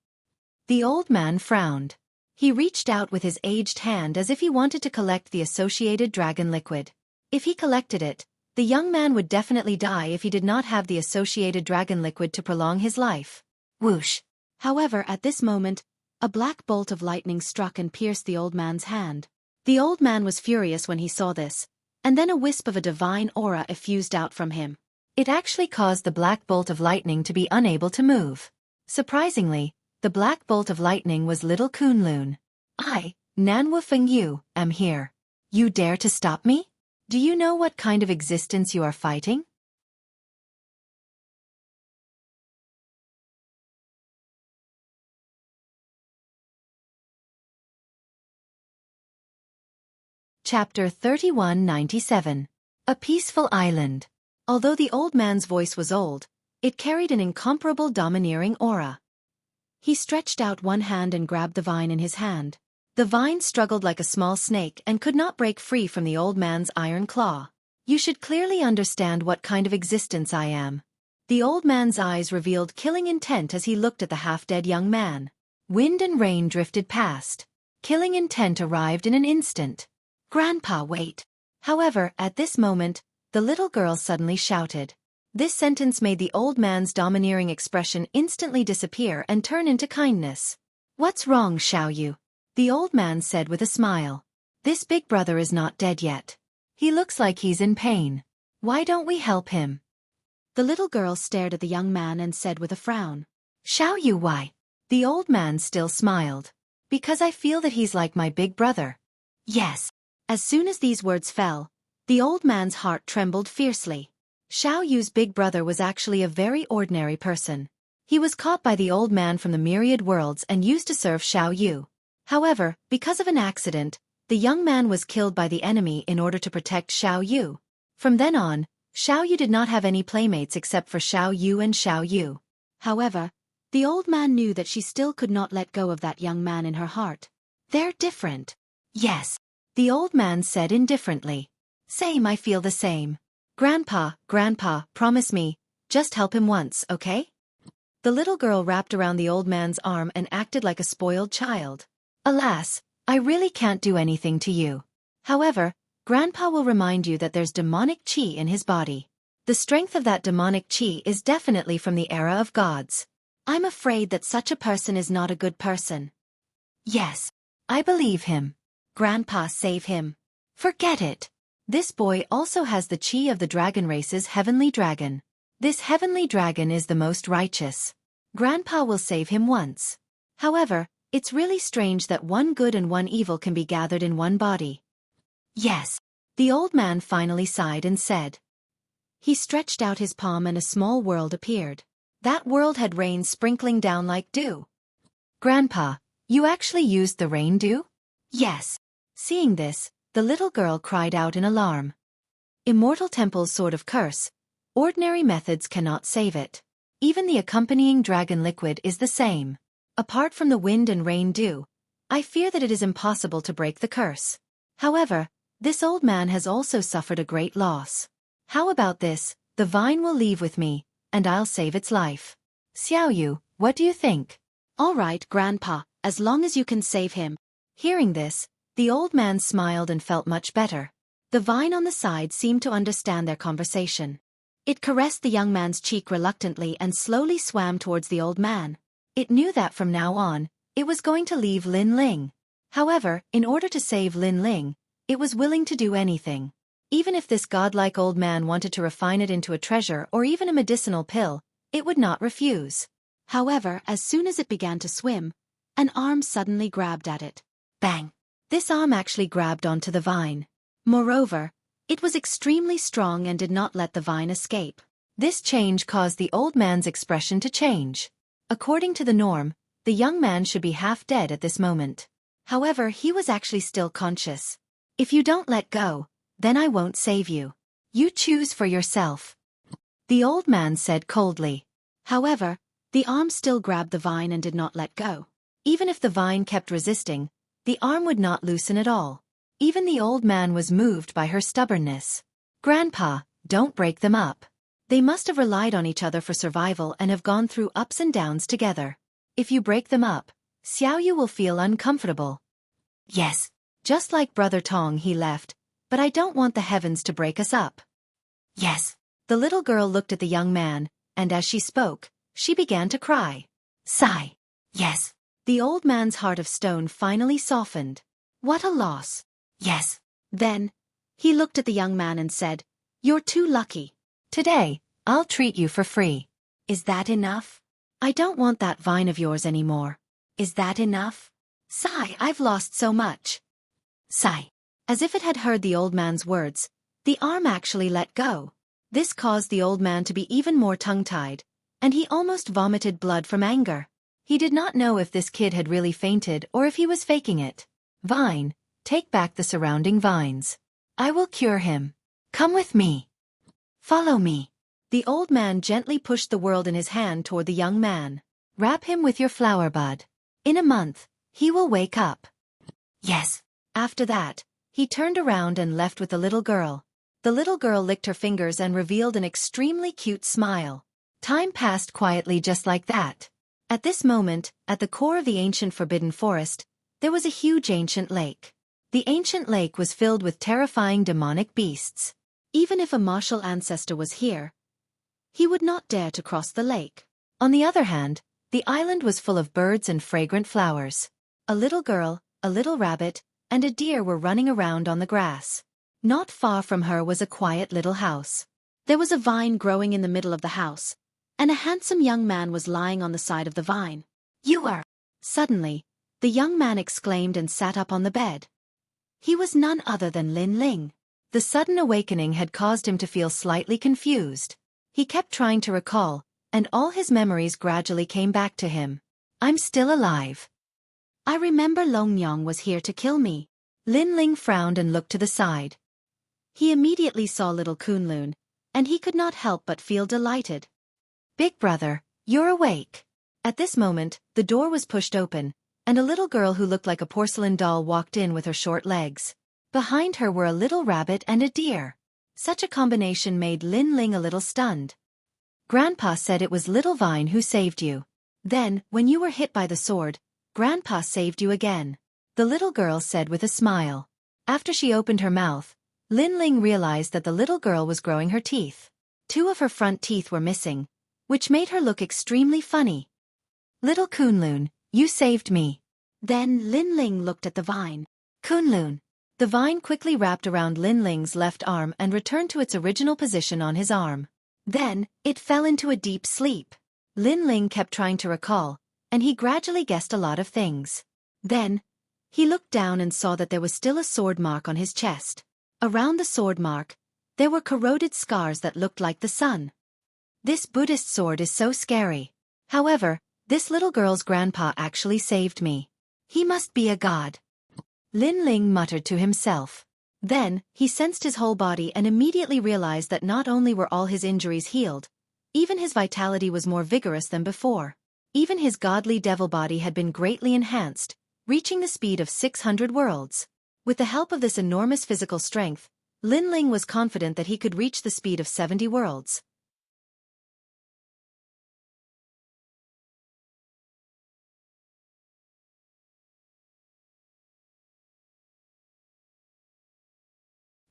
The old man frowned. He reached out with his aged hand as if he wanted to collect the associated dragon liquid. If he collected it, the young man would definitely die if he did not have the associated dragon liquid to prolong his life. Whoosh! However, at this moment, a black bolt of lightning struck and pierced the old man's hand. The old man was furious when he saw this, and then a wisp of a divine aura effused out from him. It actually caused the black bolt of lightning to be unable to move. Surprisingly, the black bolt of lightning was little Kunlun. I, Nanwu Fengyu, am here. You dare to stop me? Do you know what kind of existence you are fighting? Chapter 3197. A Peaceful Island. Although the old man's voice was old, it carried an incomparable domineering aura. He stretched out one hand and grabbed the vine in his hand. The vine struggled like a small snake and could not break free from the old man's iron claw. You should clearly understand what kind of existence I am. The old man's eyes revealed killing intent as he looked at the half-dead young man. Wind and rain drifted past. Killing intent arrived in an instant. Grandpa, wait. However, at this moment, the little girl suddenly shouted. This sentence made the old man's domineering expression instantly disappear and turn into kindness. What's wrong, Xueqi? The old man said with a smile. This big brother is not dead yet. He looks like he's in pain. Why don't we help him? The little girl stared at the young man and said with a frown. Xueqi, why? The old man still smiled. Because I feel that he's like my big brother. Yes. As soon as these words fell, the old man's heart trembled fiercely. Xueqi's big brother was actually a very ordinary person. He was caught by the old man from the myriad worlds and used to serve Xueqi. However, because of an accident, the young man was killed by the enemy in order to protect Xueqi. From then on, Xueqi did not have any playmates except for Xueqi and Xueqi. However, the old man knew that she still could not let go of that young man in her heart. They're different. Yes. The old man said indifferently. Same, I feel the same. Grandpa, promise me, just help him once, okay? The little girl wrapped around the old man's arm and acted like a spoiled child. Alas, I really can't do anything to you. However, Grandpa will remind you that there's demonic chi in his body. The strength of that demonic chi is definitely from the era of gods. I'm afraid that such a person is not a good person. Yes, I believe him. Grandpa, save him. Forget it. This boy also has the chi of the dragon race's heavenly dragon. This heavenly dragon is the most righteous. Grandpa will save him once. However, it's really strange that one good and one evil can be gathered in one body. Yes. The old man finally sighed and said. He stretched out his palm and a small world appeared. That world had rain sprinkling down like dew. Grandpa, you actually used the rain dew? Yes. Seeing this, the little girl cried out in alarm. Immortal Temple's Sword of Curse. Ordinary methods cannot save it. Even the accompanying dragon liquid is the same. Apart from the wind and rain dew, I fear that it is impossible to break the curse. However, this old man has also suffered a great loss. How about this? The vine will leave with me, and I'll save its life. Xueqi, what do you think? All right, Grandpa, as long as you can save him. Hearing this, the old man smiled and felt much better. The vine on the side seemed to understand their conversation. It caressed the young man's cheek reluctantly and slowly swam towards the old man. It knew that from now on, it was going to leave Lin Ling. However, in order to save Lin Ling, it was willing to do anything. Even if this godlike old man wanted to refine it into a treasure or even a medicinal pill, it would not refuse. However, as soon as it began to swim, an arm suddenly grabbed at it. Bang! This arm actually grabbed onto the vine. Moreover, it was extremely strong and did not let the vine escape. This change caused the old man's expression to change. According to the norm, the young man should be half dead at this moment. However, he was actually still conscious. If you don't let go, then I won't save you. You choose for yourself. The old man said coldly. However, the arm still grabbed the vine and did not let go. Even if the vine kept resisting, the arm would not loosen at all. Even the old man was moved by her stubbornness. Grandpa, don't break them up. They must have relied on each other for survival and have gone through ups and downs together. If you break them up, Xueqi will feel uncomfortable. Yes, just like Brother Tong he left, but I don't want the heavens to break us up. Yes. The little girl looked at the young man, and as she spoke, she began to cry. Sigh. Yes. The old man's heart of stone finally softened. What a loss. Yes. Then, he looked at the young man and said, You're too lucky. Today, I'll treat you for free. Is that enough? I don't want that vine of yours anymore. Is that enough? Sigh, I've lost so much. Sigh. As if it had heard the old man's words, the arm actually let go. This caused the old man to be even more tongue-tied, and he almost vomited blood from anger. He did not know if this kid had really fainted or if he was faking it. Vine, take back the surrounding vines. I will cure him. Come with me. Follow me. The old man gently pushed the world in his hand toward the young man. Wrap him with your flower bud. In a month, he will wake up. Yes. After that, he turned around and left with the little girl. The little girl licked her fingers and revealed an extremely cute smile. Time passed quietly just like that. At this moment, at the core of the ancient forbidden forest, there was a huge ancient lake. The ancient lake was filled with terrifying demonic beasts. Even if a martial ancestor was here, he would not dare to cross the lake. On the other hand, the island was full of birds and fragrant flowers. A little girl, a little rabbit, and a deer were running around on the grass. Not far from her was a quiet little house. There was a vine growing in the middle of the house, and a handsome young man was lying on the side of the vine. You are... Suddenly, the young man exclaimed and sat up on the bed. He was none other than Lin Ling. The sudden awakening had caused him to feel slightly confused. He kept trying to recall, and all his memories gradually came back to him. I'm still alive. I remember Long Nyong was here to kill me. Lin Ling frowned and looked to the side. He immediately saw little Kunlun, and he could not help but feel delighted. Big brother, you're awake. At this moment, the door was pushed open, and a little girl who looked like a porcelain doll walked in with her short legs. Behind her were a little rabbit and a deer. Such a combination made Lin Ling a little stunned. Grandpa said it was little Vine who saved you. Then, when you were hit by the sword, Grandpa saved you again. The little girl said with a smile. After she opened her mouth, Lin Ling realized that the little girl was growing her teeth. 2 of her front teeth were missing, which made her look extremely funny. Little Kunlun, you saved me. Then Lin Ling looked at the vine. Kunlun. The vine quickly wrapped around Lin Ling's left arm and returned to its original position on his arm. Then, it fell into a deep sleep. Lin Ling kept trying to recall, and he gradually guessed a lot of things. Then, he looked down and saw that there was still a sword mark on his chest. Around the sword mark, there were corroded scars that looked like the sun. This Buddhist sword is so scary. However, this little girl's grandpa actually saved me. He must be a god. Lin Ling muttered to himself. Then, he sensed his whole body and immediately realized that not only were all his injuries healed, even his vitality was more vigorous than before. Even his godly devil body had been greatly enhanced, reaching the speed of 600 worlds. With the help of this enormous physical strength, Lin Ling was confident that he could reach the speed of 70 worlds.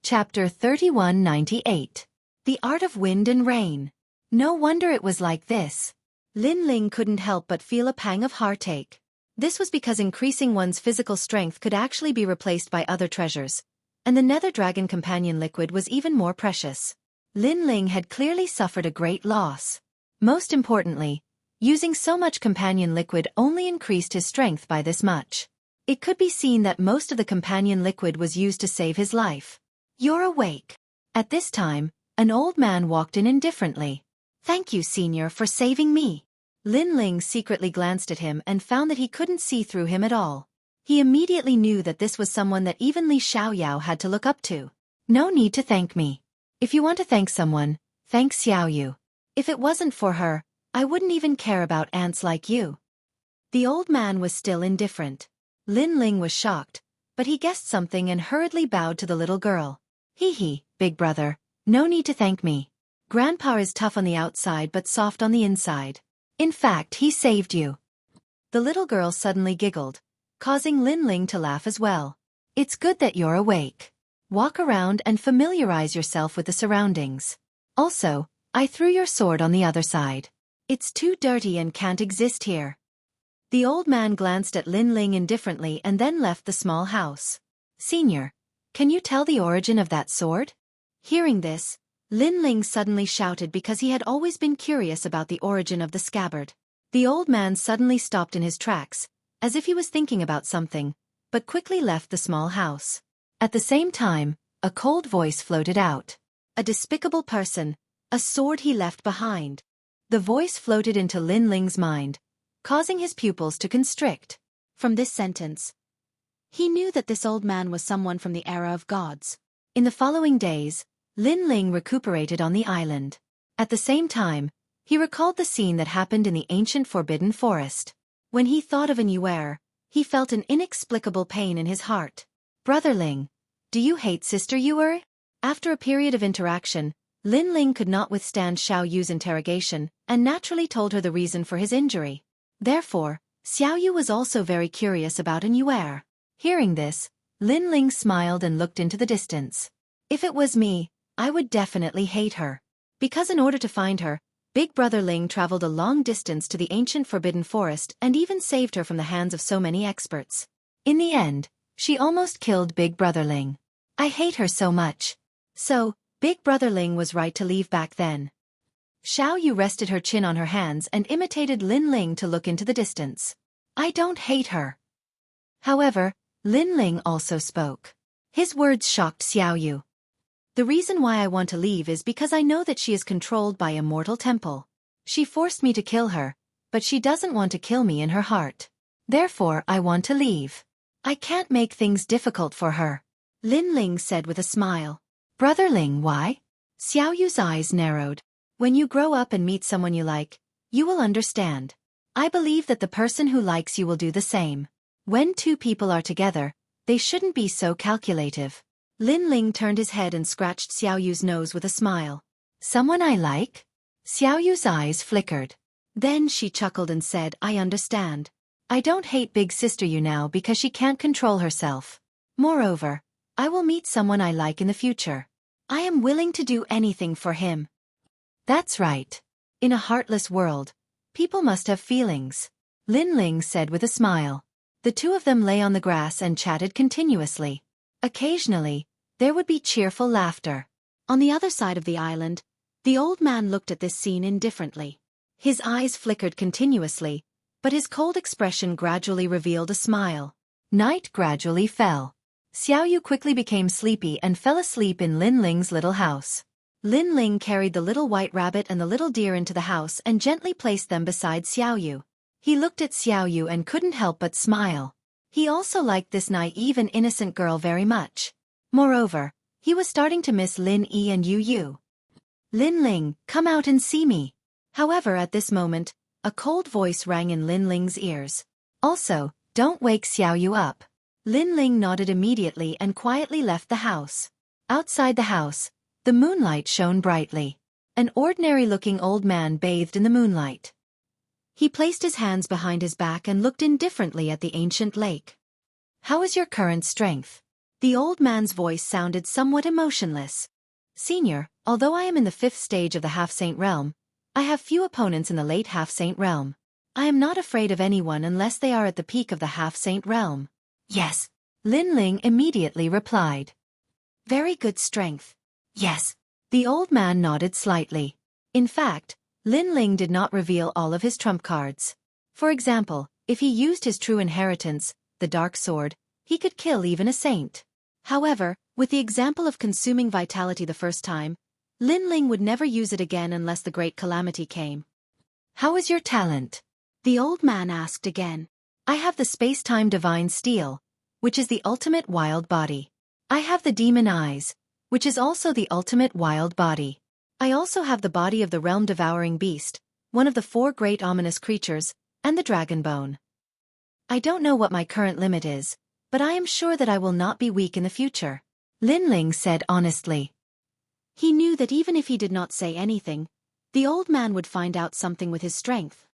Chapter 3198. The Art of Wind and Rain. No wonder it was like this. Lin Ling couldn't help but feel a pang of heartache. This was because increasing one's physical strength could actually be replaced by other treasures, and the Nether Dragon Companion liquid was even more precious. Lin Ling had clearly suffered a great loss. Most importantly, using so much companion liquid only increased his strength by this much. It could be seen that most of the companion liquid was used to save his life. You're awake. At this time, an old man walked in indifferently. Thank you, Senior, for saving me. Lin Ling secretly glanced at him and found that he couldn't see through him at all. He immediately knew that this was someone that even Li Xiaoyao had to look up to. No need to thank me. If you want to thank someone, thank Xiaoyu. If it wasn't for her, I wouldn't even care about ants like you. The old man was still indifferent. Lin Ling was shocked, but he guessed something and hurriedly bowed to the little girl. Hee, big brother, no need to thank me. Grandpa is tough on the outside but soft on the inside. In fact, he saved you. The little girl suddenly giggled, causing Lin Ling to laugh as well. It's good that you're awake. Walk around and familiarize yourself with the surroundings. Also, I threw your sword on the other side. It's too dirty and can't exist here. The old man glanced at Lin Ling indifferently and then left the small house. Senior, can you tell the origin of that sword? Hearing this, Lin Ling suddenly shouted because he had always been curious about the origin of the scabbard. The old man suddenly stopped in his tracks, as if he was thinking about something, but quickly left the small house. At the same time, a cold voice floated out. A despicable person, a sword he left behind. The voice floated into Lin Ling's mind, causing his pupils to constrict. From this sentence, he knew that this old man was someone from the era of gods. In the following days, Lin Ling recuperated on the island. At the same time, he recalled the scene that happened in the ancient Forbidden Forest. When he thought of an Yuer, he felt an inexplicable pain in his heart. Brother Ling, do you hate Sister Yuer? After a period of interaction, Lin Ling could not withstand Xiao Yu's interrogation and naturally told her the reason for his injury. Therefore, Xiao Yu was also very curious about an Yuer. Hearing this, Lin Ling smiled and looked into the distance. If it was me, I would definitely hate her. Because in order to find her, Big Brother Ling traveled a long distance to the ancient Forbidden Forest and even saved her from the hands of so many experts. In the end, she almost killed Big Brother Ling. I hate her so much. So, Big Brother Ling was right to leave back then. Xiao Yu rested her chin on her hands and imitated Lin Ling to look into the distance. I don't hate her. However, Lin Ling also spoke. His words shocked Xiao Yu. The reason why I want to leave is because I know that she is controlled by a mortal temple. She forced me to kill her, but she doesn't want to kill me in her heart. Therefore I want to leave. I can't make things difficult for her. Lin Ling said with a smile. Brother Ling, why? Xiao Yu's eyes narrowed. When you grow up and meet someone you like, you will understand. I believe that the person who likes you will do the same. When two people are together, they shouldn't be so calculative. Lin Ling turned his head and scratched Xiao Yu's nose with a smile. Someone I like? Xiao Yu's eyes flickered. Then she chuckled and said, I understand. I don't hate Big Sister Yu now because she can't control herself. Moreover, I will meet someone I like in the future. I am willing to do anything for him. That's right. In a heartless world, people must have feelings. Lin Ling said with a smile. The two of them lay on the grass and chatted continuously. Occasionally, there would be cheerful laughter. On the other side of the island, the old man looked at this scene indifferently. His eyes flickered continuously, but his cold expression gradually revealed a smile. Night gradually fell. Xiao Yu quickly became sleepy and fell asleep in Lin Ling's little house. Lin Ling carried the little white rabbit and the little deer into the house and gently placed them beside Xiao Yu. He looked at Xiao Yu and couldn't help but smile. He also liked this naive and innocent girl very much. Moreover, he was starting to miss Lin Yi and Yu Yu. Lin Ling, come out and see me. However, at this moment, a cold voice rang in Lin Ling's ears. Also, don't wake Xiao Yu up. Lin Ling nodded immediately and quietly left the house. Outside the house, the moonlight shone brightly. An ordinary-looking old man bathed in the moonlight. He placed his hands behind his back and looked indifferently at the ancient lake. How is your current strength? The old man's voice sounded somewhat emotionless. Senior, although I am in the 5th stage of the half-saint realm, I have few opponents in the late half-saint realm. I am not afraid of anyone unless they are at the peak of the half-saint realm. Yes. Lin Ling immediately replied. Very good strength. Yes. The old man nodded slightly. In fact, Lin Ling did not reveal all of his trump cards. For example, if he used his true inheritance, the dark sword, he could kill even a saint. However, with the example of consuming vitality the first time, Lin Ling would never use it again unless the great calamity came. How is your talent? The old man asked again. I have the space-time divine steel, which is the ultimate wild body. I have the demon eyes, which is also the ultimate wild body. I also have the body of the realm-devouring beast, one of the 4 great ominous creatures, and the dragon bone. I don't know what my current limit is, but I am sure that I will not be weak in the future. Lin Ling said honestly. He knew that even if he did not say anything, the old man would find out something with his strength.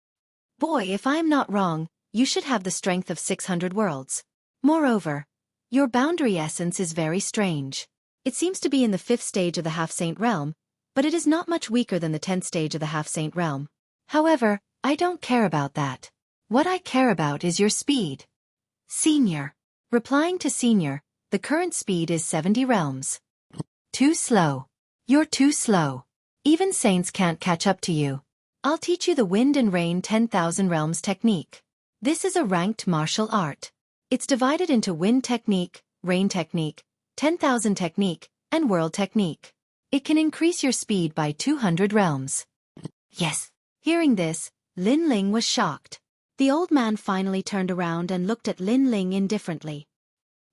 Boy, if I am not wrong, you should have the strength of 600 worlds. Moreover, your boundary essence is very strange. It seems to be in the 5th stage of the half-saint realm, but it is not much weaker than the 10th stage of the half-saint realm. However, I don't care about that. What I care about is your speed. Senior. Replying to Senior, the current speed is 70 realms. Too slow. You're too slow. Even saints can't catch up to you. I'll teach you the wind and rain 10,000 realms technique. This is a ranked martial art. It's divided into wind technique, rain technique, 10,000 technique, and world technique. It can increase your speed by 200 realms. Yes. Hearing this, Lin Ling was shocked. The old man finally turned around and looked at Lin Ling indifferently.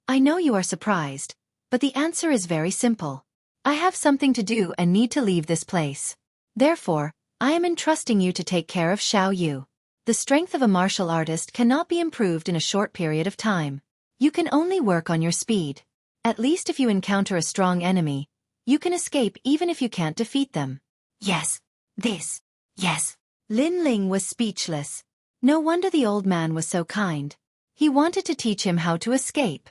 I know you are surprised, but the answer is very simple. I have something to do and need to leave this place. Therefore, I am entrusting you to take care of Xiao Yu. The strength of a martial artist cannot be improved in a short period of time. You can only work on your speed. At least if you encounter a strong enemy, you can escape even if you can't defeat them. Yes. Yes. Lin Ling was speechless. No wonder the old man was so kind. He wanted to teach him how to escape.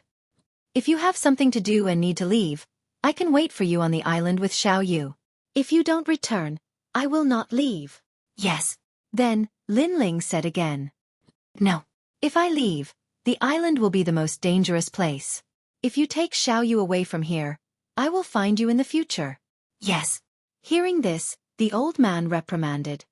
If you have something to do and need to leave, I can wait for you on the island with Xiao Yu. If you don't return, I will not leave. Yes. Then, Lin Ling said again. No. If I leave, the island will be the most dangerous place. If you take Xiao Yu away from here, I will find you in the future. Yes. Hearing this, the old man reprimanded.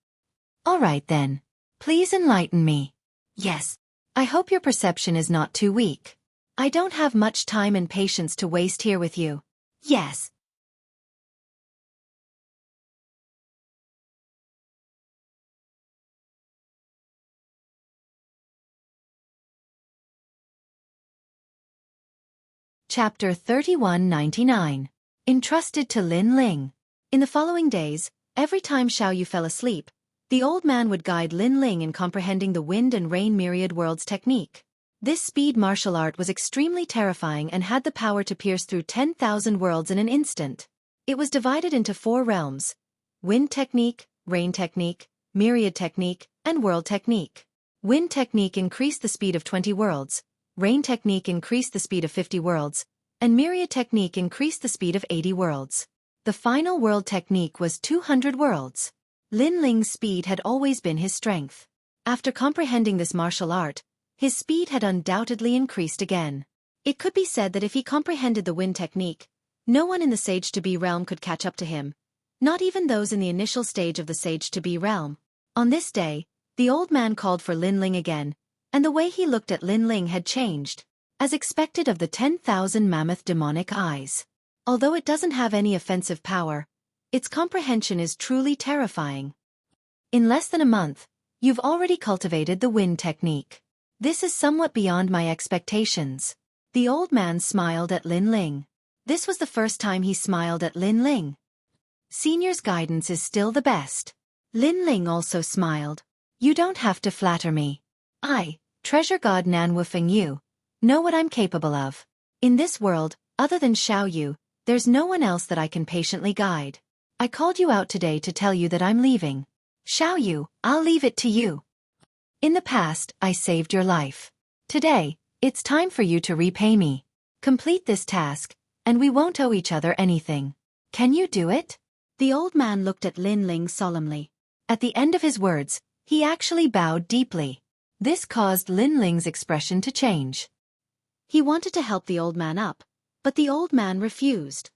All right then. Please enlighten me. Yes. I hope your perception is not too weak. I don't have much time and patience to waste here with you. Yes. Chapter 3199. Entrusted to Lin Ling. In the following days, every time Xiao Yu fell asleep, the old man would guide Lin Ling in comprehending the wind and rain myriad worlds technique. This speed martial art was extremely terrifying and had the power to pierce through 10,000 worlds in an instant. It was divided into 4 realms: wind technique, rain technique, myriad technique, and world technique. Wind technique increased the speed of 20 worlds, rain technique increased the speed of 50 worlds, and myriad technique increased the speed of 80 worlds. The final world technique was 200 worlds. Lin Ling's speed had always been his strength. After comprehending this martial art, his speed had undoubtedly increased again. It could be said that if he comprehended the wind technique, no one in the Sage-to-Be realm could catch up to him, not even those in the initial stage of the Sage-to-Be realm. On this day, the old man called for Lin Ling again, and the way he looked at Lin Ling had changed, as expected of the 10,000 mammoth demonic eyes. Although it doesn't have any offensive power, its comprehension is truly terrifying. In less than a month, you've already cultivated the wind technique. This is somewhat beyond my expectations. The old man smiled at Lin Ling. This was the first time he smiled at Lin Ling. Senior's guidance is still the best. Lin Ling also smiled. You don't have to flatter me. I, treasure god Nan Wufeng Yu, know what I'm capable of. In this world, other than Xiao Yu, there's no one else that I can patiently guide. I called you out today to tell you that I'm leaving. Xiao Yu, I'll leave it to you. In the past, I saved your life. Today, it's time for you to repay me. Complete this task, and we won't owe each other anything. Can you do it? The old man looked at Lin Ling solemnly. At the end of his words, he actually bowed deeply. This caused Lin Ling's expression to change. He wanted to help the old man up, but the old man refused.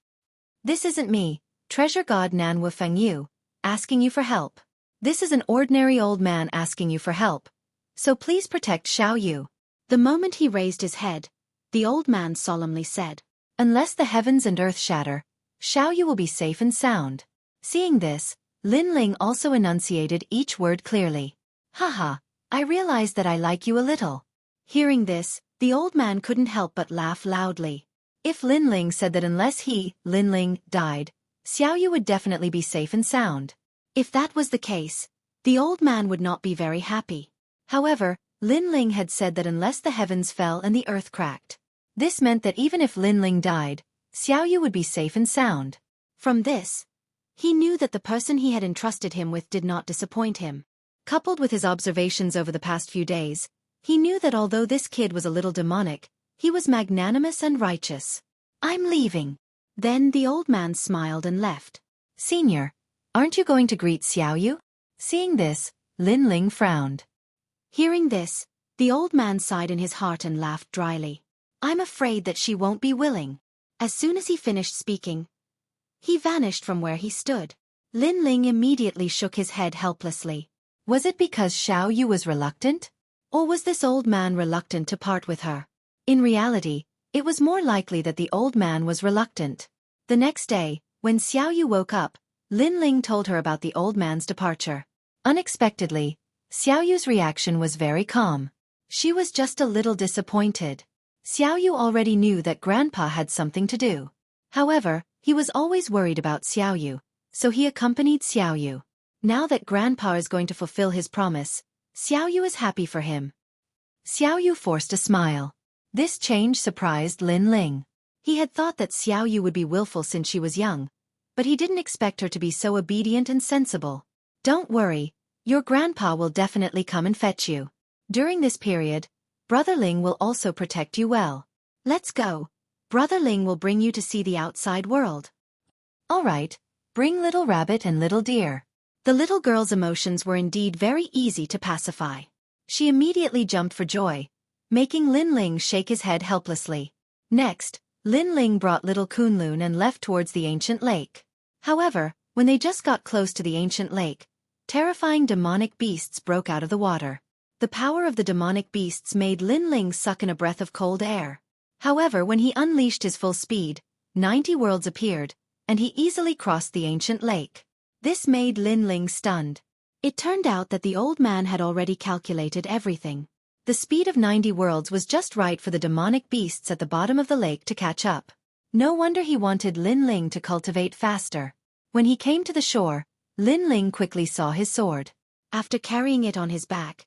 This isn't me, treasure god Nan Wufeng Yu, asking you for help. This is an ordinary old man asking you for help. So please protect Xiao Yu. The moment he raised his head, the old man solemnly said, unless the heavens and earth shatter, Xiao Yu will be safe and sound. Seeing this, Lin Ling also enunciated each word clearly. Haha, I realize that I like you a little. Hearing this, the old man couldn't help but laugh loudly. If Lin Ling said that unless he, Lin Ling, died, Xiao Yu would definitely be safe and sound. If that was the case, the old man would not be very happy. However, Lin Ling had said that unless the heavens fell and the earth cracked. This meant that even if Lin Ling died, Xiao Yu would be safe and sound. From this, he knew that the person he had entrusted him with did not disappoint him. Coupled with his observations over the past few days, he knew that although this kid was a little demonic, he was magnanimous and righteous. I'm leaving. Then the old man smiled and left. Senior, aren't you going to greet Xiao Yu? Seeing this, Lin Ling frowned. Hearing this, the old man sighed in his heart and laughed dryly. I'm afraid that she won't be willing. As soon as he finished speaking, he vanished from where he stood. Lin Ling immediately shook his head helplessly. Was it because Xiao Yu was reluctant? Or was this old man reluctant to part with her? In reality, It was more likely that the old man was reluctant. The next day, when Xiaoyu woke up, Lin Ling told her about the old man's departure. Unexpectedly, Xiaoyu's reaction was very calm. She was just a little disappointed. Xiaoyu already knew that Grandpa had something to do. However, he was always worried about Xiaoyu, so he accompanied Xiaoyu. Now that Grandpa is going to fulfill his promise, Xiaoyu is happy for him. Xiaoyu forced a smile. This change surprised Lin Ling. He had thought that Xiaoyu would be willful since she was young, but he didn't expect her to be so obedient and sensible. Don't worry, your grandpa will definitely come and fetch you. During this period, Brother Ling will also protect you well. Let's go. Brother Ling will bring you to see the outside world. All right, bring little rabbit and little deer. The little girl's emotions were indeed very easy to pacify. She immediately jumped for joy, making Lin Ling shake his head helplessly. Next, Lin Ling brought little Kunlun and left towards the ancient lake. However, when they just got close to the ancient lake, terrifying demonic beasts broke out of the water. The power of the demonic beasts made Lin Ling suck in a breath of cold air. However, when he unleashed his full speed, 90 worlds appeared, and he easily crossed the ancient lake. This made Lin Ling stunned. It turned out that the old man had already calculated everything. The speed of 90 worlds was just right for the demonic beasts at the bottom of the lake to catch up. No wonder he wanted Lin Ling to cultivate faster. When he came to the shore, Lin Ling quickly saw his sword. After carrying it on his back,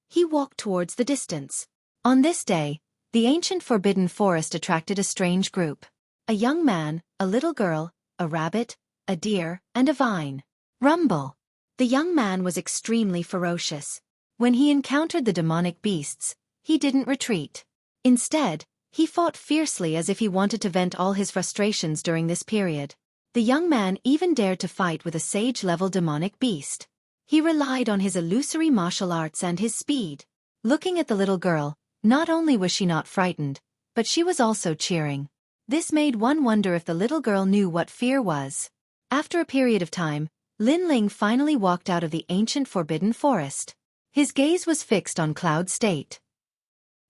he walked towards the distance. On this day, the ancient forbidden forest attracted a strange group. A young man, a little girl, a rabbit, a deer, and a vine. Rumble. The young man was extremely ferocious. When he encountered the demonic beasts, he didn't retreat. Instead, he fought fiercely as if he wanted to vent all his frustrations during this period. The young man even dared to fight with a sage-level demonic beast. He relied on his illusory martial arts and his speed. Looking at the little girl, not only was she not frightened, but she was also cheering. This made one wonder if the little girl knew what fear was. After a period of time, Lin Ling finally walked out of the ancient forbidden forest. His gaze was fixed on Cloud State.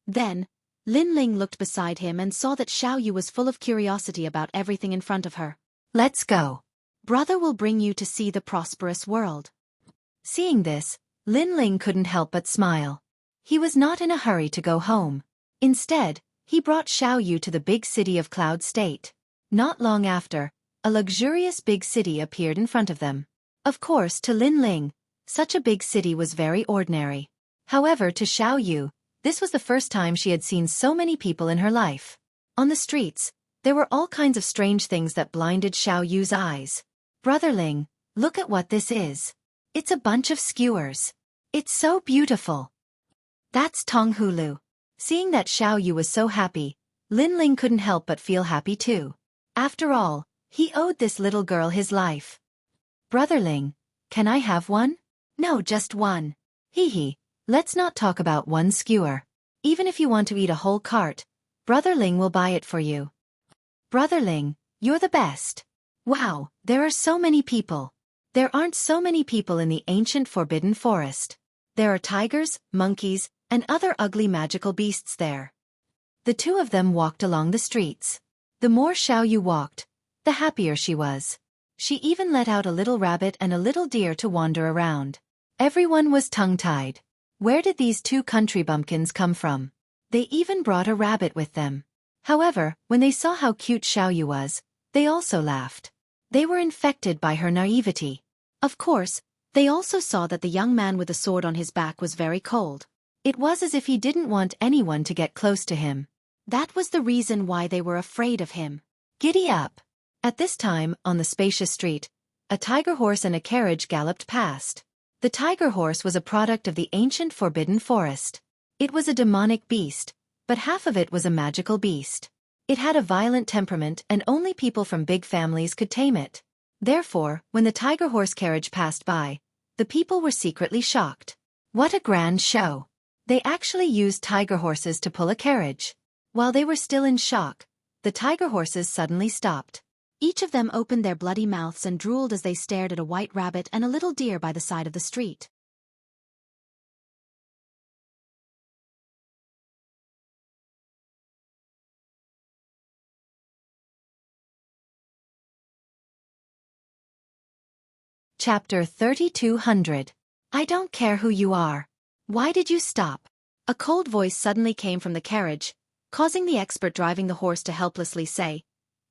Then, Lin Ling looked beside him and saw that Xiaoyu was full of curiosity about everything in front of her. Let's go. Brother will bring you to see the prosperous world. Seeing this, Lin Ling couldn't help but smile. He was not in a hurry to go home. Instead, he brought Xiaoyu to the big city of Cloud State. Not long after, a luxurious big city appeared in front of them. Of course, to Lin Ling, such a big city was very ordinary. However, to Xiaoyu, this was the first time she had seen so many people in her life. On the streets, there were all kinds of strange things that blinded Xiaoyu's eyes. Brother Ling, look at what this is. It's a bunch of skewers. It's so beautiful. That's Tonghulu. Seeing that Xiaoyu was so happy, Lin Ling couldn't help but feel happy too. After all, he owed this little girl his life. Brother Ling, can I have one? No, just one. Hee, let's not talk about one skewer. Even if you want to eat a whole cart, Brother Ling will buy it for you. Brother Ling, you're the best. Wow, there are so many people. There aren't so many people in the ancient forbidden forest. There are tigers, monkeys, and other ugly magical beasts there. The two of them walked along the streets. The more Xiaoyu walked, the happier she was. She even let out a little rabbit and a little deer to wander around. Everyone was tongue-tied. Where did these two country bumpkins come from? They even brought a rabbit with them. However, when they saw how cute Xiaoyu was, they also laughed. They were infected by her naivety. Of course, they also saw that the young man with the sword on his back was very cold. It was as if he didn't want anyone to get close to him. That was the reason why they were afraid of him. Giddy up! At this time, on the spacious street, a tiger horse and a carriage galloped past. The tiger horse was a product of the ancient forbidden forest. It was a demonic beast, but half of it was a magical beast. It had a violent temperament and only people from big families could tame it. Therefore, when the tiger horse carriage passed by, the people were secretly shocked. What a grand show! They actually used tiger horses to pull a carriage. While they were still in shock, the tiger horses suddenly stopped. Each of them opened their bloody mouths and drooled as they stared at a white rabbit and a little deer by the side of the street. Chapter 3200. I don't care who you are. Why did you stop? A cold voice suddenly came from the carriage, causing the expert driving the horse to helplessly say,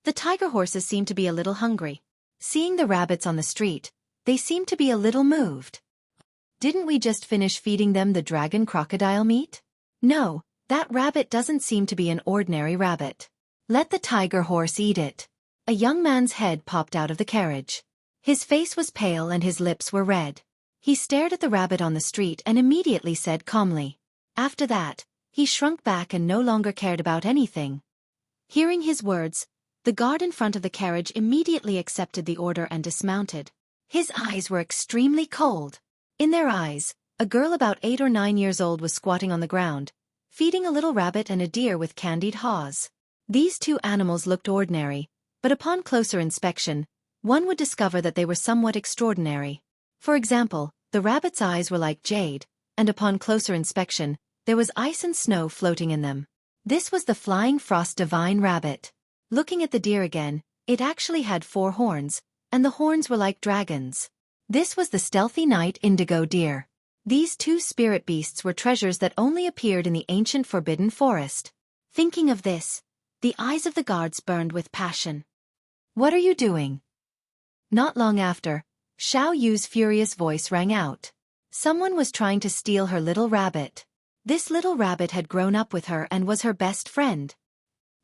"The tiger horses seem to be a little hungry." Seeing the rabbits on the street, they seemed to be a little moved. Didn't we just finish feeding them the dragon crocodile meat? No, that rabbit doesn't seem to be an ordinary rabbit. Let the tiger horse eat it. A young man's head popped out of the carriage. His face was pale and his lips were red. He stared at the rabbit on the street and immediately said calmly. After that, he shrunk back and no longer cared about anything. Hearing his words, the guard in front of the carriage immediately accepted the order and dismounted. His eyes were extremely cold. In their eyes, a girl about 8 or 9 years old was squatting on the ground, feeding a little rabbit and a deer with candied haws. These two animals looked ordinary, but upon closer inspection, one would discover that they were somewhat extraordinary. For example, the rabbit's eyes were like jade, and upon closer inspection, there was ice and snow floating in them. This was the flying frost divine rabbit. Looking at the deer again, it actually had 4 horns, and the horns were like dragons. This was the stealthy night indigo deer. These 2 spirit beasts were treasures that only appeared in the ancient forbidden forest. Thinking of this, the eyes of the guards burned with passion. What are you doing? Not long after, Xueqi's furious voice rang out. Someone was trying to steal her little rabbit. This little rabbit had grown up with her and was her best friend.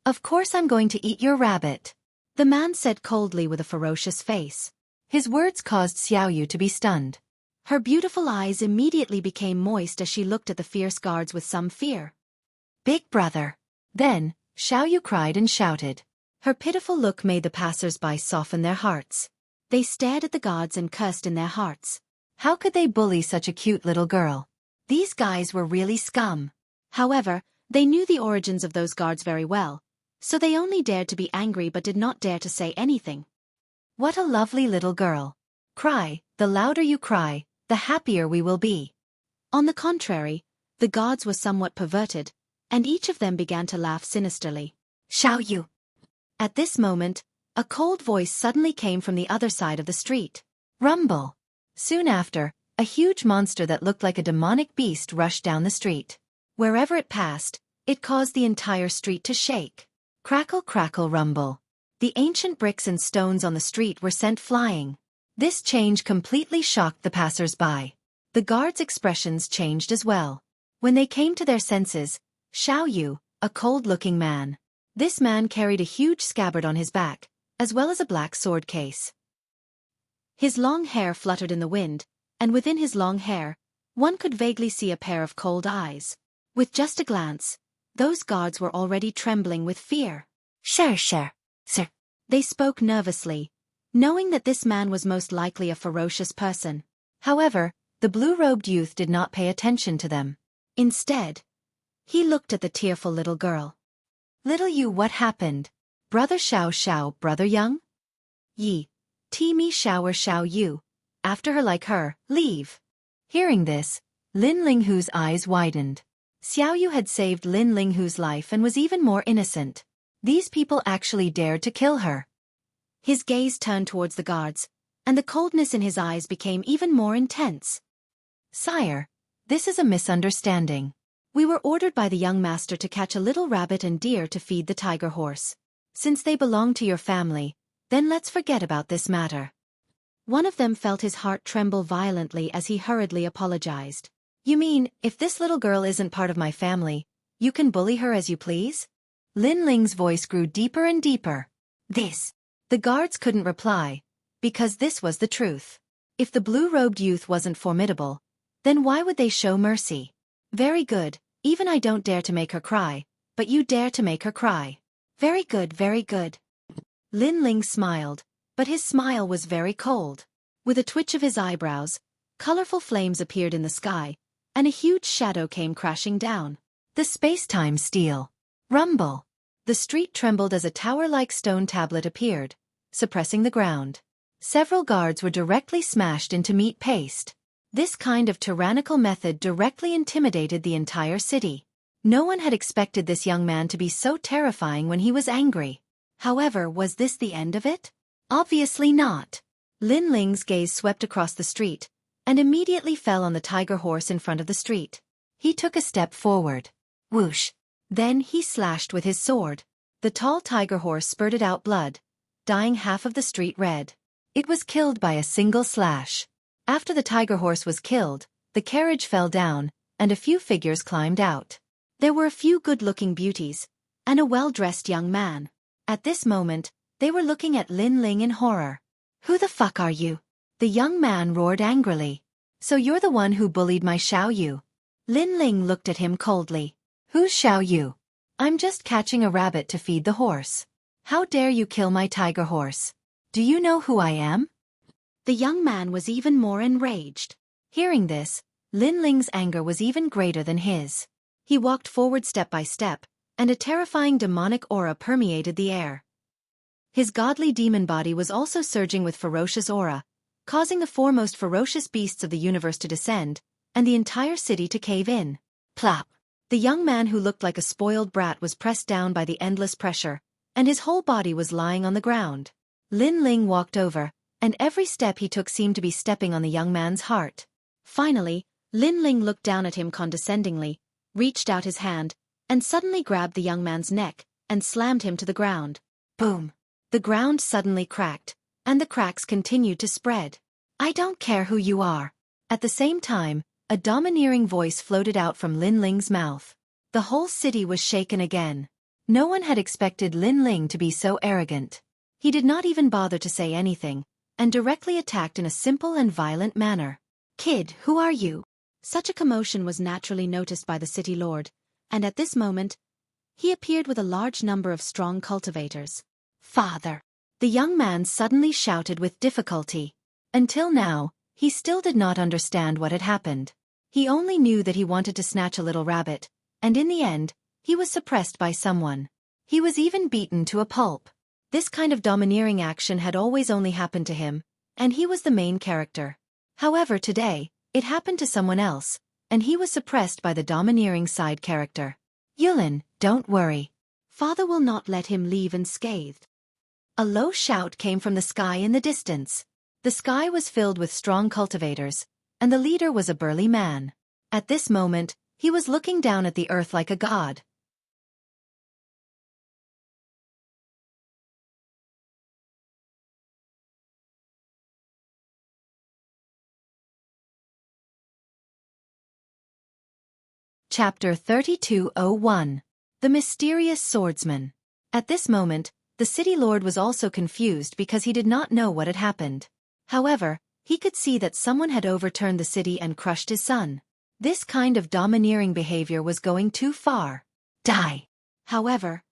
Of course I'm going to eat your rabbit, the man said coldly with a ferocious face. His words caused Xueqi to be stunned. Her beautiful eyes immediately became moist as she looked at the fierce guards with some fear. Big brother. Then, Xueqi cried and shouted. Her pitiful look made the passers-by soften their hearts. They stared at the guards and cursed in their hearts. How could they bully such a cute little girl? These guys were really scum. However, they knew the origins of those guards very well, so they only dared to be angry but did not dare to say anything. What a lovely little girl. Cry, the louder you cry, the happier we will be. On the contrary, the guards were somewhat perverted, and each of them began to laugh sinisterly. Xueqi. At this moment, a cold voice suddenly came from the other side of the street. Rumble. Soon after, a huge monster that looked like a demonic beast rushed down the street. Wherever it passed, it caused the entire street to shake. Crackle, crackle, rumble. The ancient bricks and stones on the street were sent flying. This change completely shocked the passers-by. The guards' expressions changed as well. When they came to their senses, Xueqi, a cold-looking man. This man carried a huge scabbard on his back, as well as a black sword case. His long hair fluttered in the wind, and within his long hair, one could vaguely see a pair of cold eyes. With just a glance, those guards were already trembling with fear. Sir. They spoke nervously, knowing that this man was most likely a ferocious person. However, the blue-robed youth did not pay attention to them. Instead, he looked at the tearful little girl. Little you, what happened? Brother Xiao, brother young? Yi. Me shower you. After her like her, leave. Hearing this, Lin Linghu's eyes widened. Xiaoyu had saved Lin Linghu's life and was even more innocent. These people actually dared to kill her. His gaze turned towards the guards, and the coldness in his eyes became even more intense. Sire, this is a misunderstanding. We were ordered by the young master to catch a little rabbit and deer to feed the tiger horse. Since they belong to your family, then let's forget about this matter. One of them felt his heart tremble violently as he hurriedly apologized. You mean, if this little girl isn't part of my family, you can bully her as you please? Lin Ling's voice grew deeper and deeper. The guards couldn't reply, because this was the truth. If the blue-robed youth wasn't formidable, then why would they show mercy? Very good, even I don't dare to make her cry, but you dare to make her cry. Very good, very good. Lin Ling smiled, but his smile was very cold. With a twitch of his eyebrows, colorful flames appeared in the sky, and a huge shadow came crashing down. The space-time steel. Rumble. The street trembled as a tower-like stone tablet appeared, suppressing the ground. Several guards were directly smashed into meat paste. This kind of tyrannical method directly intimidated the entire city. No one had expected this young man to be so terrifying when he was angry. However, was this the end of it? Obviously not. Lin Ling's gaze swept across the street, and immediately fell on the tiger horse in front of the street. He took a step forward. Whoosh! Then he slashed with his sword. The tall tiger horse spurted out blood, dyeing half of the street red. It was killed by a single slash. After the tiger horse was killed, the carriage fell down, and a few figures climbed out. There were a few good-looking beauties, and a well-dressed young man. At this moment, they were looking at Lin Ling in horror. "Who the fuck are you?" The young man roared angrily. "So you're the one who bullied my Xueqi?" Lin Ling looked at him coldly. "Who's Xueqi?" "I'm just catching a rabbit to feed the horse. How dare you kill my tiger horse? Do you know who I am?" The young man was even more enraged. Hearing this, Lin Ling's anger was even greater than his. He walked forward step by step, and a terrifying demonic aura permeated the air. His godly demon body was also surging with ferocious aura, causing the four most ferocious beasts of the universe to descend, and the entire city to cave in. Plop! The young man who looked like a spoiled brat was pressed down by the endless pressure, and his whole body was lying on the ground. Lin Ling walked over, and every step he took seemed to be stepping on the young man's heart. Finally, Lin Ling looked down at him condescendingly, reached out his hand, and suddenly grabbed the young man's neck, and slammed him to the ground. Boom! The ground suddenly cracked, and the cracks continued to spread. "I don't care who you are." At the same time, a domineering voice floated out from Lin Ling's mouth. The whole city was shaken again. No one had expected Lin Ling to be so arrogant. He did not even bother to say anything, and directly attacked in a simple and violent manner. "Kid, who are you?" Such a commotion was naturally noticed by the city lord, and at this moment, he appeared with a large number of strong cultivators. "Father!" The young man suddenly shouted with difficulty. Until now, he still did not understand what had happened. He only knew that he wanted to snatch a little rabbit, and in the end, he was suppressed by someone. He was even beaten to a pulp. This kind of domineering action had always only happened to him, and he was the main character. However, today, it happened to someone else, and he was suppressed by the domineering side character. "Yulin, don't worry. Father will not let him leave unscathed." A low shout came from the sky in the distance. The sky was filled with strong cultivators, and the leader was a burly man. At this moment, he was looking down at the earth like a god. Chapter 3201. The Mysterious Swordsman. At this moment, the city lord was also confused because he did not know what had happened. However, he could see that someone had overturned the city and crushed his son. This kind of domineering behavior was going too far. Die! However,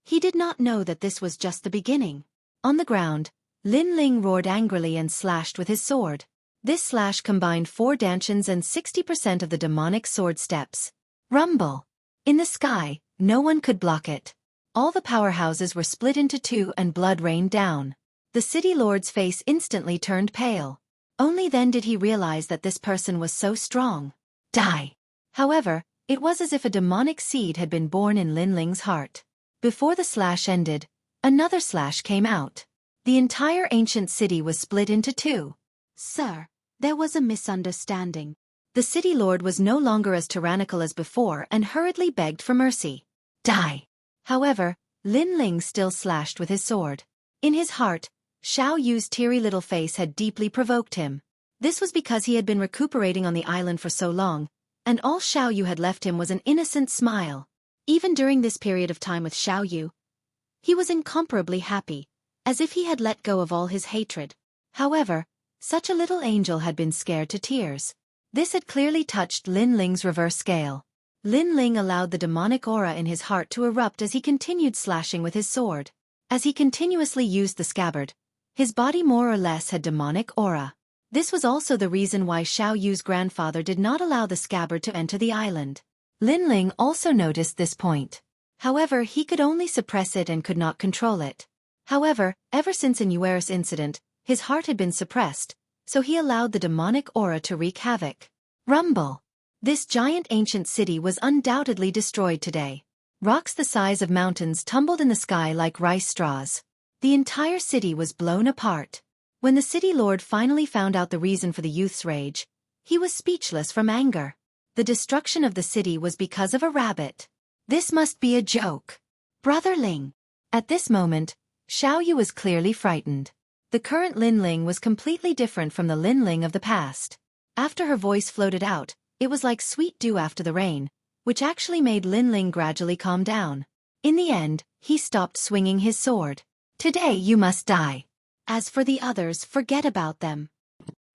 he did not know that this was just the beginning. On the ground, Lin Ling roared angrily and slashed with his sword. This slash combined 4 dantians and 60% of the demonic sword steps. Rumble! In the sky, no one could block it. All the powerhouses were split into 2 and blood rained down. The city lord's face instantly turned pale. Only then did he realize that this person was so strong. Die! However, it was as if a demonic seed had been born in Lin Ling's heart. Before the slash ended, another slash came out. The entire ancient city was split into 2. "Sir, there was a misunderstanding." The city lord was no longer as tyrannical as before and hurriedly begged for mercy. Die! However, Lin Ling still slashed with his sword. In his heart, Xueqi's teary little face had deeply provoked him. This was because he had been recuperating on the island for so long, and all Xueqi had left him was an innocent smile. Even during this period of time with Xueqi, he was incomparably happy, as if he had let go of all his hatred. However, such a little angel had been scared to tears. This had clearly touched Lin Ling's reverse scale. Lin Ling allowed the demonic aura in his heart to erupt as he continued slashing with his sword. As he continuously used the scabbard, his body more or less had demonic aura. This was also the reason why Xueqi's grandfather did not allow the scabbard to enter the island. Lin Ling also noticed this point. However, he could only suppress it and could not control it. However, ever since an Ueris incident, his heart had been suppressed, so he allowed the demonic aura to wreak havoc. Rumble! This giant ancient city was undoubtedly destroyed today. Rocks the size of mountains tumbled in the sky like rice straws. The entire city was blown apart. When the city lord finally found out the reason for the youth's rage, he was speechless from anger. The destruction of the city was because of a rabbit. This must be a joke. Brother Ling. At this moment, Xueqi was clearly frightened. The current Lin Ling was completely different from the Lin Ling of the past. After her voice floated out, it was like sweet dew after the rain, which actually made Lin Ling gradually calm down. In the end, he stopped swinging his sword. Today you must die. As for the others, forget about them.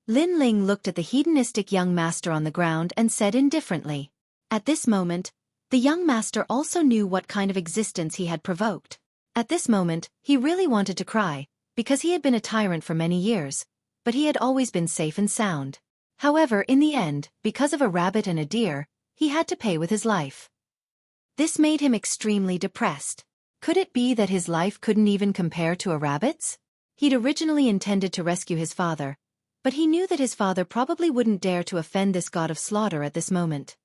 Lin Ling looked at the hedonistic young master on the ground and said indifferently. At this moment, the young master also knew what kind of existence he had provoked. At this moment, he really wanted to cry, because he had been a tyrant for many years, but he had always been safe and sound. However, in the end, because of a rabbit and a deer, he had to pay with his life. This made him extremely depressed. Could it be that his life couldn't even compare to a rabbit's? He'd originally intended to rescue his father, but he knew that his father probably wouldn't dare to offend this god of slaughter at this moment.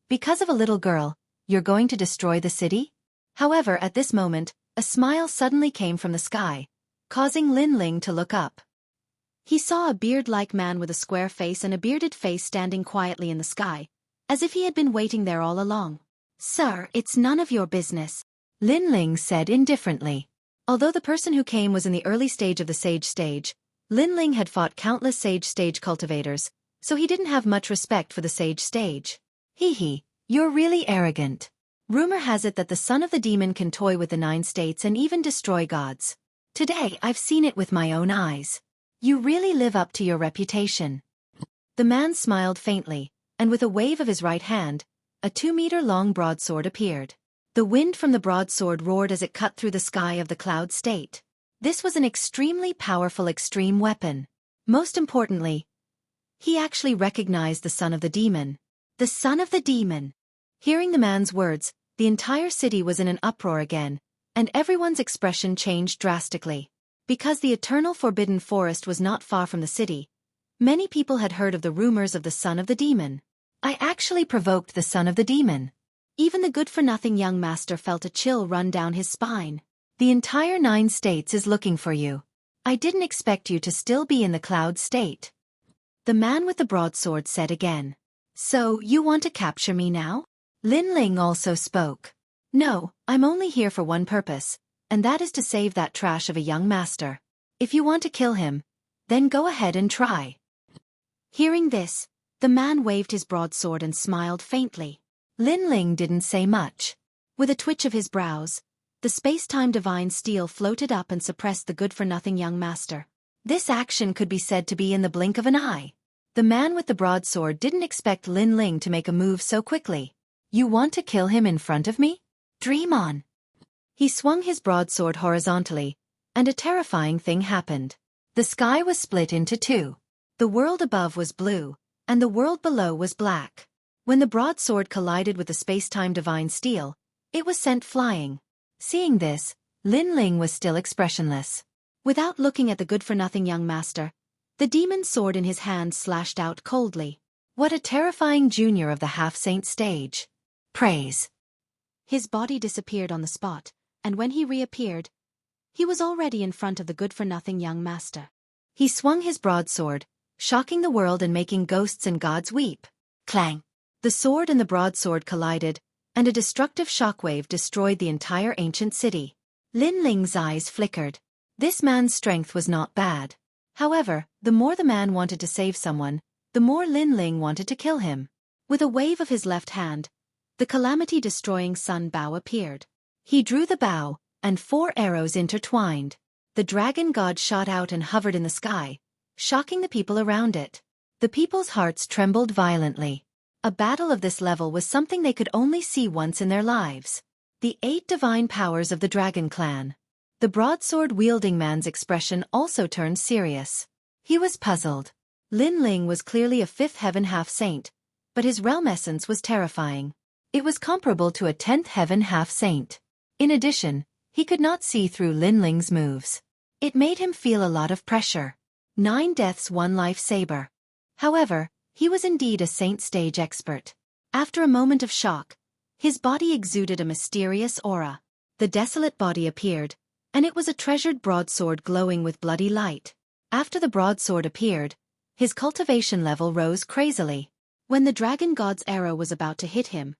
Because of a little girl, you're going to destroy the city? However, at this moment, a smile suddenly came from the sky, causing Lin Ling to look up. He saw a beard-like man with a square face and a bearded face standing quietly in the sky, as if he had been waiting there all along. Sir, it's none of your business, Lin Ling said indifferently. Although the person who came was in the early stage of the sage stage, Lin Ling had fought countless sage stage cultivators, so he didn't have much respect for the sage stage. You're really arrogant. Rumor has it that the son of the demon can toy with the 9 states and even destroy gods. Today I've seen it with my own eyes. You really live up to your reputation. The man smiled faintly, and with a wave of his right hand, a 2-meter-long broadsword appeared. The wind from the broadsword roared as it cut through the sky of the cloud state. This was an extremely powerful extreme weapon. Most importantly, he actually recognized the son of the demon. The son of the demon. Hearing the man's words, the entire city was in an uproar again, and everyone's expression changed drastically. Because the eternal forbidden forest was not far from the city, many people had heard of the rumors of the son of the demon. I actually provoked the son of the demon. Even the good-for-nothing young master felt a chill run down his spine. The entire 9 states is looking for you. I didn't expect you to still be in the cloud state. The man with the broadsword said again. So, you want to capture me now? Lin Ling also spoke. No, I'm only here for one purpose, and that is to save that trash of a young master. If you want to kill him, then go ahead and try. Hearing this, the man waved his broadsword and smiled faintly. Lin Ling didn't say much. With a twitch of his brows, the space-time divine steel floated up and suppressed the good-for-nothing young master. This action could be said to be in the blink of an eye. The man with the broadsword didn't expect Lin Ling to make a move so quickly. You want to kill him in front of me? Dream on. He swung his broadsword horizontally, and a terrifying thing happened. The sky was split into 2. The world above was blue, and the world below was black. When the broadsword collided with the space-time divine steel, it was sent flying. Seeing this, Lin Ling was still expressionless. Without looking at the good-for-nothing young master, the demon's sword in his hand slashed out coldly. What a terrifying junior of the half-saint stage. Praise. His body disappeared on the spot, and when he reappeared, he was already in front of the good-for-nothing young master. He swung his broadsword, shocking the world and making ghosts and gods weep. Clang! The sword and the broadsword collided, and a destructive shockwave destroyed the entire ancient city. Lin Ling's eyes flickered. This man's strength was not bad. However, the more the man wanted to save someone, the more Lin Ling wanted to kill him. With a wave of his left hand, the calamity-destroying sun bow appeared. He drew the bow, and 4 arrows intertwined. The dragon god shot out and hovered in the sky, shocking the people around it. The people's hearts trembled violently. A battle of this level was something they could only see once in their lives. The 8 divine powers of the dragon clan. The broadsword-wielding man's expression also turned serious. He was puzzled. Lin Ling was clearly a 5th heaven half-saint, but his realm essence was terrifying. It was comparable to a 10th heaven half-saint. In addition, he could not see through Lin Ling's moves. It made him feel a lot of pressure. 9 deaths 1 life saber. However, he was indeed a saint stage expert. After a moment of shock, his body exuded a mysterious aura. The desolate body appeared, and it was a treasured broadsword glowing with bloody light. After the broadsword appeared, his cultivation level rose crazily. When the dragon god's arrow was about to hit him,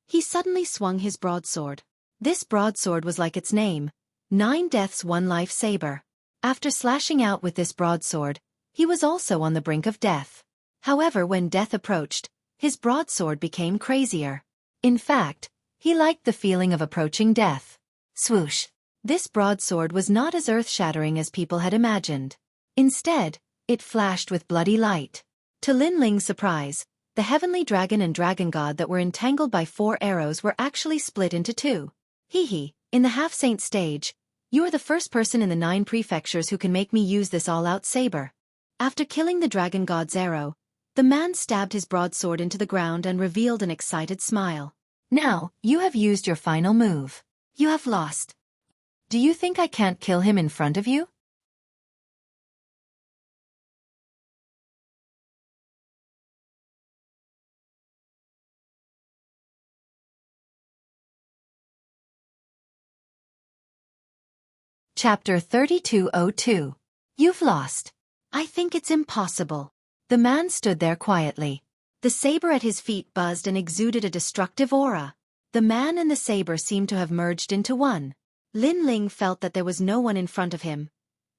he suddenly swung his broadsword. This broadsword was like its name, 9 deaths 1 life saber. After slashing out with this broadsword, he was also on the brink of death. However, when death approached, his broadsword became crazier. In fact, he liked the feeling of approaching death. Swoosh! This broadsword was not as earth-shattering as people had imagined. Instead, it flashed with bloody light. To Lin Ling's surprise, the heavenly dragon and dragon god that were entangled by 4 arrows were actually split into 2. Hee, in the half-saint stage, you are the first person in the 9 prefectures who can make me use this all-out saber. After killing the dragon god's arrow, the man stabbed his broadsword into the ground and revealed an excited smile. Now, you have used your final move. You have lost. Do you think I can't kill him in front of you? Chapter 3202. You've lost. I think it's impossible. The man stood there quietly. The saber at his feet buzzed and exuded a destructive aura. The man and the saber seemed to have merged into one. Lin Ling felt that there was no one in front of him.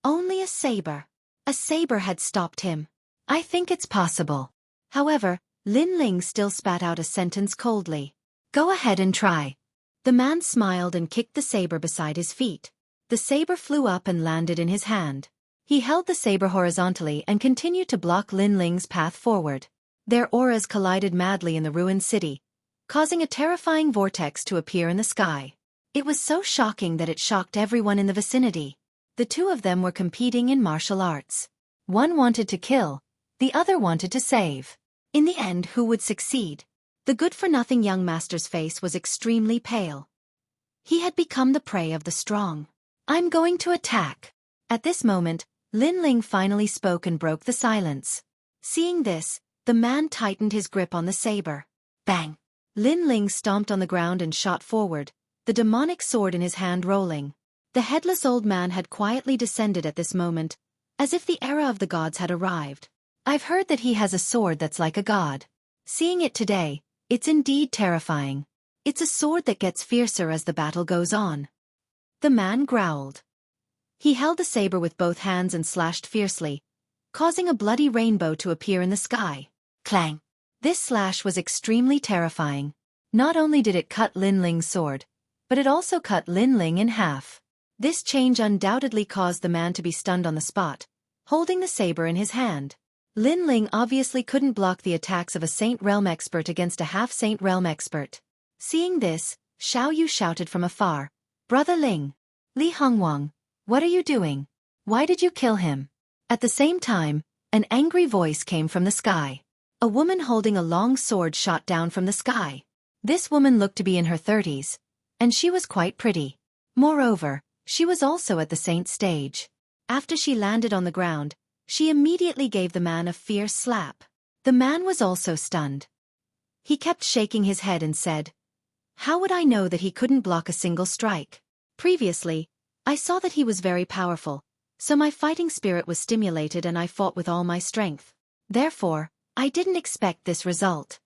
Only a saber. A saber had stopped him. I think it's possible. However, Lin Ling still spat out a sentence coldly. Go ahead and try. The man smiled and kicked the saber beside his feet. The saber flew up and landed in his hand. He held the saber horizontally and continued to block Lin Ling's path forward. Their auras collided madly in the ruined city, causing a terrifying vortex to appear in the sky. It was so shocking that it shocked everyone in the vicinity. The 2 of them were competing in martial arts. One wanted to kill, the other wanted to save. In the end, who would succeed? The good-for-nothing young master's face was extremely pale. He had become the prey of the strong. I'm going to attack. At this moment, Lin Ling finally spoke and broke the silence. Seeing this, the man tightened his grip on the saber. Bang! Lin Ling stomped on the ground and shot forward, the demonic sword in his hand rolling. The headless old man had quietly descended at this moment, as if the era of the gods had arrived. I've heard that he has a sword that's like a god. Seeing it today, it's indeed terrifying. It's a sword that gets fiercer as the battle goes on. The man growled. He held the saber with both hands and slashed fiercely, causing a bloody rainbow to appear in the sky. Clang! This slash was extremely terrifying. Not only did it cut Lin Ling's sword, but it also cut Lin Ling in half. This change undoubtedly caused the man to be stunned on the spot, holding the saber in his hand. Lin Ling obviously couldn't block the attacks of a Saint Realm expert against a half-Saint Realm expert. Seeing this, Xiao Yu shouted from afar, "Brother Ling! Li Hongwang, what are you doing? Why did you kill him?" At the same time, an angry voice came from the sky. A woman holding a long sword shot down from the sky. This woman looked to be in her 30s, and she was quite pretty. Moreover, she was also at the saint stage. After she landed on the ground, she immediately gave the man a fierce slap. The man was also stunned. He kept shaking his head and said, "How would I know that he couldn't block a single strike? Previously, I saw that he was very powerful, so my fighting spirit was stimulated and I fought with all my strength. Therefore, I didn't expect this result."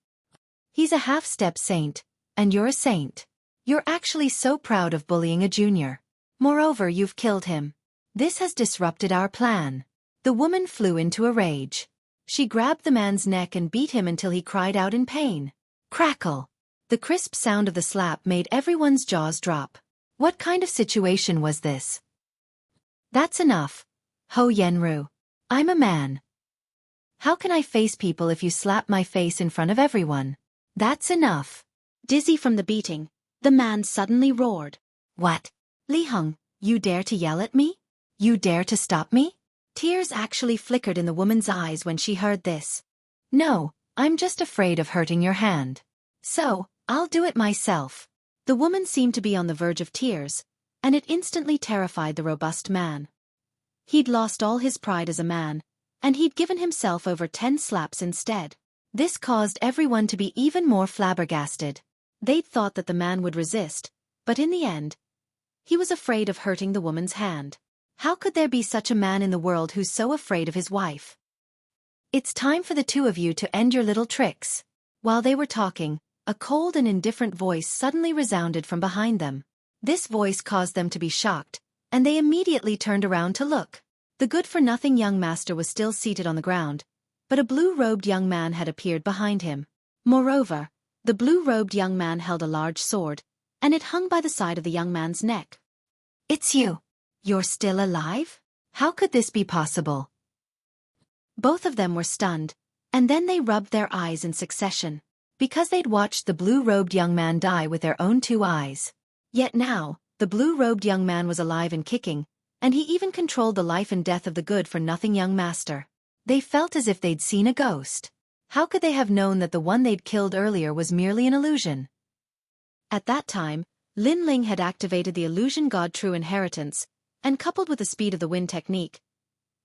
He's a half-step saint, and you're a saint. You're actually so proud of bullying a junior. Moreover, you've killed him. This has disrupted our plan. The woman flew into a rage. She grabbed the man's neck and beat him until he cried out in pain. Crackle! The crisp sound of the slap made everyone's jaws drop. What kind of situation was this? That's enough. Ho Yenru. I'm a man. How can I face people if you slap my face in front of everyone? That's enough. Dizzy from the beating, the man suddenly roared. What? Li Hong, you dare to yell at me? You dare to stop me? Tears actually flickered in the woman's eyes when she heard this. No, I'm just afraid of hurting your hand. So, I'll do it myself. The woman seemed to be on the verge of tears, and it instantly terrified the robust man. He'd lost all his pride as a man, and he'd given himself over 10 slaps instead. This caused everyone to be even more flabbergasted. They'd thought that the man would resist, but in the end, he was afraid of hurting the woman's hand. How could there be such a man in the world who's so afraid of his wife? It's time for the two of you to end your little tricks. While they were talking, a cold and indifferent voice suddenly resounded from behind them. This voice caused them to be shocked, and they immediately turned around to look. The good-for-nothing young master was still seated on the ground, but a blue-robed young man had appeared behind him. Moreover, the blue-robed young man held a large sword, and it hung by the side of the young man's neck. It's you. You're still alive? How could this be possible? Both of them were stunned, and then they rubbed their eyes in succession, because they'd watched the blue-robed young man die with their own two eyes. Yet now, the blue-robed young man was alive and kicking, and he even controlled the life and death of the good-for-nothing young master. They felt as if they'd seen a ghost. How could they have known that the one they'd killed earlier was merely an illusion? At that time, Lin Ling had activated the illusion god True Inheritance, and coupled with the speed of the wind technique,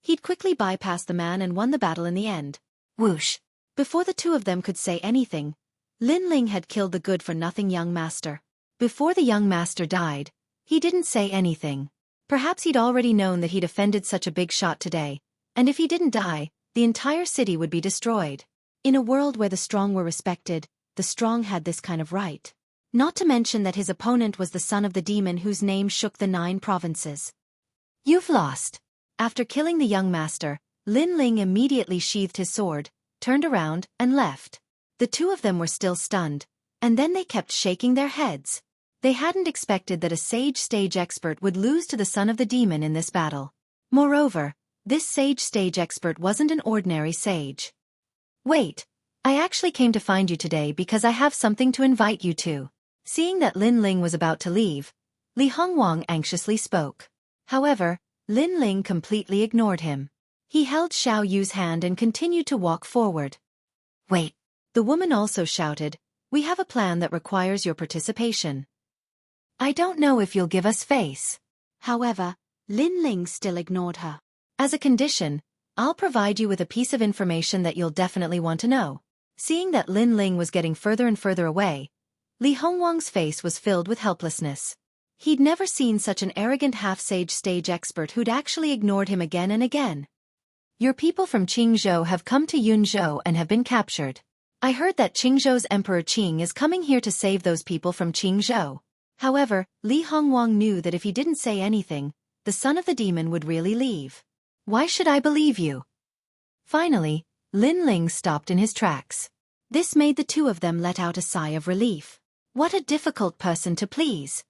he'd quickly bypassed the man and won the battle in the end. Whoosh! Before the two of them could say anything, Lin Ling had killed the good-for-nothing young master. Before the young master died, he didn't say anything. Perhaps he'd already known that he'd offended such a big shot today, and if he didn't die, the entire city would be destroyed. In a world where the strong were respected, the strong had this kind of right. Not to mention that his opponent was the son of the demon whose name shook the 9 provinces. You've lost. After killing the young master, Lin Ling immediately sheathed his sword, turned around, and left. The two of them were still stunned, and then they kept shaking their heads. They hadn't expected that a sage stage expert would lose to the son of the demon in this battle. Moreover, this sage stage expert wasn't an ordinary sage. Wait, I actually came to find you today because I have something to invite you to. Seeing that Lin Ling was about to leave, Li Hongwang anxiously spoke. However, Lin Ling completely ignored him. He held Xiao Yu's hand and continued to walk forward. Wait. The woman also shouted, "We have a plan that requires your participation." I don't know if you'll give us face. However, Lin Ling still ignored her. As a condition, I'll provide you with a piece of information that you'll definitely want to know. Seeing that Lin Ling was getting further and further away, Li Hongwang's face was filled with helplessness. He'd never seen such an arrogant half-sage stage expert who'd actually ignored him again and again. Your people from Qingzhou have come to Yunzhou and have been captured. I heard that Qingzhou's Emperor Qing is coming here to save those people from Qingzhou. However, Li Hongwang knew that if he didn't say anything, the son of the demon would really leave. Why should I believe you? Finally, Lin Ling stopped in his tracks. This made the two of them let out a sigh of relief. What a difficult person to please.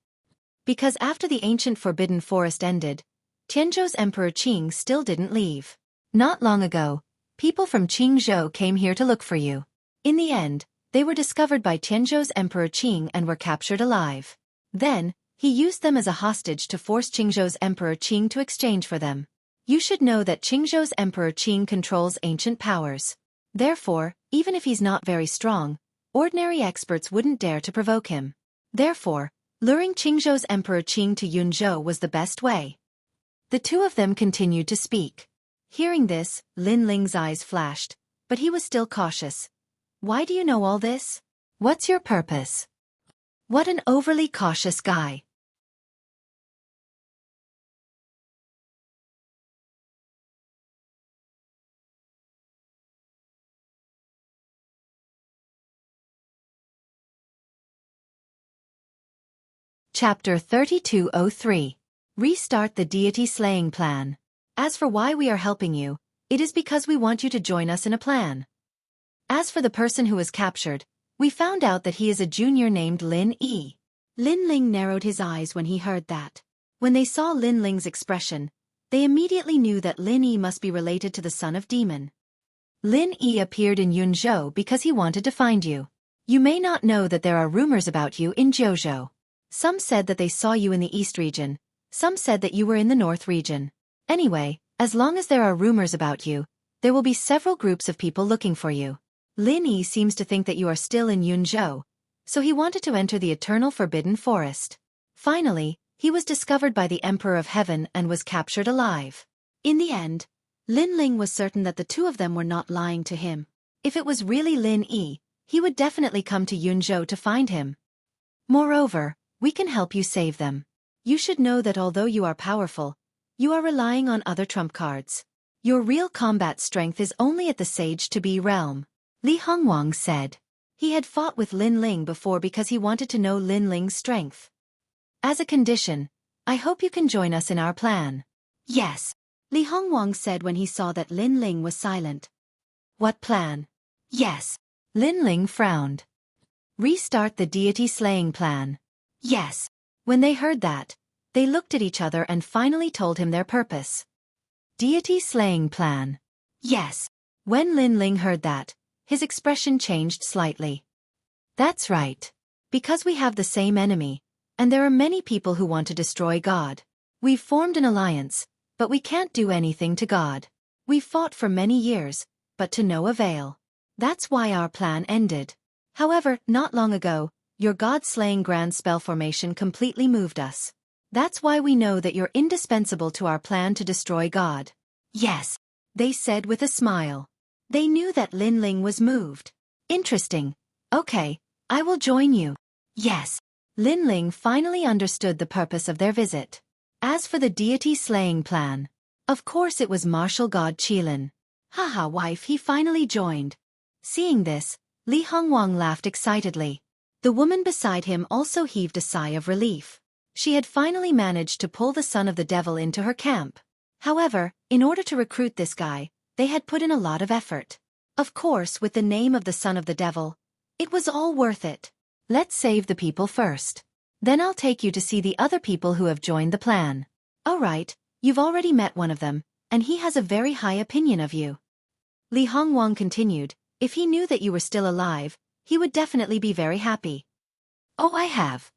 Because after the ancient forbidden forest ended, Tianzhou's Emperor Qing still didn't leave. Not long ago, people from Qingzhou came here to look for you. In the end, they were discovered by Tianzhou's Emperor Qing and were captured alive. Then, he used them as a hostage to force Qingzhou's Emperor Qing to exchange for them. You should know that Qingzhou's Emperor Qing controls ancient powers. Therefore, even if he's not very strong, ordinary experts wouldn't dare to provoke him. Therefore, luring Qingzhou's Emperor Qing to Yunzhou was the best way. The two of them continued to speak. Hearing this, Lin Ling's eyes flashed, but he was still cautious. Why do you know all this? What's your purpose? What an overly cautious guy. Chapter 3203. Restart the deity slaying plan. As for why we are helping you, it is because we want you to join us in a plan. As for the person who was captured, we found out that he is a junior named Lin Yi. Lin Ling narrowed his eyes when he heard that. When they saw Lin Ling's expression, they immediately knew that Lin Yi must be related to the son of demon. Lin Yi appeared in Yunzhou because he wanted to find you. You may not know that there are rumors about you in Jiuzhou. Some said that they saw you in the east region, some said that you were in the north region. Anyway, as long as there are rumors about you, there will be several groups of people looking for you. Lin Yi seems to think that you are still in Yunzhou, so he wanted to enter the eternal forbidden forest. Finally, he was discovered by the Emperor of Heaven and was captured alive. In the end, Lin Ling was certain that the two of them were not lying to him. If it was really Lin Yi, he would definitely come to Yunzhou to find him. Moreover, we can help you save them. You should know that although you are powerful, You are relying on other trump cards. Your real combat strength is only at the Sage-to-be realm, Li Hongwang said. He had fought with Lin Ling before because he wanted to know Lin Ling's strength. As a condition, I hope you can join us in our plan. Yes, Li Hongwang said when he saw that Lin Ling was silent. What plan? Yes. Lin Ling frowned. Restart the deity slaying plan. Yes. When they heard that, they looked at each other and finally told him their purpose. Deity slaying plan. Yes. When Lin Ling heard that, his expression changed slightly. That's right. Because we have the same enemy, and there are many people who want to destroy God. We've formed an alliance, but we can't do anything to God. We fought for many years, but to no avail. That's why our plan ended. However, not long ago, your God-slaying grand spell formation completely moved us. That's why we know that you're indispensable to our plan to destroy God. Yes, they said with a smile. They knew that Lin Ling was moved. Interesting. Okay, I will join you. Yes. Lin Ling finally understood the purpose of their visit. As for the deity-slaying plan, of course it was martial god Qilin. Haha wife, he finally joined. Seeing this, Li Hongwang laughed excitedly. The woman beside him also heaved a sigh of relief. She had finally managed to pull the son of the devil into her camp. However, in order to recruit this guy, they had put in a lot of effort. Of course, with the name of the son of the devil, it was all worth it. Let's save the people first. Then I'll take you to see the other people who have joined the plan. Alright, you've already met one of them, and he has a very high opinion of you. Li Hongwang continued, if he knew that you were still alive, he would definitely be very happy. Oh, I have.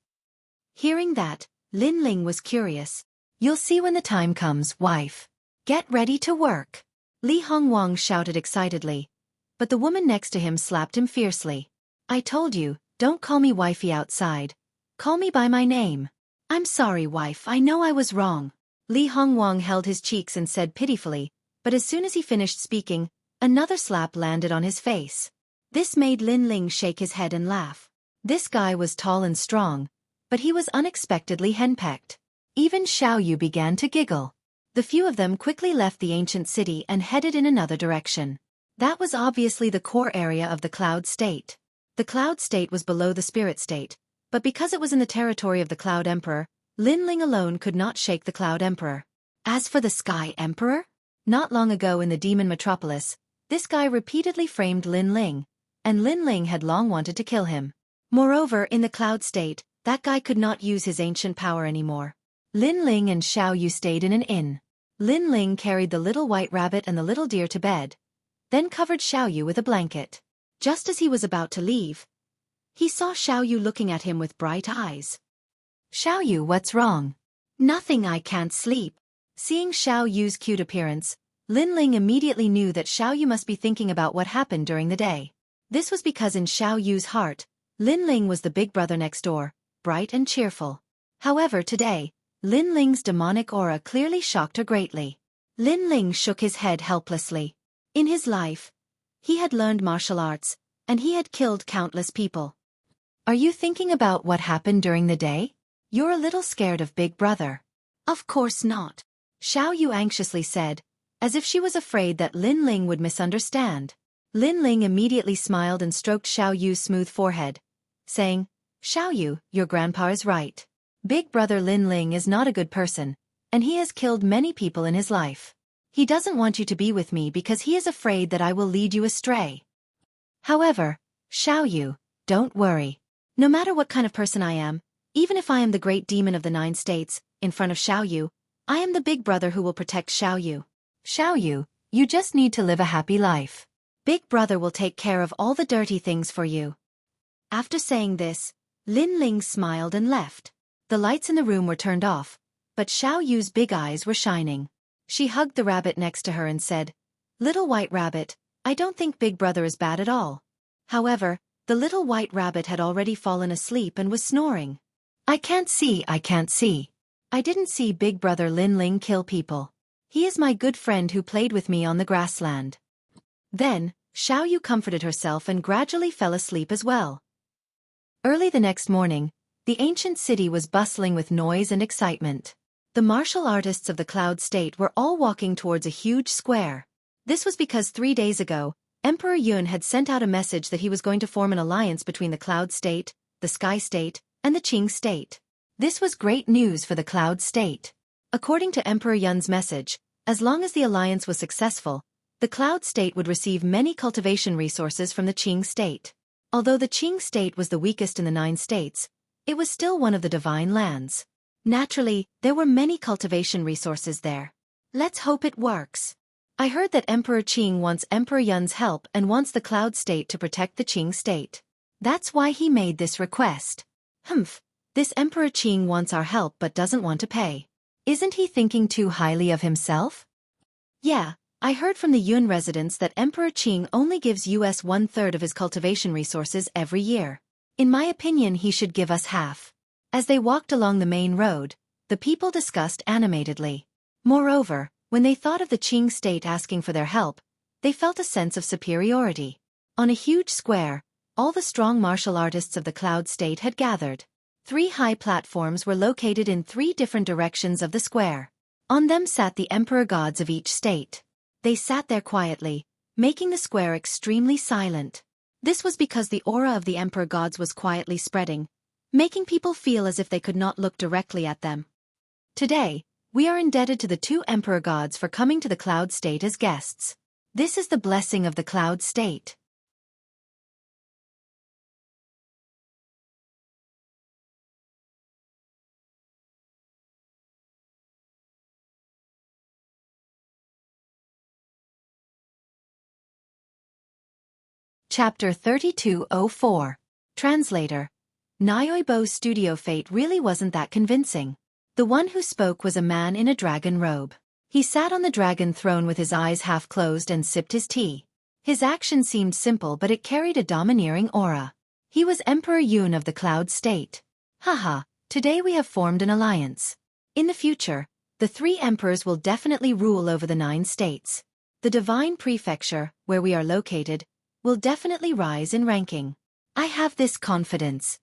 Hearing that, Lin Ling was curious. You'll see when the time comes, wife. Get ready to work. Li Hongwang shouted excitedly, but the woman next to him slapped him fiercely. I told you, don't call me wifey outside. Call me by my name. I'm sorry, wife, I know I was wrong. Li Hongwang held his cheeks and said pitifully, but as soon as he finished speaking, another slap landed on his face. This made Lin Ling shake his head and laugh. This guy was tall and strong, but he was unexpectedly henpecked. Even Xiaoyu began to giggle. The few of them quickly left the ancient city and headed in another direction. That was obviously the core area of the Cloud State. The Cloud State was below the Spirit State, but because it was in the territory of the Cloud Emperor, Lin Ling alone could not shake the Cloud Emperor. As for the Sky Emperor? Not long ago in the Demon Metropolis, this guy repeatedly framed Lin Ling, and Lin Ling had long wanted to kill him. Moreover, in the Cloud State, that guy could not use his ancient power anymore. Lin Ling and Xiaoyu stayed in an inn. Lin Ling carried the little white rabbit and the little deer to bed, then covered Xiaoyu with a blanket. Just as he was about to leave, he saw Xiaoyu looking at him with bright eyes. Xiaoyu, what's wrong? Nothing, I can't sleep. Seeing Xiaoyu's cute appearance, Lin Ling immediately knew that Xiaoyu must be thinking about what happened during the day. This was because in Xiaoyu's heart, Lin Ling was the big brother next door, bright and cheerful. However, today, Lin Ling's demonic aura clearly shocked her greatly. Lin Ling shook his head helplessly. In his life, he had learned martial arts, and he had killed countless people. Are you thinking about what happened during the day? You're a little scared of Big Brother. Of course not. Xiaoyu anxiously said, as if she was afraid that Lin Ling would misunderstand. Lin Ling immediately smiled and stroked Xiaoyu's smooth forehead, saying, Xiaoyu, your grandpa is right. Big Brother Lin Ling is not a good person, and he has killed many people in his life. He doesn't want you to be with me because he is afraid that I will lead you astray. However, Xiaoyu, don't worry. No matter what kind of person I am, even if I am the great demon of the 9 states, in front of Xiaoyu, I am the big brother who will protect Xiaoyu. Xiaoyu, you just need to live a happy life. Big Brother will take care of all the dirty things for you. After saying this, Lin Ling smiled and left. The lights in the room were turned off, but Xiaoyu's big eyes were shining. She hugged the rabbit next to her and said, Little white rabbit, I don't think Big Brother is bad at all. However, the little white rabbit had already fallen asleep and was snoring. I can't see. I didn't see Big Brother Lin Ling kill people. He is my good friend who played with me on the grassland. Then, Xiaoyu comforted herself and gradually fell asleep as well. Early the next morning, the ancient city was bustling with noise and excitement. The The martial artists of the Cloud State were all walking towards a huge square. This was because 3 days ago, Emperor Yun had sent out a message that he was going to form an alliance between the Cloud State, the Sky State, and the Qing State. This was great news for the Cloud State. According to Emperor Yun's message, as long as the alliance was successful, the Cloud State would receive many cultivation resources from the Qing State. Although the Qing State was the weakest in the 9 states, it was still one of the divine lands. Naturally, there were many cultivation resources there. Let's hope it works. I heard that Emperor Qing wants Emperor Yun's help and wants the Cloud State to protect the Qing State. That's why he made this request. Humph, this Emperor Qing wants our help but doesn't want to pay. Isn't he thinking too highly of himself? Yeah, I heard from the Yun residents that Emperor Qing only gives us 1/3 of his cultivation resources every year. In my opinion, he should give us half. As they walked along the main road, the people discussed animatedly. Moreover, when they thought of the Qing State asking for their help, they felt a sense of superiority. On a huge square, all the strong martial artists of the Cloud State had gathered. 3 high platforms were located in 3 different directions of the square. On them sat the emperor gods of each state. They sat there quietly, making the square extremely silent. This was because the aura of the emperor gods was quietly spreading, making people feel as if they could not look directly at them. Today, we are indebted to the 2 emperor gods for coming to the Cloud State as guests. This is the blessing of the Cloud State. Chapter 3204. Translator. Nyoibo's studio fate really wasn't that convincing. The one who spoke was a man in a dragon robe. He sat on the dragon throne with his eyes half closed and sipped his tea. His action seemed simple but it carried a domineering aura. He was Emperor Yun of the Cloud State. Haha, today we have formed an alliance. In the future, the 3 emperors will definitely rule over the 9 states. The Divine Prefecture, where we are located, will definitely rise in ranking. I have this confidence.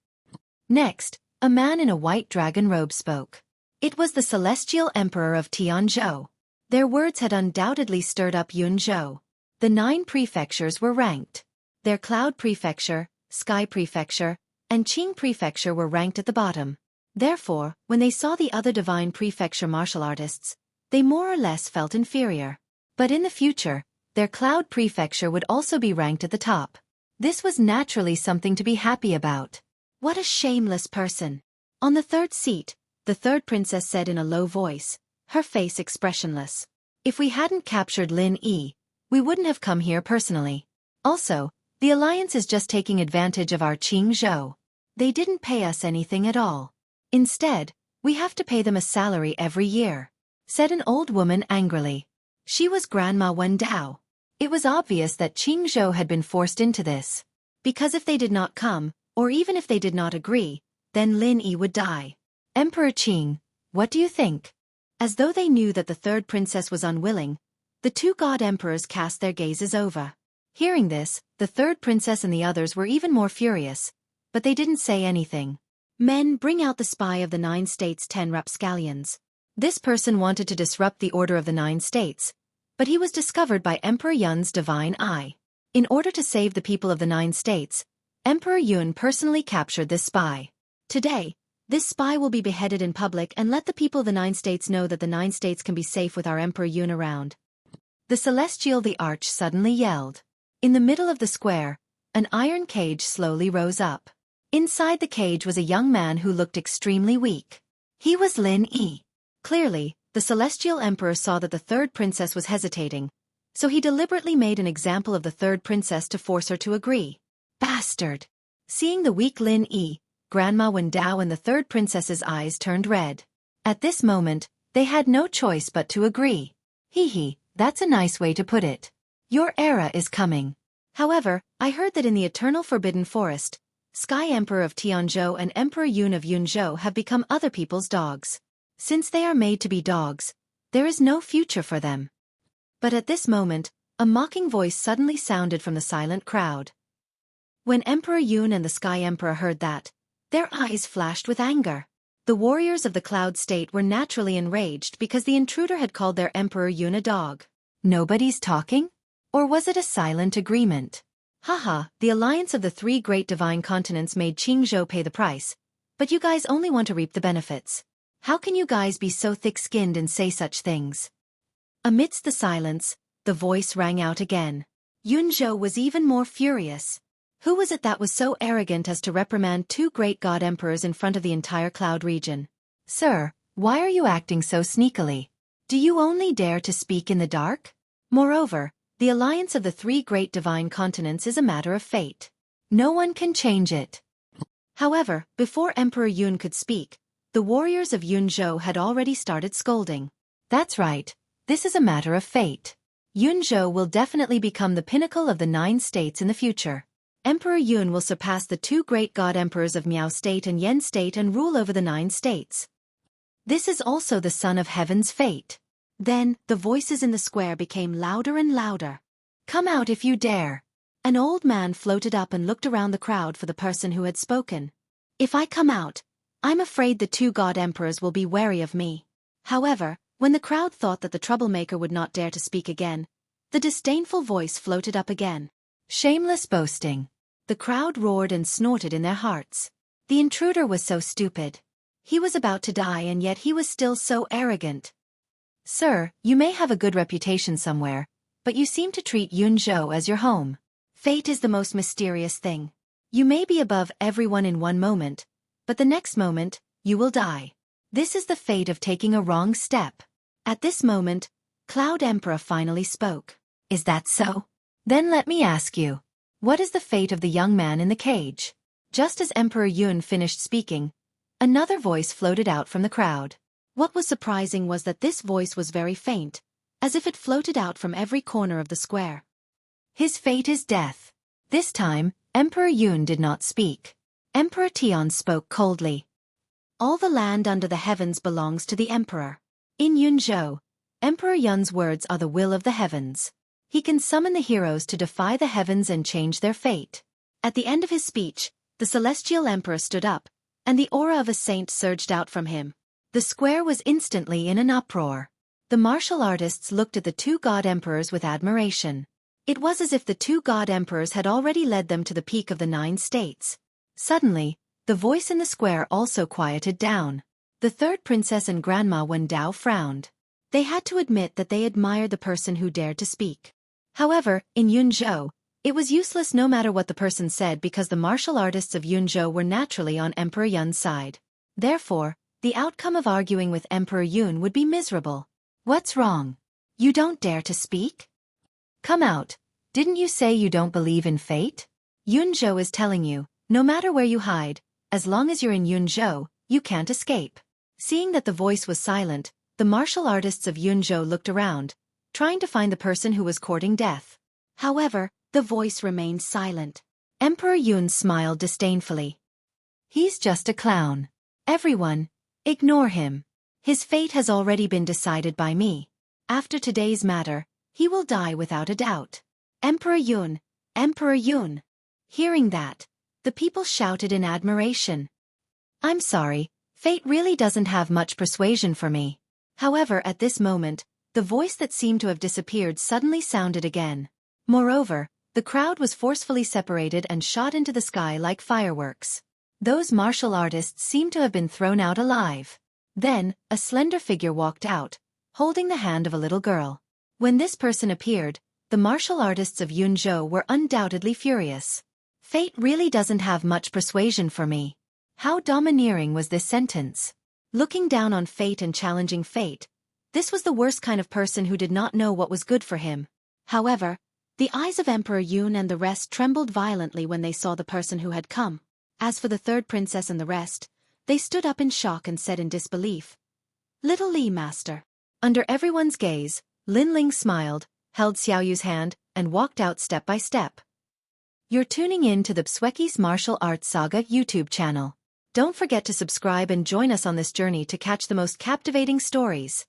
Next, a man in a white dragon robe spoke. It was the Celestial Emperor of Tianzhou. Their words had undoubtedly stirred up Yunzhou. The 9 prefectures were ranked. Their Cloud Prefecture, Sky Prefecture, and Qing Prefecture were ranked at the bottom. Therefore, when they saw the other Divine Prefecture martial artists, they more or less felt inferior. But in the future, their Cloud Prefecture would also be ranked at the top. This was naturally something to be happy about. What a shameless person. On the 3rd seat, the 3rd princess said in a low voice, her face expressionless. If we hadn't captured Lin Yi, we wouldn't have come here personally. Also, the alliance is just taking advantage of our Qingzhou. They didn't pay us anything at all. Instead, we have to pay them a salary every year, said an old woman angrily. She was Grandma Wendao. It was obvious that Qingzhou had been forced into this. Because if they did not come, or even if they did not agree, then Lin Yi would die. Emperor Qing, what do you think? As though they knew that the 3rd princess was unwilling, the 2 god emperors cast their gazes over. Hearing this, the 3rd princess and the others were even more furious, but they didn't say anything. Men, bring out the spy of the 9 states 10 rapscallions. This person wanted to disrupt the order of the 9 states, but he was discovered by Emperor Yun's divine eye. In order to save the people of the 9 states, Emperor Yun personally captured this spy. Today, this spy will be beheaded in public and let the people of the 9 states know that the 9 states can be safe with our Emperor Yun around. The Celestial the Arch suddenly yelled. In the middle of the square, an iron cage slowly rose up. Inside the cage was a young man who looked extremely weak. He was Lin Yi. Clearly, the Celestial Emperor saw that the 3rd princess was hesitating, so he deliberately made an example of the 3rd princess to force her to agree. Bastard! Seeing the weak Lin Yi, Grandma Wendao and the 3rd princess's eyes turned red. At this moment, they had no choice but to agree. Hee, that's a nice way to put it. Your era is coming. However, I heard that in the Eternal Forbidden Forest, Sky Emperor of Tianzhou and Emperor Yun of Yunzhou have become other people's dogs. Since they are made to be dogs, there is no future for them. But at this moment, a mocking voice suddenly sounded from the silent crowd. When Emperor Yun and the Sky Emperor heard that, their eyes flashed with anger. The warriors of the Cloud State were naturally enraged because the intruder had called their Emperor Yun a dog. Nobody's talking? Or was it a silent agreement? Haha, the alliance of the three great divine continents made Qingzhou pay the price, but you guys only want to reap the benefits. How can you guys be so thick-skinned and say such things? Amidst the silence, the voice rang out again. Yunzhou was even more furious. Who was it that was so arrogant as to reprimand two great god emperors in front of the entire Cloud region? Sir, why are you acting so sneakily? Do you only dare to speak in the dark? Moreover, the alliance of the three great divine continents is a matter of fate. No one can change it. However, before Emperor Yun could speak, the warriors of Yunzhou had already started scolding. That's right. This is a matter of fate. Yunzhou will definitely become the pinnacle of the 9 states in the future. Emperor Yun will surpass the two great god emperors of Miao State and Yen State and rule over the 9 states. This is also the son of heaven's fate. Then, the voices in the square became louder and louder. Come out if you dare. An old man floated up and looked around the crowd for the person who had spoken. If I come out, I'm afraid the two god emperors will be wary of me. However, when the crowd thought that the troublemaker would not dare to speak again, the disdainful voice floated up again. Shameless boasting. The crowd roared and snorted in their hearts. The intruder was so stupid. He was about to die and yet he was still so arrogant. Sir, you may have a good reputation somewhere, but you seem to treat Yunzhou as your home. Fate is the most mysterious thing. You may be above everyone in one moment, but the next moment, you will die. This is the fate of taking a wrong step. At this moment, Cloud Emperor finally spoke. Is that so? Then let me ask you, what is the fate of the young man in the cage? Just as Emperor Yun finished speaking, another voice floated out from the crowd. What was surprising was that this voice was very faint, as if it floated out from every corner of the square. His fate is death. This time, Emperor Yun did not speak. Emperor Tian spoke coldly. All the land under the heavens belongs to the Emperor. In Yunzhou, Emperor Yun's words are the will of the heavens. He can summon the heroes to defy the heavens and change their fate. At the end of his speech, the celestial emperor stood up, and the aura of a saint surged out from him. The square was instantly in an uproar. The martial artists looked at the two god emperors with admiration. It was as if the two god emperors had already led them to the peak of the 9 states. Suddenly, the voice in the square also quieted down. The third princess and Grandma Wen Dao frowned. They had to admit that they admired the person who dared to speak. However, in Yunzhou, it was useless no matter what the person said because the martial artists of Yunzhou were naturally on Emperor Yun's side. Therefore, the outcome of arguing with Emperor Yun would be miserable. What's wrong? You don't dare to speak? Come out. Didn't you say you don't believe in fate? Yunzhou is telling you, no matter where you hide, as long as you're in Yunzhou, you can't escape. Seeing that the voice was silent, the martial artists of Yunzhou looked around, trying to find the person who was courting death. However, the voice remained silent. Emperor Yun smiled disdainfully. He's just a clown. Everyone, ignore him. His fate has already been decided by me. After today's matter, he will die without a doubt. Emperor Yun, Emperor Yun. Hearing that, the people shouted in admiration. I'm sorry, fate really doesn't have much persuasion for me. However, at this moment, the voice that seemed to have disappeared suddenly sounded again. Moreover, the crowd was forcefully separated and shot into the sky like fireworks. Those martial artists seemed to have been thrown out alive. Then, a slender figure walked out, holding the hand of a little girl. When this person appeared, the martial artists of Yunzhou were undoubtedly furious. Fate really doesn't have much persuasion for me. How domineering was this sentence? Looking down on fate and challenging fate, this was the worst kind of person who did not know what was good for him. However, the eyes of Emperor Yun and the rest trembled violently when they saw the person who had come. As for the third princess and the rest, they stood up in shock and said in disbelief, "Little Li, master." Under everyone's gaze, Lin Ling smiled, held Xiaoyu's hand, and walked out step by step. You're tuning in to the Xueqi's Martial Arts Saga YouTube channel. Don't forget to subscribe and join us on this journey to catch the most captivating stories.